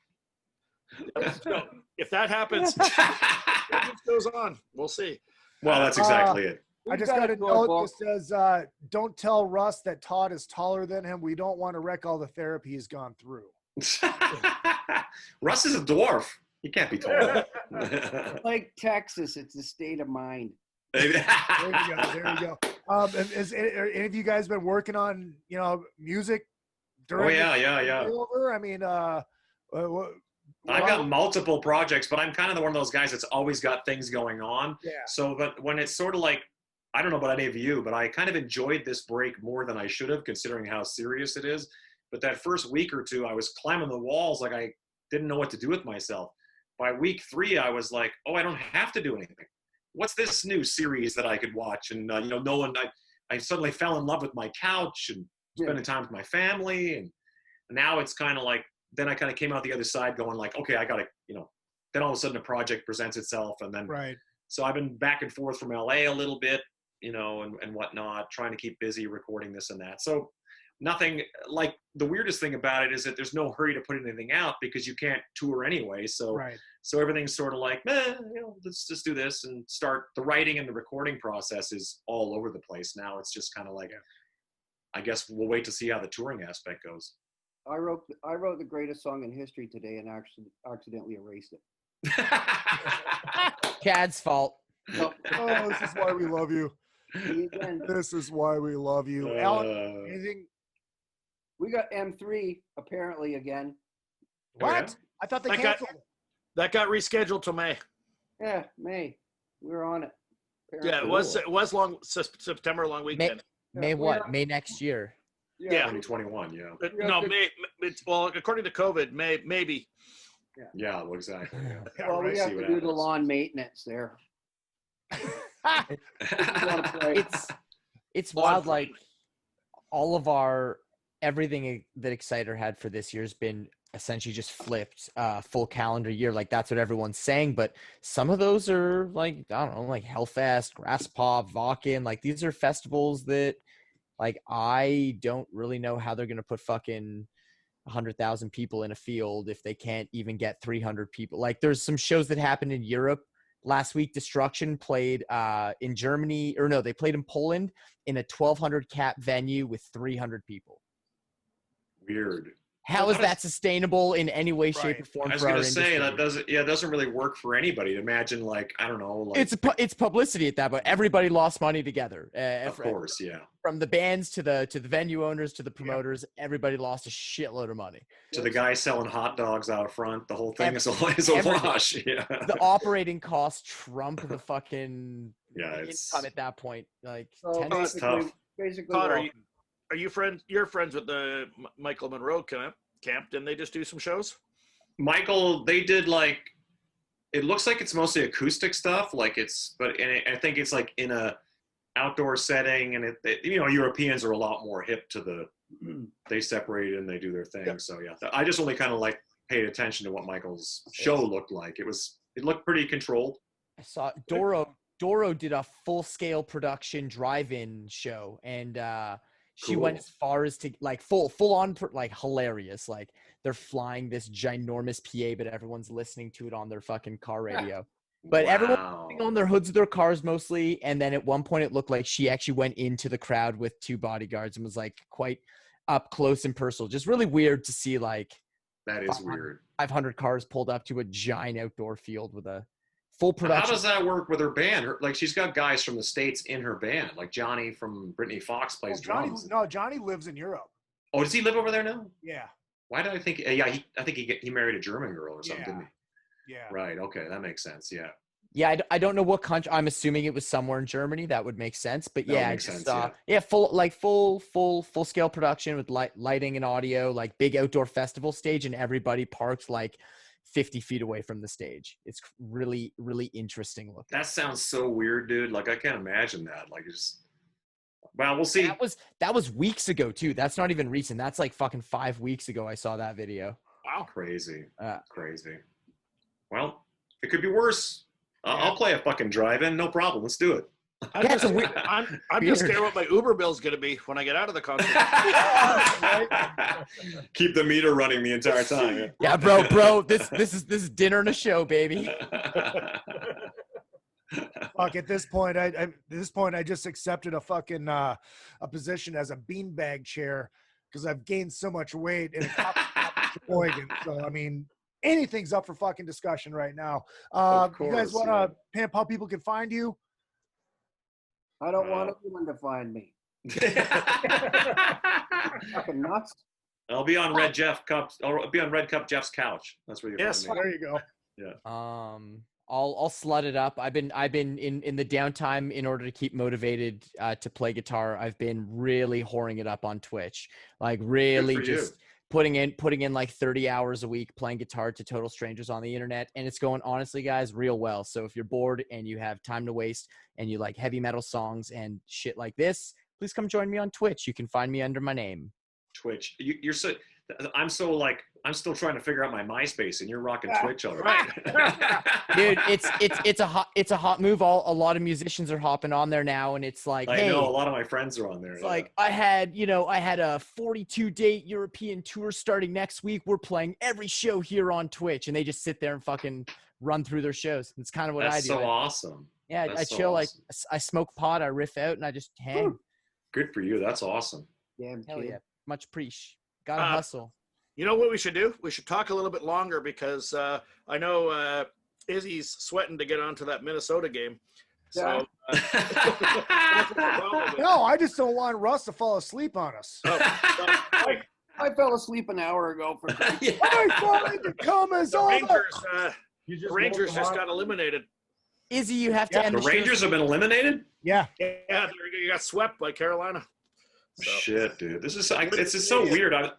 Speaker 17: So if that happens, Sturgis goes on. We'll see.
Speaker 16: Well, that's exactly it.
Speaker 13: I just got a note that says, don't tell Russ that Todd is taller than him. We don't want to wreck all the therapy he's gone through.
Speaker 16: Russ is a dwarf. He can't be tall.
Speaker 1: Like Texas, it's a state of mind.
Speaker 13: There you go. There you go. Has any of you guys been working on, music during
Speaker 16: yeah.
Speaker 13: over? I mean,
Speaker 16: I've got multiple projects, but I'm kind of one of those guys that's always got things going on.
Speaker 13: Yeah.
Speaker 16: So that when it's sort of like, I don't know about any of you, but I kind of enjoyed this break more than I should have, considering how serious it is. But that first week or two, I was climbing the walls like I didn't know what to do with myself. By week 3, I was like, oh, I don't have to do anything. What's this new series that I could watch? And, I suddenly fell in love with my couch and spending time with my family. And now it's kind of like, then I kind of came out the other side going like, okay, I got to, then all of a sudden a project presents itself. And then, so I've been back and forth from LA a little bit, and whatnot, trying to keep busy recording this and that. So nothing, like the weirdest thing about it is that there's no hurry to put anything out because you can't tour anyway. So, so everything's sort of like, let's just do this and start. The writing and the recording process is all over the place now. It's just kind of like, I guess we'll wait to see how the touring aspect goes.
Speaker 1: I wrote the greatest song in history today and actually accidentally erased it.
Speaker 15: Cad's fault.
Speaker 13: Oh, this is why we love you. This is why we love you. Allan, anything?
Speaker 1: We got M3 apparently again.
Speaker 13: What? I thought they canceled it.
Speaker 17: That got rescheduled till May.
Speaker 1: Yeah, May. We're on it.
Speaker 17: Apparently. Yeah, it was long September long weekend.
Speaker 15: May what? May next year.
Speaker 17: Yeah.
Speaker 16: 2021, yeah.
Speaker 17: No, May. Well, according to COVID, maybe.
Speaker 16: Yeah, well, exactly. Yeah.
Speaker 1: Well, we have to do the lawn maintenance there.
Speaker 15: It's wild. Like all of everything that Exciter had for this year has been essentially just flipped full calendar year. Like that's what everyone's saying, but some of those are like, I don't know, like Hellfest, Grasspop, Vakken. Like these are festivals that like I don't really know how they're gonna put fucking 100,000 people in a field if they can't even get 300 people. Like there's some shows that happened in Europe last week. Destruction played in Germany, or no, they played in Poland in a 1,200 cap venue with 300 people.
Speaker 16: Weird.
Speaker 15: How is that sustainable in any way, shape, or form?
Speaker 16: I was going to say that doesn't really work for anybody. Imagine like, I don't know. Like,
Speaker 15: it's publicity at that, but everybody lost money together.
Speaker 16: Of course, yeah.
Speaker 15: From the bands to the venue owners to the promoters, everybody lost a shitload of money.
Speaker 16: To the guy selling hot dogs out front, the whole thing is a wash. Yeah.
Speaker 15: The operating costs trump the fucking
Speaker 16: income
Speaker 15: at that point. Like,
Speaker 16: it's tough.
Speaker 1: Basically,
Speaker 17: Todd, are you friends? You're friends with the Michael Monroe camp? Didn't they just do some shows?
Speaker 16: Michael, they did like. It looks like it's mostly acoustic stuff. Like I think it's like in a outdoor setting, and Europeans are a lot more hip to they separate and they do their thing. Yep. So yeah, I just only kind of like paid attention to what Michael's show looked like. It looked pretty controlled.
Speaker 15: I saw Doro did a full-scale production drive-in show, and she went as far as to like full on like hilarious. Like they're flying this ginormous PA, but everyone's listening to it on their fucking car radio. But everyone's on their hoods of their cars mostly. And then at one point it looked like she actually went into the crowd with 2 bodyguards and was like quite up close and personal. Just really weird to see like
Speaker 16: that is weird.
Speaker 15: 500 cars pulled up to a giant outdoor field with a full production.
Speaker 16: How does that work with her band? Like she's got guys from the States in her band. Like Johnny from Brittany Fox plays drums.
Speaker 13: No, Johnny lives in Europe.
Speaker 16: Oh, does he live over there now?
Speaker 13: Yeah.
Speaker 16: Why did I think? I think he married a German girl or something, didn't he?
Speaker 13: Yeah.
Speaker 16: Right. Okay, that makes sense. Yeah.
Speaker 15: Yeah, I don't know what country. I'm assuming it was somewhere in Germany. That would make sense. But yeah, full scale production with lighting and audio, like big outdoor festival stage, and everybody parked like 50 feet away from the stage. It's really, really interesting looking.
Speaker 16: That sounds so weird, dude. Like I can't imagine that. Like well, we'll see.
Speaker 15: That was weeks ago too. That's not even recent. That's like fucking 5 weeks ago. I saw that video.
Speaker 16: Wow, crazy. Crazy. Well, it could be worse. I'll play a fucking drive-in, no problem. Let's do it.
Speaker 17: I'm just scared what my Uber bill's going to be when I get out of the concert.
Speaker 16: Keep the meter running the entire time.
Speaker 15: Yeah, bro. This is dinner and a show, baby.
Speaker 13: Fuck, at this point, I just accepted a fucking a position as a beanbag chair because I've gained so much weight in Sheboygan. So I mean, anything's up for fucking discussion right now. You guys want to pimp how people can find you?
Speaker 1: I don't want anyone to find me. Fucking nuts.
Speaker 16: I'll be on Red Cup Jeff's couch. That's where you
Speaker 13: Yes,
Speaker 16: find me.
Speaker 13: there you go.
Speaker 16: Yeah.
Speaker 15: I'll slut it up. I've been in the downtime in order to keep motivated to play guitar. I've been really whoring it up on Twitch, like really just putting in like 30 hours a week playing guitar to total strangers on the internet, and it's going, honestly, guys, real well. So if you're bored and you have time to waste and you like heavy metal songs and shit like this, please come join me on Twitch. You can find me under my name.
Speaker 16: Twitch. I'm still trying to figure out my MySpace, and you're rocking Twitch already.
Speaker 15: Dude, it's a hot move. A lot of musicians are hopping on there now, and it's like,
Speaker 16: I know a lot of my friends are on there.
Speaker 15: It's like I had a 42-date European tour starting next week. We're playing every show here on Twitch, and they just sit there and fucking run through their shows. It's kind of what I do.
Speaker 16: That's so awesome.
Speaker 15: Yeah, I chill. Awesome. Like I smoke pot, I riff out, and I just hang.
Speaker 16: Good for you. That's awesome.
Speaker 15: Hell yeah. Much appreciate. Gotta hustle.
Speaker 17: You know what we should do? We should talk a little bit longer because I know Izzy's sweating to get onto that Minnesota game. So,
Speaker 13: no, I just don't want Russ to fall asleep on us.
Speaker 1: I fell asleep an hour ago.
Speaker 13: I thought the comments
Speaker 17: the Rangers just got eliminated.
Speaker 15: Izzy, you have to end
Speaker 16: the Rangers have been eliminated?
Speaker 13: Yeah.
Speaker 17: Yeah, you got swept by Carolina. So.
Speaker 16: Shit, dude. This is so weird. I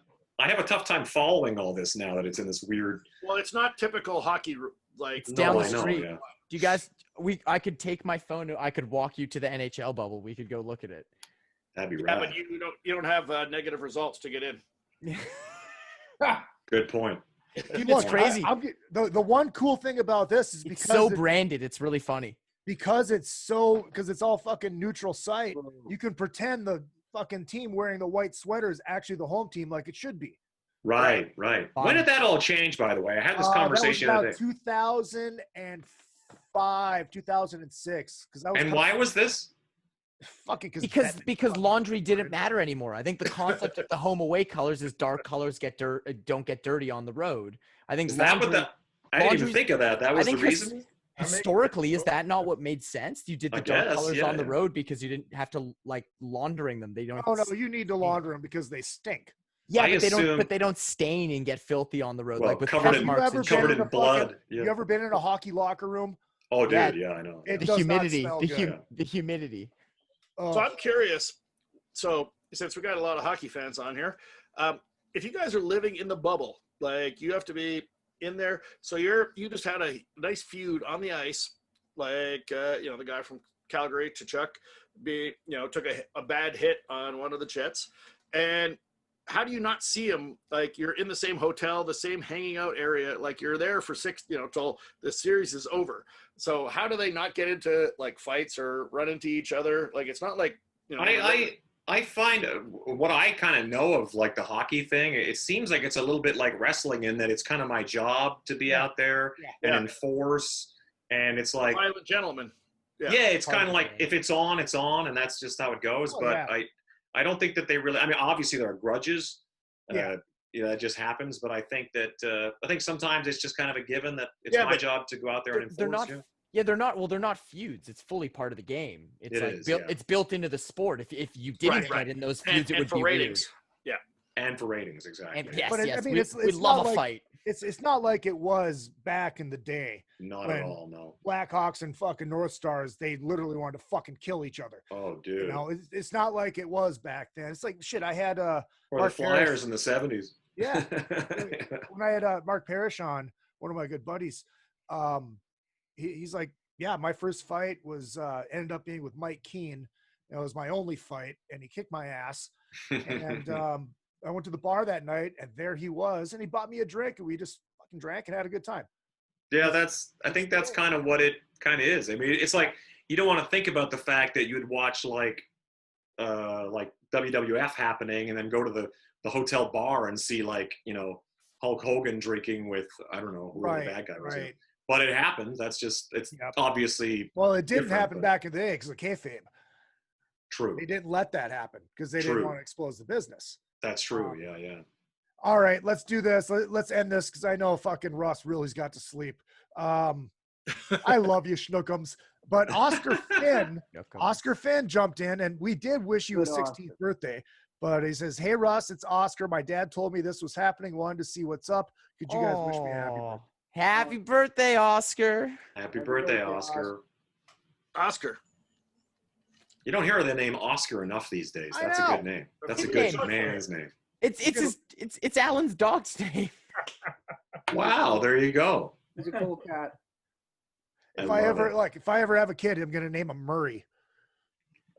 Speaker 16: have a tough time following all this now that it's in this weird.
Speaker 17: Well, it's not typical hockey. Like
Speaker 15: it's down the street. Do you guys? I could take my phone. I could walk you to the NHL bubble. We could go look at it.
Speaker 16: That'd be
Speaker 17: right.
Speaker 16: But
Speaker 17: you don't have negative results to get in.
Speaker 16: Good point.
Speaker 15: Dude, it's crazy.
Speaker 13: The one cool thing about this is because
Speaker 15: it's so branded. It's really funny.
Speaker 13: Because it's all fucking neutral site. You can pretend the fucking team wearing the white sweater is actually the home team, like it should be.
Speaker 16: Right. When did that all change, by the way? I had this conversation
Speaker 13: that was
Speaker 16: the other day.
Speaker 13: 2005, 2006.
Speaker 16: And why was this?
Speaker 13: Fucking
Speaker 15: because laundry didn't matter anymore. I think the concept of the home away colors is dark colors don't get dirty on the road. I think
Speaker 16: I didn't even think of that. That was the reason.
Speaker 15: Historically, is that not what made sense? You did the dark colors on the road because you didn't have to like laundering them. They don't.
Speaker 13: Oh no, you need to launder them because they stink.
Speaker 15: Yeah, but they don't stain and get filthy on the road, like with
Speaker 16: covered in blood.
Speaker 13: You ever been in a hockey locker room?
Speaker 16: Oh, dude, yeah, I know.
Speaker 13: The
Speaker 15: humidity.
Speaker 17: So I'm curious. So since we got a lot of hockey fans on here, if you guys are living in the bubble, like you have to be in there. So you just had a nice feud on the ice, like the guy from Calgary, Chuck, took a bad hit on one of the Jets, and how do you not see him? Like you're in the same hotel, the same hanging out area, like you're there for till the series is over. So how do they not get into like fights or run into each other? Like it's not like
Speaker 16: I find what I kind of know of like the hockey thing, it seems like it's a little bit like wrestling in that it's kind of my job to be out there and enforce. And it's like
Speaker 17: violent gentleman.
Speaker 16: Yeah, it's kind of like if it's on, and that's just how it goes. I don't think that they really. I mean, obviously there are grudges. That just happens. But I think that sometimes it's just kind of a given that it's my job to go out there and enforce.
Speaker 15: They're not. Well, they're not feuds. It's fully part of the game. It's built into the sport. If you didn't get in those feuds, it would be
Speaker 17: ratings.
Speaker 15: Weird.
Speaker 17: Yeah,
Speaker 16: and for ratings, exactly.
Speaker 15: Yes.
Speaker 13: I mean,
Speaker 15: we love a fight.
Speaker 13: It's not like it was back in the day.
Speaker 16: Not at all, no.
Speaker 13: Blackhawks and fucking North Stars, they literally wanted to fucking kill each other.
Speaker 16: Oh, dude.
Speaker 13: It's not like it was back then. It's like shit. I had
Speaker 16: or the Flyers in the 70s.
Speaker 13: Yeah. When I had Mark Parrish on, one of my good buddies, he's like, yeah, my first fight was ended up being with Mike Keane. It was my only fight, and he kicked my ass. And I went to the bar that night, and there he was, and he bought me a drink, and we just fucking drank and had a good time.
Speaker 16: Yeah, I think that's kind of what it kind of is. I mean, it's like you don't want to think about the fact that you would watch like WWF happening and then go to the hotel bar and see like, you know, Hulk Hogan drinking with, I don't know who the bad guy was.
Speaker 13: Right.
Speaker 16: But it happens. That's just, it's obviously.
Speaker 13: Well, it didn't
Speaker 16: different,
Speaker 13: happen
Speaker 16: but-
Speaker 13: back in the day because of kayfabe.
Speaker 16: True.
Speaker 13: They didn't let that happen because they didn't want to expose the business.
Speaker 16: That's true. Yeah.
Speaker 13: All right, let's do this. Let's end this because I know fucking Russ really's got to sleep. I love you, Schnookums. But Oscar Finn jumped in, and we did wish you a 16th birthday. But he says, "Hey Russ, it's Oscar. My dad told me this was happening. Wanted to see what's up. Could you guys wish me a happy birthday?"
Speaker 15: Happy birthday, Oscar.
Speaker 16: Happy birthday, Oscar.
Speaker 17: Oscar.
Speaker 16: You don't hear the name Oscar enough these days. That's a good name. That's a good man's name.
Speaker 15: It's Allan's dog's name.
Speaker 16: Wow, there you go.
Speaker 1: He's a cool cat.
Speaker 13: If I ever have a kid, I'm gonna name him Murray.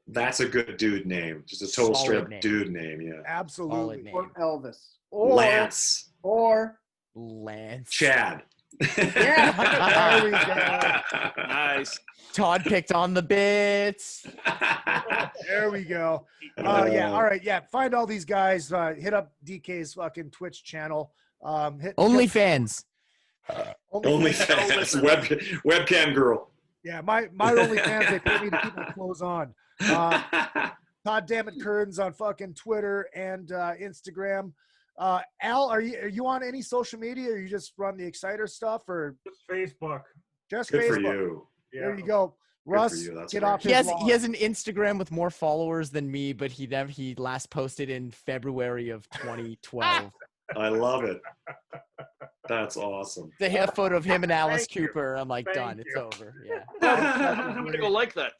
Speaker 16: That's a good dude name. Just a total straight up
Speaker 15: name.
Speaker 16: dude name. Yeah.
Speaker 13: Absolutely.
Speaker 1: Or Elvis. Or
Speaker 16: Lance.
Speaker 1: Or
Speaker 15: Lance.
Speaker 16: Chad.
Speaker 13: There we go.
Speaker 17: Nice.
Speaker 15: Todd picked on the bits.
Speaker 13: There we go. Yeah. All right. Yeah. Find all these guys. Hit up DK's fucking Twitch channel.
Speaker 15: OnlyFans.
Speaker 16: OnlyFans. Webcam girl.
Speaker 13: Yeah. My OnlyFans. They pay me to keep my clothes on. Todd Kerns on fucking Twitter and Instagram. Al, are you on any social media, or you just run the Exciter stuff, or
Speaker 19: just Facebook?
Speaker 13: Just
Speaker 16: Good
Speaker 13: Facebook.
Speaker 16: for you.
Speaker 13: There you go. Russ, get off
Speaker 15: he
Speaker 13: his
Speaker 15: has an Instagram with more followers than me, but he last posted in February of 2012.
Speaker 16: I love it. That's awesome.
Speaker 15: They have a photo of him and Alice
Speaker 19: Thank you.
Speaker 15: Cooper. I'm like,
Speaker 19: Thank
Speaker 15: done.
Speaker 19: you.
Speaker 15: It's over. Yeah.
Speaker 17: I'm gonna go like that.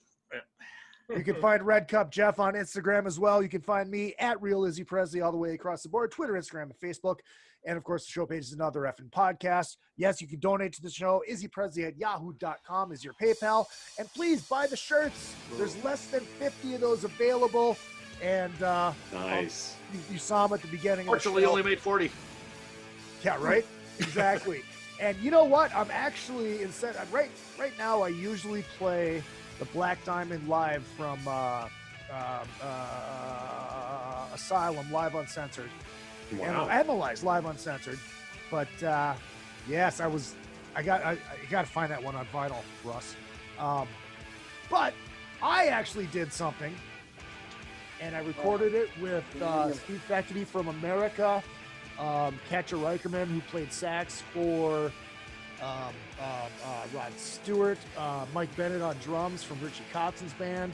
Speaker 13: You can find Red Cup Geoff on Instagram as well. You can find me at Real Izzy Presley all the way across the board, Twitter, Instagram, and Facebook. And of course, the show page is another effing podcast. Yes, you can donate to the show. izzypresley@yahoo.com is your PayPal. And please buy the shirts. There's less than 50 of those available. And
Speaker 16: nice.
Speaker 13: You saw them at the beginning.
Speaker 17: Fortunately, only made 40.
Speaker 13: Yeah, right? Exactly. And you know what? I'm actually right now I usually play the Black Diamond live from Asylum, live uncensored.
Speaker 16: Wow.
Speaker 13: And Analyze live uncensored. But yes, I got to find that one on vinyl, Russ. But I actually did something, and I recorded it with Steve Feckley from America, Catcher Reicherman, who played sax for Rod Stewart, Mike Bennett on drums from Richie Kotzen's band,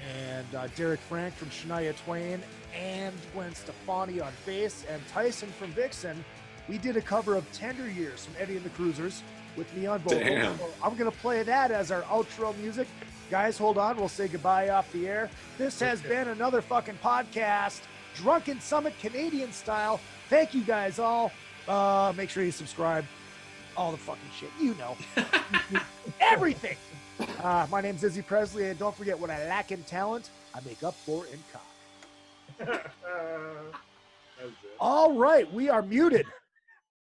Speaker 13: and Derek Frank from Shania Twain, and Gwen Stefani on bass, and Tyson from Vixen. We did a cover of Tender Years from Eddie and the Cruisers with me on vocals.
Speaker 16: Damn.
Speaker 13: So I'm going to play that as our outro music. Guys, hold on. We'll say goodbye off the air. This has been another fucking podcast, Drunken Summit Canadian style. Thank you guys all. Make sure you subscribe. All the fucking shit. You know. Everything. My name's Izzy Presley, and don't forget, what I lack in talent, I make up for in cock. All right. We are muted.